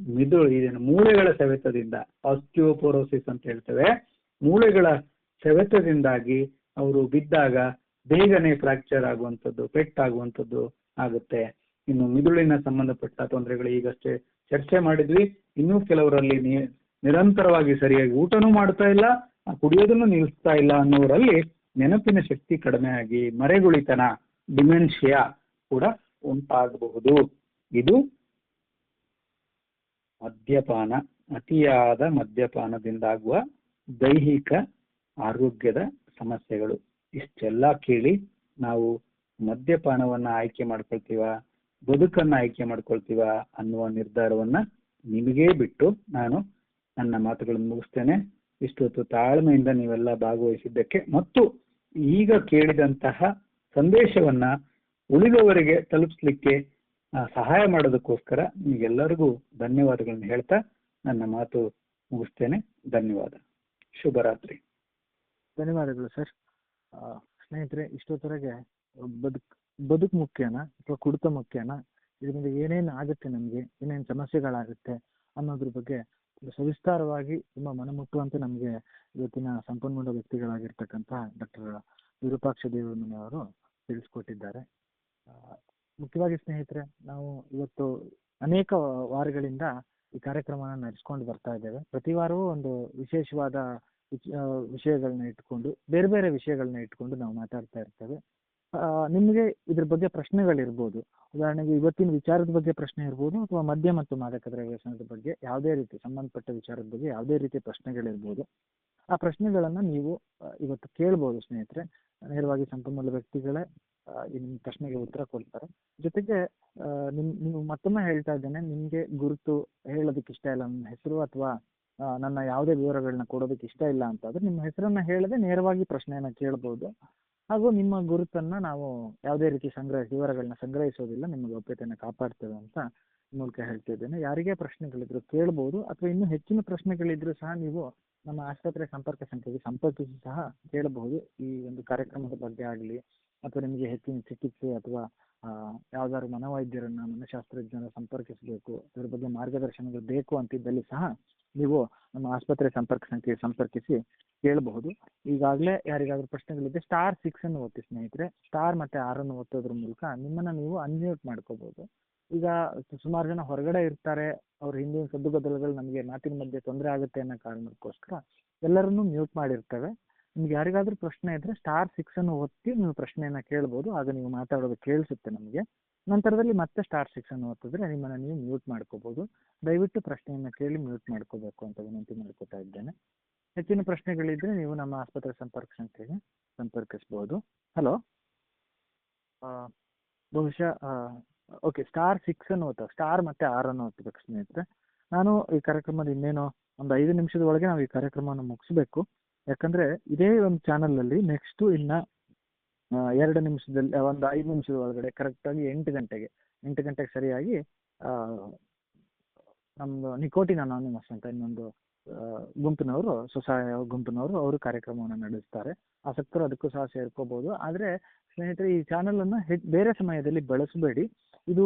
ಇದೇನು ಮೂಳೆಗಳ ಸವೆತದಿಂದ, ಆಸ್ಟಿಯೋಪೊರೋಸಿಸ್ ಅಂತ ಹೇಳ್ತೇವೆ, ಮೂಳೆಗಳ ಸವೆತದಿಂದಾಗಿ ಅವರು ಬಿದ್ದಾಗ ಬೇಗನೆ ಫ್ರಾಕ್ಚರ್ ಆಗುವಂಥದ್ದು, ಪೆಟ್ಟಾಗುವಂಥದ್ದು ಆಗುತ್ತೆ. ಇನ್ನು ಮಿದುಳಿನ ಸಂಬಂಧಪಟ್ಟ ತೊಂದರೆಗಳು ಈಗಷ್ಟೇ ಚರ್ಚೆ ಮಾಡಿದ್ವಿ. ಇನ್ನೂ ಕೆಲವರಲ್ಲಿ ನಿರಂತರವಾಗಿ ಸರಿಯಾಗಿ ಊಟನೂ ಮಾಡ್ತಾ ಇಲ್ಲ, ಕುಡಿಯೋದನ್ನು ನಿಲ್ಲಿಸ್ತಾ ಇಲ್ಲ ಅನ್ನೋರಲ್ಲಿ ನೆನಪಿನ ಶಕ್ತಿ ಕಡಿಮೆ ಆಗಿ ಮರೆಗುಳಿತನ, ಡಿಮೆನ್ಷಿಯಾ ಕೂಡ ಉಂಟಾಗಬಹುದು. ಇದು ಮದ್ಯಪಾನ, ಅತಿಯಾದ ಮದ್ಯಪಾನದಿಂದಾಗುವ ದೈಹಿಕ ಆರೋಗ್ಯದ ಸಮಸ್ಯೆಗಳು. ಇಷ್ಟೆಲ್ಲ ಕೇಳಿ ನಾವು ಮದ್ಯಪಾನವನ್ನ ಆಯ್ಕೆ ಮಾಡ್ಕೊಳ್ತೀವ, ಬದುಕನ್ನ ಆಯ್ಕೆ ಮಾಡ್ಕೊಳ್ತೀವ ಅನ್ನುವ ನಿರ್ಧಾರವನ್ನ ನಿಮಗೇ ಬಿಟ್ಟು ನಾನು ನನ್ನ ಮಾತುಗಳನ್ನು ಮುಗಿಸ್ತೇನೆ. ಇಷ್ಟೊತ್ತು ತಾಳ್ಮೆಯಿಂದ ನೀವೆಲ್ಲ ಭಾಗವಹಿಸಿದ್ದಕ್ಕೆ ಮತ್ತು ಈಗ ಕೇಳಿದಂತಹ ಸಂದೇಶವನ್ನ ಉಳಿದವರಿಗೆ ತಲುಪಿಸ್ಲಿಕ್ಕೆ ಸಹಾಯ ಮಾಡೋದಕ್ಕೋಸ್ಕರ ನಿಮಗೆಲ್ಲರಿಗೂ ಧನ್ಯವಾದಗಳನ್ನು ಹೇಳ್ತಾ ನನ್ನ ಮಾತು ಮುಗಿಸ್ತೇನೆ. ಧನ್ಯವಾದ. ಶುಭರಾತ್ರಿ. ಧನ್ಯವಾದಗಳು ಸರ್. ಸ್ನೇಹಿತರೆ, ಇಷ್ಟೊತ್ತರೆಗೆ ಬದುಕು ಮುಖ್ಯನಾ ಅಥವಾ ಕುಡಿತ ಮುಖ್ಯನಾ, ಇದರಿಂದ ಏನೇನು ಆಗುತ್ತೆ, ನಮಗೆ ಏನೇನು ಸಮಸ್ಯೆಗಳಾಗುತ್ತೆ ಅನ್ನೋದ್ರ ಬಗ್ಗೆ ಸವಿಸ್ತಾರವಾಗಿ ತುಂಬ ಮನಮುಟ್ಟುವಂತೆ ನಮಗೆ ಇವತ್ತಿನ ಸಂಪನ್ಮೂಲ ವ್ಯಕ್ತಿಗಳಾಗಿರ್ತಕ್ಕಂಥ ಡಾಕ್ಟರ್ ವಿರೂಪಾಕ್ಷ ದೇವರಮನಿ ಅವರು ತಿಳಿಸ್ಕೊಟ್ಟಿದ್ದಾರೆ. ಮುಖ್ಯವಾಗಿ ಸ್ನೇಹಿತರೆ, ನಾವು ಇವತ್ತು ಅನೇಕ ವಾರಗಳಿಂದ ಈ ಕಾರ್ಯಕ್ರಮನ ನಡೆಸ್ಕೊಂಡು ಬರ್ತಾ ಇದ್ದೇವೆ. ಪ್ರತಿ ವಾರವೂ ಒಂದು ವಿಶೇಷವಾದ ವಿಷಯಗಳನ್ನ ಇಟ್ಕೊಂಡು, ಬೇರೆ ಬೇರೆ ವಿಷಯಗಳನ್ನ ಇಟ್ಕೊಂಡು ನಾವು ಮಾತಾಡ್ತಾ ಇರ್ತೇವೆ. ನಿಮಗೆ ಇದ್ರ ಬಗ್ಗೆ ಪ್ರಶ್ನೆಗಳಿರ್ಬೋದು. ಉದಾಹರಣೆಗೆ ಇವತ್ತಿನ ವಿಚಾರದ ಬಗ್ಗೆ ಪ್ರಶ್ನೆ ಇರ್ಬೋದು, ಅಥವಾ ಮದ್ಯ ಮತ್ತು ಮಾದಕ ದ್ರವ್ಯ ವ್ಯಸನದ ಬಗ್ಗೆ ಯಾವುದೇ ರೀತಿ ಸಂಬಂಧಪಟ್ಟ ವಿಚಾರದ ಬಗ್ಗೆ ಯಾವುದೇ ರೀತಿಯ ಪ್ರಶ್ನೆಗಳಿರ್ಬೋದು. ಆ ಪ್ರಶ್ನೆಗಳನ್ನ ನೀವು ಇವತ್ತು ಕೇಳ್ಬೋದು ಸ್ನೇಹಿತರೆ. ನೇರವಾಗಿ ಸಂಪನ್ಮೂಲ ವ್ಯಕ್ತಿಗಳೇ ನಿಮ್ಮ ಪ್ರಶ್ನೆಗೆ ಉತ್ತರ ಕೊಡ್ತಾರೆ. ಜೊತೆಗೆ ನೀವು ಮತ್ತೊಮ್ಮೆ ಹೇಳ್ತಾ ಇದ್ದೇನೆ, ನಿಮಗೆ ಗುರುತು ಹೇಳೋದಕ್ಕೆ ಇಷ್ಟ ಇಲ್ಲ, ನನ್ನ ಹೆಸರು ಅಥವಾ ನನ್ನ ಯಾವುದೇ ವಿವರಗಳನ್ನ ಕೊಡೋದಕ್ಕೆ ಇಷ್ಟ ಇಲ್ಲ ಅಂತಾದ್ರೆ ನಿಮ್ಮ ಹೆಸರನ್ನ ಹೇಳದೆ ನೇರವಾಗಿ ಪ್ರಶ್ನೆಯನ್ನ ಕೇಳ್ಬೋದು. ಹಾಗೂ ನಿಮ್ಮ ಗುರುತನ್ನ ನಾವು ಯಾವುದೇ ರೀತಿ ವಿವರಗಳನ್ನ ಸಂಗ್ರಹಿಸೋದಿಲ್ಲ, ನಿಮ್ಮ ಗೌಪ್ಯತೆಯನ್ನು ಕಾಪಾಡ್ತೇವೆ ಅಂತ ಮೂಲಕ ಹೇಳ್ತಿದ್ದೇನೆ. ಯಾರಿಗೇ ಪ್ರಶ್ನೆಗಳಿದ್ರು ಕೇಳ್ಬೋದು, ಅಥವಾ ಇನ್ನೂ ಹೆಚ್ಚಿನ ಪ್ರಶ್ನೆಗಳಿದ್ರು ಸಹ ನೀವು ನಮ್ಮ ಆಸ್ಪತ್ರೆ ಸಂಪರ್ಕ ಸಂಖ್ಯೆಗೆ ಸಂಪರ್ಕಿಸಿ ಸಹ ಕೇಳಬಹುದು. ಈ ಒಂದು ಕಾರ್ಯಕ್ರಮದ ಬಗ್ಗೆ ಆಗಲಿ, ಅಥವಾ ನಿಮಗೆ ಹೆಚ್ಚಿನ ಚಿಕಿತ್ಸೆ ಅಥವಾ ಯಾವ್ದಾದ್ರು ಮನೋವೈದ್ಯರನ್ನ, ಮನಃಶಾಸ್ತ್ರಜ್ಞರ ಸಂಪರ್ಕಿಸಬೇಕು, ಅದರ ಬಗ್ಗೆ ಮಾರ್ಗದರ್ಶನಗಳು ಬೇಕು ಅಂತಿದ್ದಲ್ಲಿ ಸಹ ನೀವು ನಮ್ಮ ಆಸ್ಪತ್ರೆ ಸಂಪರ್ಕ ಸಂಖ್ಯೆಗೆ ಸಂಪರ್ಕಿಸಿ ಕೇಳಬಹುದು. ಈಗಾಗಲೇ ಯಾರಿಗಾದ್ರೂ ಪ್ರಶ್ನೆಗಳಿದ್ರೆ *6 ಅನ್ನು ಒತ್ತಿ ಸ್ನೇಹಿತರೆ. ಸ್ಟಾರ್ ಮತ್ತೆ 6 ಅನ್ನು ಒತ್ತೋದ್ರ ಮೂಲಕ ನಿಮ್ಮನ್ನ ನೀವು ಅನ್ಮ್ಯೂಟ್ ಮಾಡ್ಕೋಬಹುದು. ಈಗ ಸುಮಾರು ಜನ ಹೊರಗಡೆ ಇರ್ತಾರೆ, ಅವ್ರ ಹಿಂದಿನ ಸದ್ದುಗದ್ದಲಗಳು ನಮಗೆ ಮಾತಿನ ಮಧ್ಯೆ ತೊಂದರೆ ಆಗುತ್ತೆ ಅನ್ನೋ ಕಾರಣಕ್ಕೋಸ್ಕರ ಎಲ್ಲರನ್ನೂ ಮ್ಯೂಟ್ ಮಾಡಿರ್ತೇವೆ. ನಿಮ್ಗೆ ಯಾರಿಗಾದ್ರೂ ಪ್ರಶ್ನೆ ಇದ್ರೆ *6 ಅನ್ನು ಒತ್ತಿ ನೀವು ಪ್ರಶ್ನೆಯನ್ನ ಕೇಳ್ಬೋದು. ಆಗ ನೀವು ಮಾತಾಡೋದು ಕೇಳಿಸುತ್ತೆ ನಮಗೆ. ನಂತರದಲ್ಲಿ ಮತ್ತೆ *6 ಅನ್ನು ಒತ್ತಿದ್ರೆ ನಿಮ್ಮನ್ನ ನೀವು ಮ್ಯೂಟ್ ಮಾಡ್ಕೋಬಹುದು. ದಯವಿಟ್ಟು ಪ್ರಶ್ನೆಯನ್ನ ಕೇಳಿ ಮ್ಯೂಟ್ ಮಾಡ್ಕೋಬೇಕು ಅಂತ ವಿನಂತಿ ಮಾಡ್ಕೋತಾ ಇದ್ದೇನೆ. ಹೆಚ್ಚಿನ ಪ್ರಶ್ನೆಗಳಿದ್ರೆ ನೀವು ನಮ್ಮ ಆಸ್ಪತ್ರೆ ಸಂಪರ್ಕ ಸಂಖ್ಯೆಗೆ ಸಂಪರ್ಕಿಸಬಹುದು. ಹಲೋ, ಬಹುಶಃ ಓಕೆ, *6 ಅನ್ನು ಒತ್ತ, ಸ್ಟಾರ್ ಮತ್ತೆ 6 ಅನ್ನು ಒತ್ತಬೇಕು ಸ್ನೇಹಿತರೆ. ನಾನು ಈ ಕಾರ್ಯಕ್ರಮದ ಇನ್ನೇನು ಒಂದು 5 ನಿಮಿಷದ ಒಳಗೆ ನಾವು ಈ ಕಾರ್ಯಕ್ರಮವನ್ನು ಮುಗಿಸ್ಬೇಕು. ಯಾಕಂದ್ರೆ ಇದೇ ಒಂದು ಚಾನಲ್ ಅಲ್ಲಿ ನೆಕ್ಸ್ಟ್ ಇನ್ನ 2 ನಿಮಿಷದಲ್ಲಿ, ಒಂದು 5 ನಿಮಿಷದ ಒಳಗಡೆ ಕರೆಕ್ಟಾಗಿ 8 ಗಂಟೆಗೆ ಸರಿಯಾಗಿ ನಮ್ದು ನಿಕೋಟಿನ್ ಅನಾನಿಮಸ್ ಅಂತ ಇನ್ನೊಂದು ಗುಂಪಿನವರು, ಸ್ವಸಹಾಯ ಗುಂಪಿನವರು, ಅವರು ಕಾರ್ಯಕ್ರಮವನ್ನು ನಡೆಸ್ತಾರೆ. ಆಸಕ್ತರು ಅದಕ್ಕೂ ಸಹ ಸೇರ್ಕೋಬಹುದು. ಆದ್ರೆ ಸ್ನೇಹಿತರೆ, ಈ ಚಾನಲ್ ಅನ್ನ ಬೇರೆ ಸಮಯದಲ್ಲಿ ಬಳಸಬೇಡಿ. ಇದು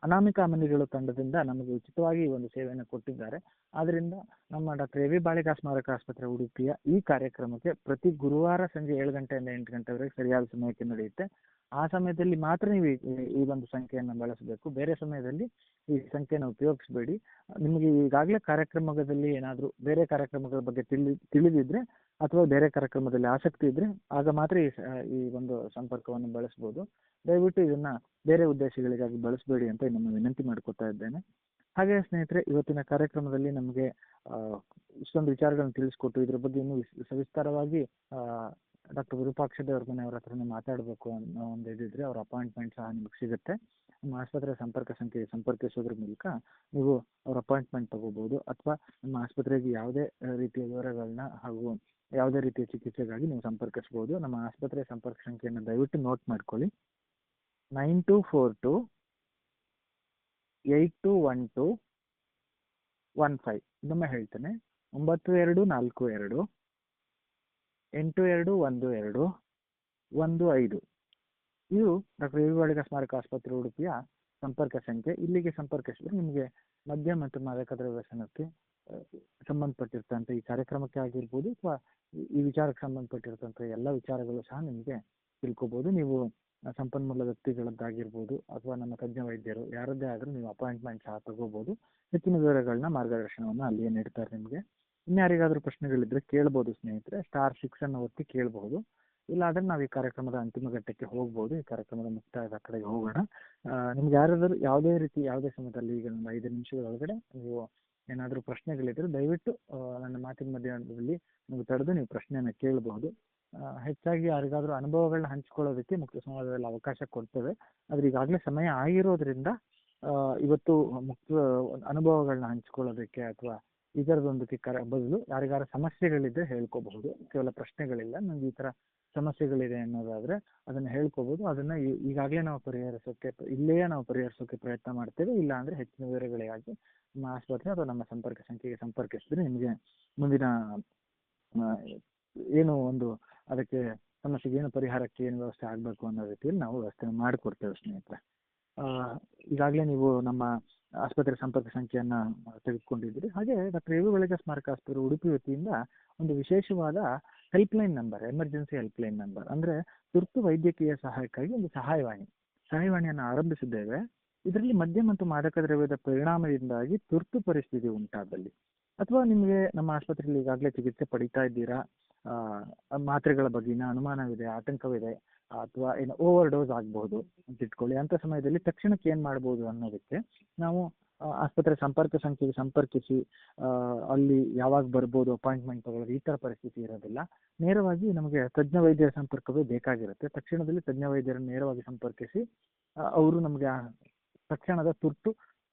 ಅನಾಮಿಕ ಅಮನಿಗಳು ತಂಡದಿಂದ ನಮಗೆ ಉಚಿತವಾಗಿ ಒಂದು ಸೇವೆಯನ್ನು ಕೊಟ್ಟಿದ್ದಾರೆ. ಆದ್ರಿಂದ ನಮ್ಮ ಡಾಕ್ಟರ್ ಎ.ವಿ. ಬಾಳಿಗ ಸ್ಮಾರಕ ಆಸ್ಪತ್ರೆ ಉಡುಪಿಯ ಈ ಕಾರ್ಯಕ್ರಮಕ್ಕೆ ಪ್ರತಿ ಗುರುವಾರ ಸಂಜೆ 7 ಗಂಟೆಯಿಂದ 8 ಗಂಟೆವರೆಗೆ ಸರಿಯಾದ ಸಮಯಕ್ಕೆ ನಡೆಯುತ್ತೆ. ಆ ಸಮಯದಲ್ಲಿ ಮಾತ್ರ ನೀವು ಈ ಒಂದು ಸಂಖ್ಯೆಯನ್ನು ಬಳಸಬೇಕು. ಬೇರೆ ಸಮಯದಲ್ಲಿ ಈ ಸಂಖ್ಯೆಯನ್ನು ಉಪಯೋಗಿಸಬೇಡಿ. ನಿಮಗೆ ಈಗಾಗಲೇ ಕಾರ್ಯಕ್ರಮದಲ್ಲಿ ಏನಾದರೂ ಬೇರೆ ಕಾರ್ಯಕ್ರಮಗಳ ಬಗ್ಗೆ ತಿಳಿದಿದ್ರೆ ಅಥವಾ ಬೇರೆ ಕಾರ್ಯಕ್ರಮದಲ್ಲಿ ಆಸಕ್ತಿ ಇದ್ರೆ ಆಗ ಮಾತ್ರ ಈ ಒಂದು ಸಂಪರ್ಕವನ್ನು ಬಳಸಬಹುದು. ದಯವಿಟ್ಟು ಇದನ್ನ ಬೇರೆ ಉದ್ದೇಶಗಳಿಗಾಗಿ ಬಳಸಬೇಡಿ ಅಂತ ಇನ್ನೊಮ್ಮೆ ವಿನಂತಿ ಮಾಡ್ಕೊತಾ ಇದ್ದೇನೆ. ಹಾಗೆ ಸ್ನೇಹಿತರೆ, ಇವತ್ತಿನ ಕಾರ್ಯಕ್ರಮದಲ್ಲಿ ನಮಗೆ ಇಷ್ಟೊಂದು ವಿಚಾರಗಳನ್ನು ತಿಳಿಸ್ಕೊಟ್ಟು ಇದ್ರ ಬಗ್ಗೆ ಇನ್ನೂ ಸವಿಸ್ತಾರವಾಗಿ ಡಾಕ್ಟರ್ ವಿರೂಪಾಕ್ಷ ದೇವರ ಮನೆಯವ್ರ ಹತ್ರನೇ ಮಾತಾಡಬೇಕು ಅನ್ನೋ ಒಂದು ಇದಿದ್ರೆ ಅವ್ರ ಅಪಾಯಿಂಟ್ಮೆಂಟ್ ಸಹ ನಿಮಗೆ ಸಿಗುತ್ತೆ. ನಿಮ್ಮ ಆಸ್ಪತ್ರೆ ಸಂಪರ್ಕ ಸಂಖ್ಯೆಗೆ ಸಂಪರ್ಕಿಸೋದ್ರ ಮೂಲಕ ನೀವು ಅವ್ರ ಅಪಾಯಿಂಟ್ಮೆಂಟ್ ತಗೋಬಹುದು, ಅಥವಾ ನಿಮ್ಮ ಆಸ್ಪತ್ರೆಗೆ ಯಾವುದೇ ರೀತಿಯ ವಿವರಗಳನ್ನ ಹಾಗೂ ಯಾವುದೇ ರೀತಿಯ ಚಿಕಿತ್ಸೆಗಾಗಿ ನೀವು ಸಂಪರ್ಕಿಸಬಹುದು. ನಮ್ಮ ಆಸ್ಪತ್ರೆ ಸಂಪರ್ಕ ಸಂಖ್ಯೆಯನ್ನು ದಯವಿಟ್ಟು ನೋಟ್ ಮಾಡ್ಕೊಳ್ಳಿ. 9242821215. ಇನ್ನೊಮ್ಮೆ ಹೇಳ್ತೇನೆ, 9242821215. ಇದು ಡಾಕ್ಟರ್ ಎ ವಿ ಬಾಳಿಗ ಸ್ಮಾರಕ ಆಸ್ಪತ್ರೆ ಉಡುಪಿಯ ಸಂಪರ್ಕ ಸಂಖ್ಯೆ. ಇಲ್ಲಿಗೆ ಸಂಪರ್ಕಿಸಿದ್ರೆ ನಿಮಗೆ ಮದ್ಯ ಮತ್ತು ಮಾದಕ ದ್ರವ್ಯ ವ್ಯಸನಕ್ಕೆ ಸಂಬಂಧಪಟ್ಟಿರ್ತಂಥ ಈ ಕಾರ್ಯಕ್ರಮಕ್ಕೆ ಆಗಿರ್ಬೋದು, ಅಥವಾ ಈ ವಿಚಾರಕ್ಕೆ ಸಂಬಂಧಪಟ್ಟಿರ್ತಂಥ ಎಲ್ಲ ವಿಚಾರಗಳು ಸಹ ನಿಮಗೆ ತಿಳ್ಕೊಬೋದು. ನೀವು ಸಂಪನ್ಮೂಲ ವ್ಯಕ್ತಿಗಳದ್ದಾಗಿರ್ಬೋದು ಅಥವಾ ನಮ್ಮ ತಜ್ಞ ವೈದ್ಯರು ಯಾರದ್ದೇ ಆದರೂ ನೀವು ಅಪಾಯಿಂಟ್ಮೆಂಟ್ ಸಹ ತಗೋಬಹುದು. ಹೆಚ್ಚಿನ ವಿವರಗಳನ್ನ ಮಾರ್ಗದರ್ಶನವನ್ನು ಅಲ್ಲಿಯೇ ನೀಡ್ತಾರೆ ನಿಮಗೆ. ಇನ್ಯಾರಿಗಾದ್ರೂ ಪ್ರಶ್ನೆಗಳಿದ್ರೆ ಕೇಳ್ಬೋದು ಸ್ನೇಹಿತರೆ, *6 ಅನ್ನು ಒತ್ತಿ ಕೇಳಬಹುದು. ಇಲ್ಲಾಂದ್ರೆ ನಾವು ಈ ಕಾರ್ಯಕ್ರಮದ ಅಂತಿಮ ಘಟ್ಟಕ್ಕೆ ಹೋಗ್ಬೋದು. ಈ ಕಾರ್ಯಕ್ರಮದ ಮುಕ್ತಾಯದ ಕಡೆಗೆ ಹೋಗೋಣ. ನಿಮ್ಗೆ ಯಾರಾದರೂ ಯಾವುದೇ ಸಮಯದಲ್ಲಿ ಈಗ ನಮ್ಮ 5 ನಿಮಿಷಗಳ ಒಳಗಡೆ ನೀವು ಏನಾದರೂ ಪ್ರಶ್ನೆಗಳಿದ್ರೆ ದಯವಿಟ್ಟು ನನ್ನ ಮಾತಿನ ಮಧ್ಯದಲ್ಲಿ ನೀವು ತಡೆದು ನೀವು ಪ್ರಶ್ನೆಯನ್ನು ಕೇಳಬಹುದು. ಹೆಚ್ಚಾಗಿ ಯಾರಿಗಾದ್ರೂ ಅನುಭವಗಳನ್ನ ಹಂಚ್ಕೊಳ್ಳೋದಕ್ಕೆ ಮುಕ್ತ ಸಂವಾದದಲ್ಲಿ ಅವಕಾಶ ಕೊಡ್ತೇವೆ. ಆದ್ರೆ ಈಗಾಗಲೇ ಸಮಯ ಆಗಿರೋದ್ರಿಂದ ಇವತ್ತು ಮುಕ್ತ ಅನುಭವಗಳನ್ನ ಹಂಚ್ಕೊಳ್ಳೋದಕ್ಕೆ ಅಥವಾ ಇದರದೊಂದಕ್ಕೆ ಬದಲು ಯಾರಿಗಾರ ಸಮಸ್ಯೆಗಳಿದ್ರೆ ಹೇಳ್ಕೋಬಹುದು. ಕೇವಲ ಪ್ರಶ್ನೆಗಳಿಲ್ಲ, ನಂಗೆ ಈ ತರ ಸಮಸ್ಯೆಗಳಿದೆ ಅನ್ನೋದಾದ್ರೆ ಅದನ್ನ ಹೇಳ್ಕೋಬಹುದು. ಅದನ್ನ ಈಗಾಗಲೇ ನಾವು ಇಲ್ಲಿಯೇ ನಾವು ಪರಿಹರಿಸೋಕೆ ಪ್ರಯತ್ನ ಮಾಡ್ತೇವೆ. ಇಲ್ಲ ಅಂದ್ರೆ ಹೆಚ್ಚಿನ ವಿವರಗಳಿಗಾಗಿ ನಮ್ಮ ಆಸ್ಪತ್ರೆ ಅಥವಾ ನಮ್ಮ ಸಂಪರ್ಕ ಸಂಖ್ಯೆಗೆ ಸಂಪರ್ಕಿಸಿದ್ರೆ ನಿಮಗೆ ಮುಂದಿನ ಏನು ಒಂದು ಅದಕ್ಕೆ ಸಮಸ್ಯೆಗೆ ಏನು ಪರಿಹಾರಕ್ಕೆ ಏನು ವ್ಯವಸ್ಥೆ ಆಗಬೇಕು ಅನ್ನೋ ರೀತಿಯಲ್ಲಿ ನಾವು ವ್ಯವಸ್ಥೆ ಮಾಡಿಕೊಡ್ತೇವೆ ಸ್ನೇಹಿತರೆ. ಈಗಾಗಲೇ ನೀವು ನಮ್ಮ ಆಸ್ಪತ್ರೆ ಸಂಪರ್ಕ ಸಂಖ್ಯೆಯನ್ನ ತೆಗೆದುಕೊಂಡಿದ್ದೀರಿ. ಹಾಗೆ ಡಾಕ್ಟರ್ ಎ ವಿ ಬಾಳಿಗ ಸ್ಮಾರಕ ಆಸ್ಪತ್ರೆ ಉಡುಪಿ ವತಿಯಿಂದ ಒಂದು ವಿಶೇಷವಾದ helpline number, emergency helpline number, ಅಂದ್ರೆ ತುರ್ತು ವೈದ್ಯಕೀಯ ಸಹಾಯಕ್ಕಾಗಿ ಒಂದು ಸಹಾಯವಾಣಿಯನ್ನು ಆರಂಭಿಸಿದ್ದೇವೆ. ಇದರಲ್ಲಿ ಮದ್ಯ ಮತ್ತು ಮಾದಕ ದ್ರವ್ಯದ ಪರಿಣಾಮದಿಂದಾಗಿ ತುರ್ತು ಪರಿಸ್ಥಿತಿ ಉಂಟಾದಲ್ಲಿ ಅಥವಾ ನಿಮಗೆ ನಮ್ಮ ಆಸ್ಪತ್ರೆಯಲ್ಲಿ ಈಗಾಗಲೇ ಚಿಕಿತ್ಸೆ ಪಡಿತಾ ಇದ್ದೀರಾ, ಮಾತ್ರೆಗಳ ಬಗ್ಗಿನ ಅನುಮಾನವಿದೆ, ಆತಂಕವಿದೆ, ಅಥವಾ ಏನು ಓವರ್ ಡೋಸ್ ಆಗಬಹುದು ಅಂತ ಇಟ್ಕೊಳ್ಳಿ. ಅಂತ ಸಮಯದಲ್ಲಿ ತಕ್ಷಣಕ್ಕೆ ಏನ್ ಮಾಡ್ಬೋದು ಅನ್ನೋದಕ್ಕೆ ನಾವು ಆಸ್ಪತ್ರೆ ಸಂಪರ್ಕ ಸಂಖ್ಯೆಗೆ ಸಂಪರ್ಕಿಸಿ ಅಲ್ಲಿ ಯಾವಾಗ ಬರ್ಬೋದು ಅಪಾಯಿಂಟ್ಮೆಂಟ್ ತಗೊಳ್ಳೋದು ಈ ತರ ಪರಿಸ್ಥಿತಿ ಇರೋದಿಲ್ಲ. ನೇರವಾಗಿ ನಮಗೆ ತಜ್ಞ ವೈದ್ಯರ ಸಂಪರ್ಕವೇ ಬೇಕಾಗಿರುತ್ತೆ. ತಕ್ಷಣದಲ್ಲಿ ತಜ್ಞ ವೈದ್ಯರನ್ನು ನೇರವಾಗಿ ಸಂಪರ್ಕಿಸಿ ಅವರು ನಮಗೆ ತಕ್ಷಣದ ತುರ್ತು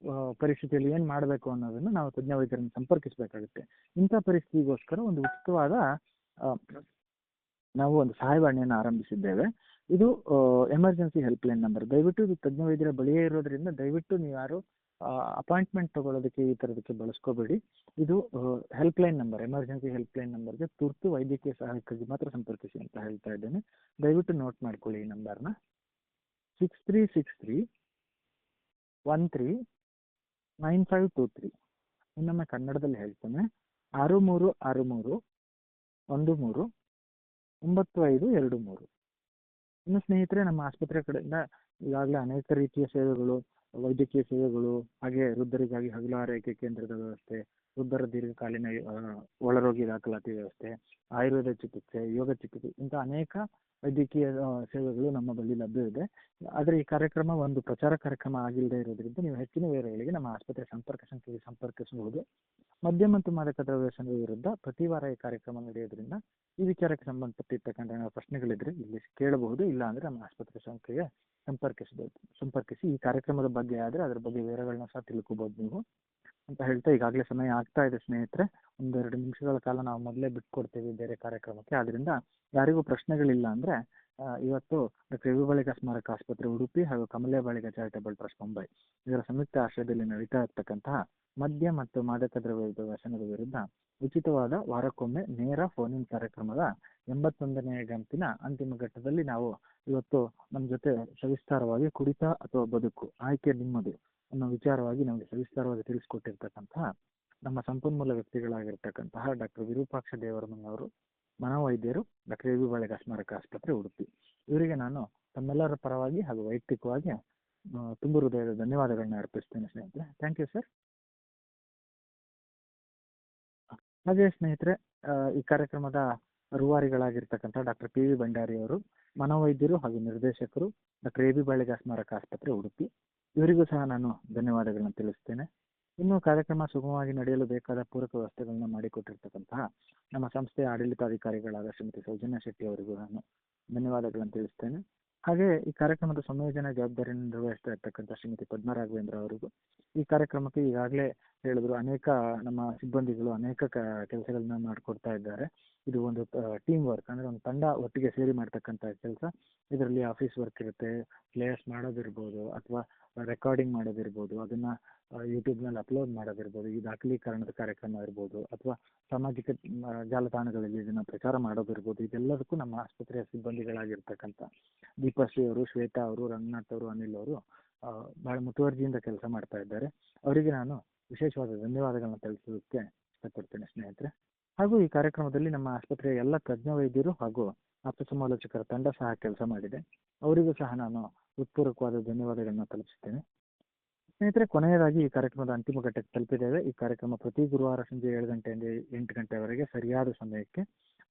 ಪರಿಸ್ಥಿತಿಯಲ್ಲಿ ಏನ್ ಮಾಡಬೇಕು ಅನ್ನೋದನ್ನು ನಾವು ತಜ್ಞ ವೈದ್ಯರನ್ನು ಸಂಪರ್ಕಿಸಬೇಕಾಗುತ್ತೆ. ಇಂಥ ಪರಿಸ್ಥಿತಿಗೋಸ್ಕರ ಒಂದು ಉಚಿತವಾದ ನಾವು ಒಂದು ಸಹಾಯವಾಣಿಯನ್ನು ಆರಂಭಿಸಿದ್ದೇವೆ. ಇದು ಎಮರ್ಜೆನ್ಸಿ ಹೆಲ್ಪ್ಲೈನ್ ನಂಬರ್. ದಯವಿಟ್ಟು ಇದು ತಜ್ಞ ವೈದ್ಯರ ಬಳಿಯೇ ಇರೋದ್ರಿಂದ ದಯವಿಟ್ಟು ನೀವು ಯಾರು ಅಪಾಯಿಂಟ್ಮೆಂಟ್ ತಗೊಳ್ಳೋದಕ್ಕೆ ಈ ತರದಕ್ಕೆ ಬಳಸ್ಕೋಬೇಡಿ. ಇದು ಹೆಲ್ಪ್ಲೈನ್ ನಂಬರ್, ಎಮರ್ಜೆನ್ಸಿ ಹೆಲ್ಪ್ಲೈನ್ ನಂಬರ್ಗೆ ತುರ್ತು ವೈದ್ಯಕೀಯ ಸಹಾಯಕ್ಕಾಗಿ ಮಾತ್ರ ಸಂಪರ್ಕಿಸಿ ಅಂತ ಹೇಳ್ತಾ ಇದ್ದೇನೆ. ದಯವಿಟ್ಟು ನೋಟ್ ಮಾಡ್ಕೊಳ್ಳಿ ಈ ನಂಬರ್ನ. 6363139523. ಇನ್ನೊಮ್ಮೆ ಕನ್ನಡದಲ್ಲಿ ಹೇಳ್ತೇನೆ, 6363139523. ಇನ್ನು ಸ್ನೇಹಿತರೆ, ನಮ್ಮ ಆಸ್ಪತ್ರೆ ಕಡೆಯಿಂದ ಈಗಾಗಲೇ ಅನೇಕ ರೀತಿಯ ಸೇವೆಗಳು, ವೈದ್ಯಕೀಯ ಸೇವೆಗಳು, ಹಾಗೆ ವೃದ್ಧರಿಗಾಗಿ ಹಗಲು ಆರೈಕೆ ಕೇಂದ್ರದ ವ್ಯವಸ್ಥೆ, ವೃದ್ಧರ ದೀರ್ಘಕಾಲೀನ ಒಳರೋಗಿ ದಾಖಲಾತಿ ವ್ಯವಸ್ಥೆ, ಆಯುರ್ವೇದ ಚಿಕಿತ್ಸೆ, ಯೋಗ ಚಿಕಿತ್ಸೆ, ಇಂಥ ಅನೇಕ ವೈದ್ಯಕೀಯ ಸೇವೆಗಳು ನಮ್ಮ ಬಳಿ ಲಭ್ಯವಿದೆ. ಆದರೆ ಈ ಕಾರ್ಯಕ್ರಮ ಒಂದು ಪ್ರಚಾರ ಕಾರ್ಯಕ್ರಮ ಆಗಿಲ್ಲದೆ ಇರೋದ್ರಿಂದ ನೀವು ಹೆಚ್ಚಿನ ವಿವರಗಳಿಗೆ ನಮ್ಮ ಆಸ್ಪತ್ರೆ ಸಂಪರ್ಕ ಸಂಖ್ಯೆಗೆ ಸಂಪರ್ಕಿಸಬಹುದು. ಮದ್ಯ ಮತ್ತು ಮಾದಕ ದ್ರವ್ಯ ವ್ಯಸನದ ವಿರುದ್ಧ ಪ್ರತಿ ವಾರ ಈ ಕಾರ್ಯಕ್ರಮ ನಡೆಯೋದ್ರಿಂದ ಈ ವಿಚಾರಕ್ಕೆ ಸಂಬಂಧಪಟ್ಟಿರ್ತಕ್ಕಂಥ ಪ್ರಶ್ನೆಗಳಿದ್ರೆ ಇಲ್ಲಿ ಕೇಳಬಹುದು. ಇಲ್ಲ ಅಂದ್ರೆ ನಮ್ಮ ಆಸ್ಪತ್ರೆ ಸಂಖ್ಯೆಗೆ ಸಂಪರ್ಕಿಸಿ ಈ ಕಾರ್ಯಕ್ರಮದ ಬಗ್ಗೆ ಆದ್ರೆ ಅದ್ರ ಬಗ್ಗೆ ವಿವರಗಳನ್ನ ಸಹ ತಿಳ್ಕೊಬಹುದು ನೀವು ಅಂತ ಹೇಳ್ತಾ, ಈಗಾಗಲೇ ಸಮಯ ಆಗ್ತಾ ಇದೆ ಸ್ನೇಹಿತರೆ. 1-2 ನಿಮಿಷಗಳ ಕಾಲ ನಾವು ಮೊದಲೇ ಬಿಟ್ಕೊಡ್ತೇವೆ ಬೇರೆ ಕಾರ್ಯಕ್ರಮಕ್ಕೆ. ಆದ್ರಿಂದ ಯಾರಿಗೂ ಪ್ರಶ್ನೆಗಳಿಲ್ಲ ಅಂದ್ರೆ ಇವತ್ತು ಡಾಕ್ಟರ್ ಎ ವಿ ಬಾಳಿಗ ಸ್ಮಾರಕ ಆಸ್ಪತ್ರೆ ಉಡುಪಿ ಹಾಗೂ ಕಮಲೆ ಬಾಳಿಗ ಚಾರಿಟಬಲ್ ಟ್ರಸ್ಟ್ ಮುಂಬೈ ಇದರ ಸಂಯುಕ್ತ ಆಶ್ರಯದಲ್ಲಿ ನಡೀತಾ ಇರ್ತಕ್ಕಂತಹ ಮದ್ಯ ಮತ್ತು ಮಾದಕ ದ್ರವ್ಯದ ವ್ಯಸನದ ವಿರುದ್ಧ ಉಚಿತವಾದ ವಾರಕ್ಕೊಮ್ಮೆ ನೇರ ಫೋನ್ ಇನ್ ಕಾರ್ಯಕ್ರಮದ 81ನೇ ಕಂತಿನ ಅಂತಿಮ ಘಟ್ಟದಲ್ಲಿ ನಾವು ಇವತ್ತು ನಮ್ಮ ಜೊತೆ ಸವಿಸ್ತಾರವಾಗಿ ಕುಡಿತ ಅಥವಾ ಬದುಕು ಆಯ್ಕೆ ನಿಮ್ಮದು ಅನ್ನೋ ವಿಚಾರವಾಗಿ ನಮಗೆ ಸವಿಸ್ತಾರವಾಗಿ ತಿಳಿಸಿಕೊಟ್ಟಿರ್ತಕ್ಕಂತಹ ನಮ್ಮ ಸಂಪನ್ಮೂಲ ವ್ಯಕ್ತಿಗಳಾಗಿರ್ತಕ್ಕಂತಹ ಡಾಕ್ಟರ್ ವಿರೂಪಾಕ್ಷ ದೇವರಮನವರು, ಮನೋವೈದ್ಯರು, ಡಾಕ್ಟರ್ ಎ ವಿ ಬಾಳಿಗ ಸ್ಮಾರಕ ಆಸ್ಪತ್ರೆ ಉಡುಪಿ. ಇವರಿಗೆ ನಾನು ತಮ್ಮೆಲ್ಲರ ಪರವಾಗಿ ಹಾಗೂ ವೈಯಕ್ತಿಕವಾಗಿ ತುಂಬ ಹೃದಯದ ಧನ್ಯವಾದಗಳನ್ನ ಅರ್ಪಿಸ್ತೇನೆ ಸ್ನೇಹಿತರೆ. Thank you sir. ಹಾಗೆ ಸ್ನೇಹಿತರೆ, ಈ ಕಾರ್ಯಕ್ರಮದ ರೂವಾರಿಗಳಾಗಿರ್ತಕ್ಕಂಥ ಡಾಕ್ಟರ್ ಪಿ ವಿ ಭಂಡಾರಿ ಅವರು, ಮನೋವೈದ್ಯರು ಹಾಗೂ ನಿರ್ದೇಶಕರು, ಡಾಕ್ಟರ್ ಎ ವಿ ಬಾಳಿಗ ಸ್ಮಾರಕ ಆಸ್ಪತ್ರೆ ಉಡುಪಿ, ಇವರಿಗೂ ಸಹ ನಾನು ಧನ್ಯವಾದಗಳನ್ನ ತಿಳಿಸ್ತೇನೆ. ಇನ್ನು ಕಾರ್ಯಕ್ರಮ ಸುಗಮವಾಗಿ ನಡೆಯಲು ಬೇಕಾದ ಪೂರಕ ವ್ಯವಸ್ಥೆಗಳನ್ನ ಮಾಡಿಕೊಟ್ಟಿರ್ತಕ್ಕಂತಹ ನಮ್ಮ ಸಂಸ್ಥೆಯ ಆಡಳಿತಾಧಿಕಾರಿಗಳಾದ ಶ್ರೀಮತಿ ಸೌಜನ್ಯ ಶೆಟ್ಟಿ ಅವರಿಗೂ ನಾನು ಧನ್ಯವಾದಗಳನ್ನು ತಿಳಿಸ್ತೇನೆ. ಹಾಗೆ ಈ ಕಾರ್ಯಕ್ರಮದ ಸಂಯೋಜನೆ ಜವಾಬ್ದಾರಿಯನ್ನು ನಿರ್ವಹಿಸ್ತಾ ಇರ್ತಕ್ಕಂಥ ಶ್ರೀಮತಿ ಪದ್ಮಾ ರಾಘವೇಂದ್ರ ಅವರಿಗೂ, ಈ ಕಾರ್ಯಕ್ರಮಕ್ಕೆ ಈಗಾಗಲೇ ಹೇಳಿದ್ರು ಅನೇಕ ನಮ್ಮ ಸಿಬ್ಬಂದಿಗಳು ಅನೇಕ ಕೆಲಸಗಳನ್ನ ಮಾಡಿಕೊಡ್ತಾ ಇದ್ದಾರೆ. ಇದು ಒಂದು ಟೀಮ್ ವರ್ಕ್, ಅಂದ್ರೆ ಒಂದು ತಂಡ ಒಟ್ಟಿಗೆ ಸೇರಿ ಮಾಡ್ತಕ್ಕಂಥ ಕೆಲಸ. ಇದರಲ್ಲಿ ಆಫೀಸ್ ವರ್ಕ್ ಇರುತ್ತೆ, ಪ್ಲೇಯರ್ಸ್ ಮಾಡೋದಿರ್ಬೋದು ಅಥವಾ ರೆಕಾರ್ಡಿಂಗ್ ಮಾಡೋದಿರ್ಬೋದು, ಅದನ್ನ ಯೂಟ್ಯೂಬ್ನಲ್ಲಿ ಅಪ್ಲೋಡ್ ಮಾಡೋದಿರ್ಬೋದು, ಈ ದಾಖಲೀಕರಣದ ಕಾರ್ಯಕ್ರಮ ಇರ್ಬೋದು ಅಥವಾ ಸಾಮಾಜಿಕ ಜಾಲತಾಣಗಳಲ್ಲಿ ಇದನ್ನ ಪ್ರಚಾರ ಮಾಡೋದಿರ್ಬೋದು, ಇದೆಲ್ಲದಕ್ಕೂ ನಮ್ಮ ಆಸ್ಪತ್ರೆಯ ಸಿಬ್ಬಂದಿಗಳಾಗಿರ್ತಕ್ಕಂಥ ದೀಪಶ್ರೀ ಅವರು, ಶ್ವೇತಾ ಅವರು, ರಂಗನಾಥ್ ಅವರು, ಅನಿಲ್ ಅವರು ಬಹಳ ಮುತುವರ್ಜಿಯಿಂದ ಕೆಲಸ ಮಾಡ್ತಾ ಇದ್ದಾರೆ. ಅವರಿಗೆ ನಾನು ವಿಶೇಷವಾದ ಧನ್ಯವಾದಗಳನ್ನ ತಿಳಿಸೋದಕ್ಕೆ ಇಷ್ಟಪಡ್ತೇನೆ ಸ್ನೇಹಿತರೆ. ಹಾಗೂ ಈ ಕಾರ್ಯಕ್ರಮದಲ್ಲಿ ನಮ್ಮ ಆಸ್ಪತ್ರೆಯ ಎಲ್ಲ ತಜ್ಞ ವೈದ್ಯರು ಹಾಗೂ ಆಪ್ತ ಸಮಾಲೋಚಕರ ತಂಡ ಸಹ ಕೆಲಸ ಮಾಡಿದೆ. ಅವರಿಗೂ ಸಹ ನಾನು ಹೃತ್ಪೂರ್ವಕವಾದ ಧನ್ಯವಾದಗಳನ್ನ ತಲುಪಿಸ್ತೇನೆ. ಸ್ನೇಹಿತರೆ, ಕೊನೆಯದಾಗಿ ಈ ಕಾರ್ಯಕ್ರಮದ ಅಂತಿಮ ಘಟ್ಟಕ್ಕೆ ತಲುಪಿದ್ದೇವೆ. ಈ ಕಾರ್ಯಕ್ರಮ ಪ್ರತಿ ಗುರುವಾರ ಸಂಜೆ 7 ಗಂಟೆಯಿಂದ 8 ಗಂಟೆವರೆಗೆ ಸರಿಯಾದ ಸಮಯಕ್ಕೆ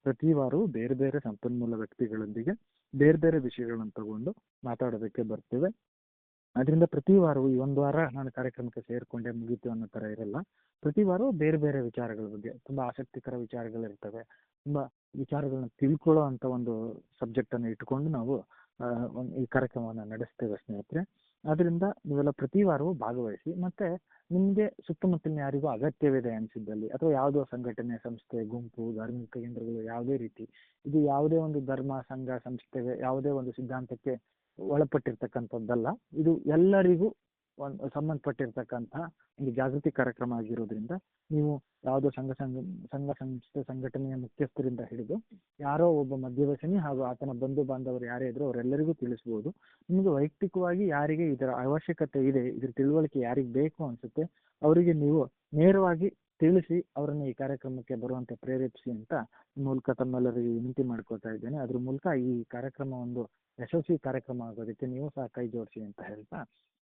ಪ್ರತಿ ವಾರವೂ ಬೇರೆ ಬೇರೆ ಸಂಪನ್ಮೂಲ ವ್ಯಕ್ತಿಗಳೊಂದಿಗೆ ಬೇರೆ ಬೇರೆ ವಿಷಯಗಳನ್ನು ತಗೊಂಡು ಮಾತಾಡೋದಕ್ಕೆ ಬರ್ತೇವೆ. ಅದರಿಂದ ಪ್ರತಿ ವಾರವೂ ಈ ಒಂದು ವಾರ ನಾನು ಕಾರ್ಯಕ್ರಮಕ್ಕೆ ಸೇರಿಕೊಂಡೆ ಮುಗೀತು ಅನ್ನೋ ಥರ ಇರಲ್ಲ. ಪ್ರತಿ ವಾರವೂ ಬೇರೆ ಬೇರೆ ವಿಚಾರಗಳ ಬಗ್ಗೆ, ತುಂಬಾ ಆಸಕ್ತಿಕರ ವಿಚಾರಗಳಿರ್ತವೆ, ತುಂಬಾ ವಿಚಾರಗಳನ್ನ ತಿಳ್ಕೊಳ್ಳೋ ಅಂತ ಒಂದು ಸಬ್ಜೆಕ್ಟ್ ಅನ್ನು ಇಟ್ಕೊಂಡು ನಾವು ಈ ಕಾರ್ಯಕ್ರಮವನ್ನು ನಡೆಸ್ತೇವೆ ಸ್ನೇಹಿತರೆ. ಅದರಿಂದ ನೀವೆಲ್ಲ ಪ್ರತಿ ವಾರವೂ ಭಾಗವಹಿಸಿ. ಮತ್ತೆ ನಿಮಗೆ ಸುತ್ತಮುತ್ತಲಿನ ಯಾರಿಗೂ ಅಗತ್ಯವಿದೆ ಅನಿಸಿದ್ದಲ್ಲಿ ಅಥವಾ ಯಾವುದೋ ಸಂಘಟನೆ, ಸಂಸ್ಥೆ, ಗುಂಪು, ಧಾರ್ಮಿಕ ಕೇಂದ್ರಗಳು ಯಾವುದೇ ರೀತಿ, ಇದು ಯಾವುದೇ ಒಂದು ಧರ್ಮ, ಸಂಘ, ಸಂಸ್ಥೆಗೆ ಯಾವುದೇ ಒಂದು ಸಿದ್ಧಾಂತಕ್ಕೆ ಒಳಪಟ್ಟಿರ್ತಕ್ಕಂಥದ್ದಲ್ಲ. ಇದು ಎಲ್ಲರಿಗೂ ಒಂದು ಸಂಬಂಧಪಟ್ಟಿರ್ತಕ್ಕಂಥ ಒಂದು ಜಾಗೃತಿ ಕಾರ್ಯಕ್ರಮ ಆಗಿರೋದ್ರಿಂದ ನೀವು ಯಾವುದೋ ಸಂಘ ಸಂಸ್ಥೆ, ಸಂಘಟನೆಯ ಮುಖ್ಯಸ್ಥರಿಂದ ಹಿಡಿದು ಯಾರೋ ಒಬ್ಬ ಮಧ್ಯವಸನಿ ಹಾಗೂ ಆತನ ಬಂಧು ಬಾಂಧವರು ಯಾರೇ ಇದ್ರು ಅವರೆಲ್ಲರಿಗೂ ತಿಳಿಸ್ಬೋದು. ನಿಮಗೆ ವೈಯಕ್ತಿಕವಾಗಿ ಯಾರಿಗೆ ಇದರ ಅವಶ್ಯಕತೆ ಇದೆ, ಇದ್ರ ತಿಳುವಳಿಕೆ ಯಾರಿಗೆ ಬೇಕು ಅನ್ಸುತ್ತೆ ಅವರಿಗೆ ನೀವು ನೇರವಾಗಿ ತಿಳಿಸಿ ಅವರನ್ನು ಈ ಕಾರ್ಯಕ್ರಮಕ್ಕೆ ಬರುವಂತೆ ಪ್ರೇರೇಪಿಸಿ ಅಂತ ಮೂಲಕ ತಮ್ಮೆಲ್ಲರಿಗೂ ವಿನಂತಿ ಮಾಡ್ಕೊಳ್ತಾ ಇದ್ದೇನೆ. ಅದ್ರ ಮೂಲಕ ಈ ಕಾರ್ಯಕ್ರಮ ಒಂದು ಯಶಸ್ವಿ ಕಾರ್ಯಕ್ರಮ ಆಗೋದಕ್ಕೆ ನೀವು ಸಹ ಕೈ ಜೋಡಿಸಿ ಅಂತ ಹೇಳ್ತಾ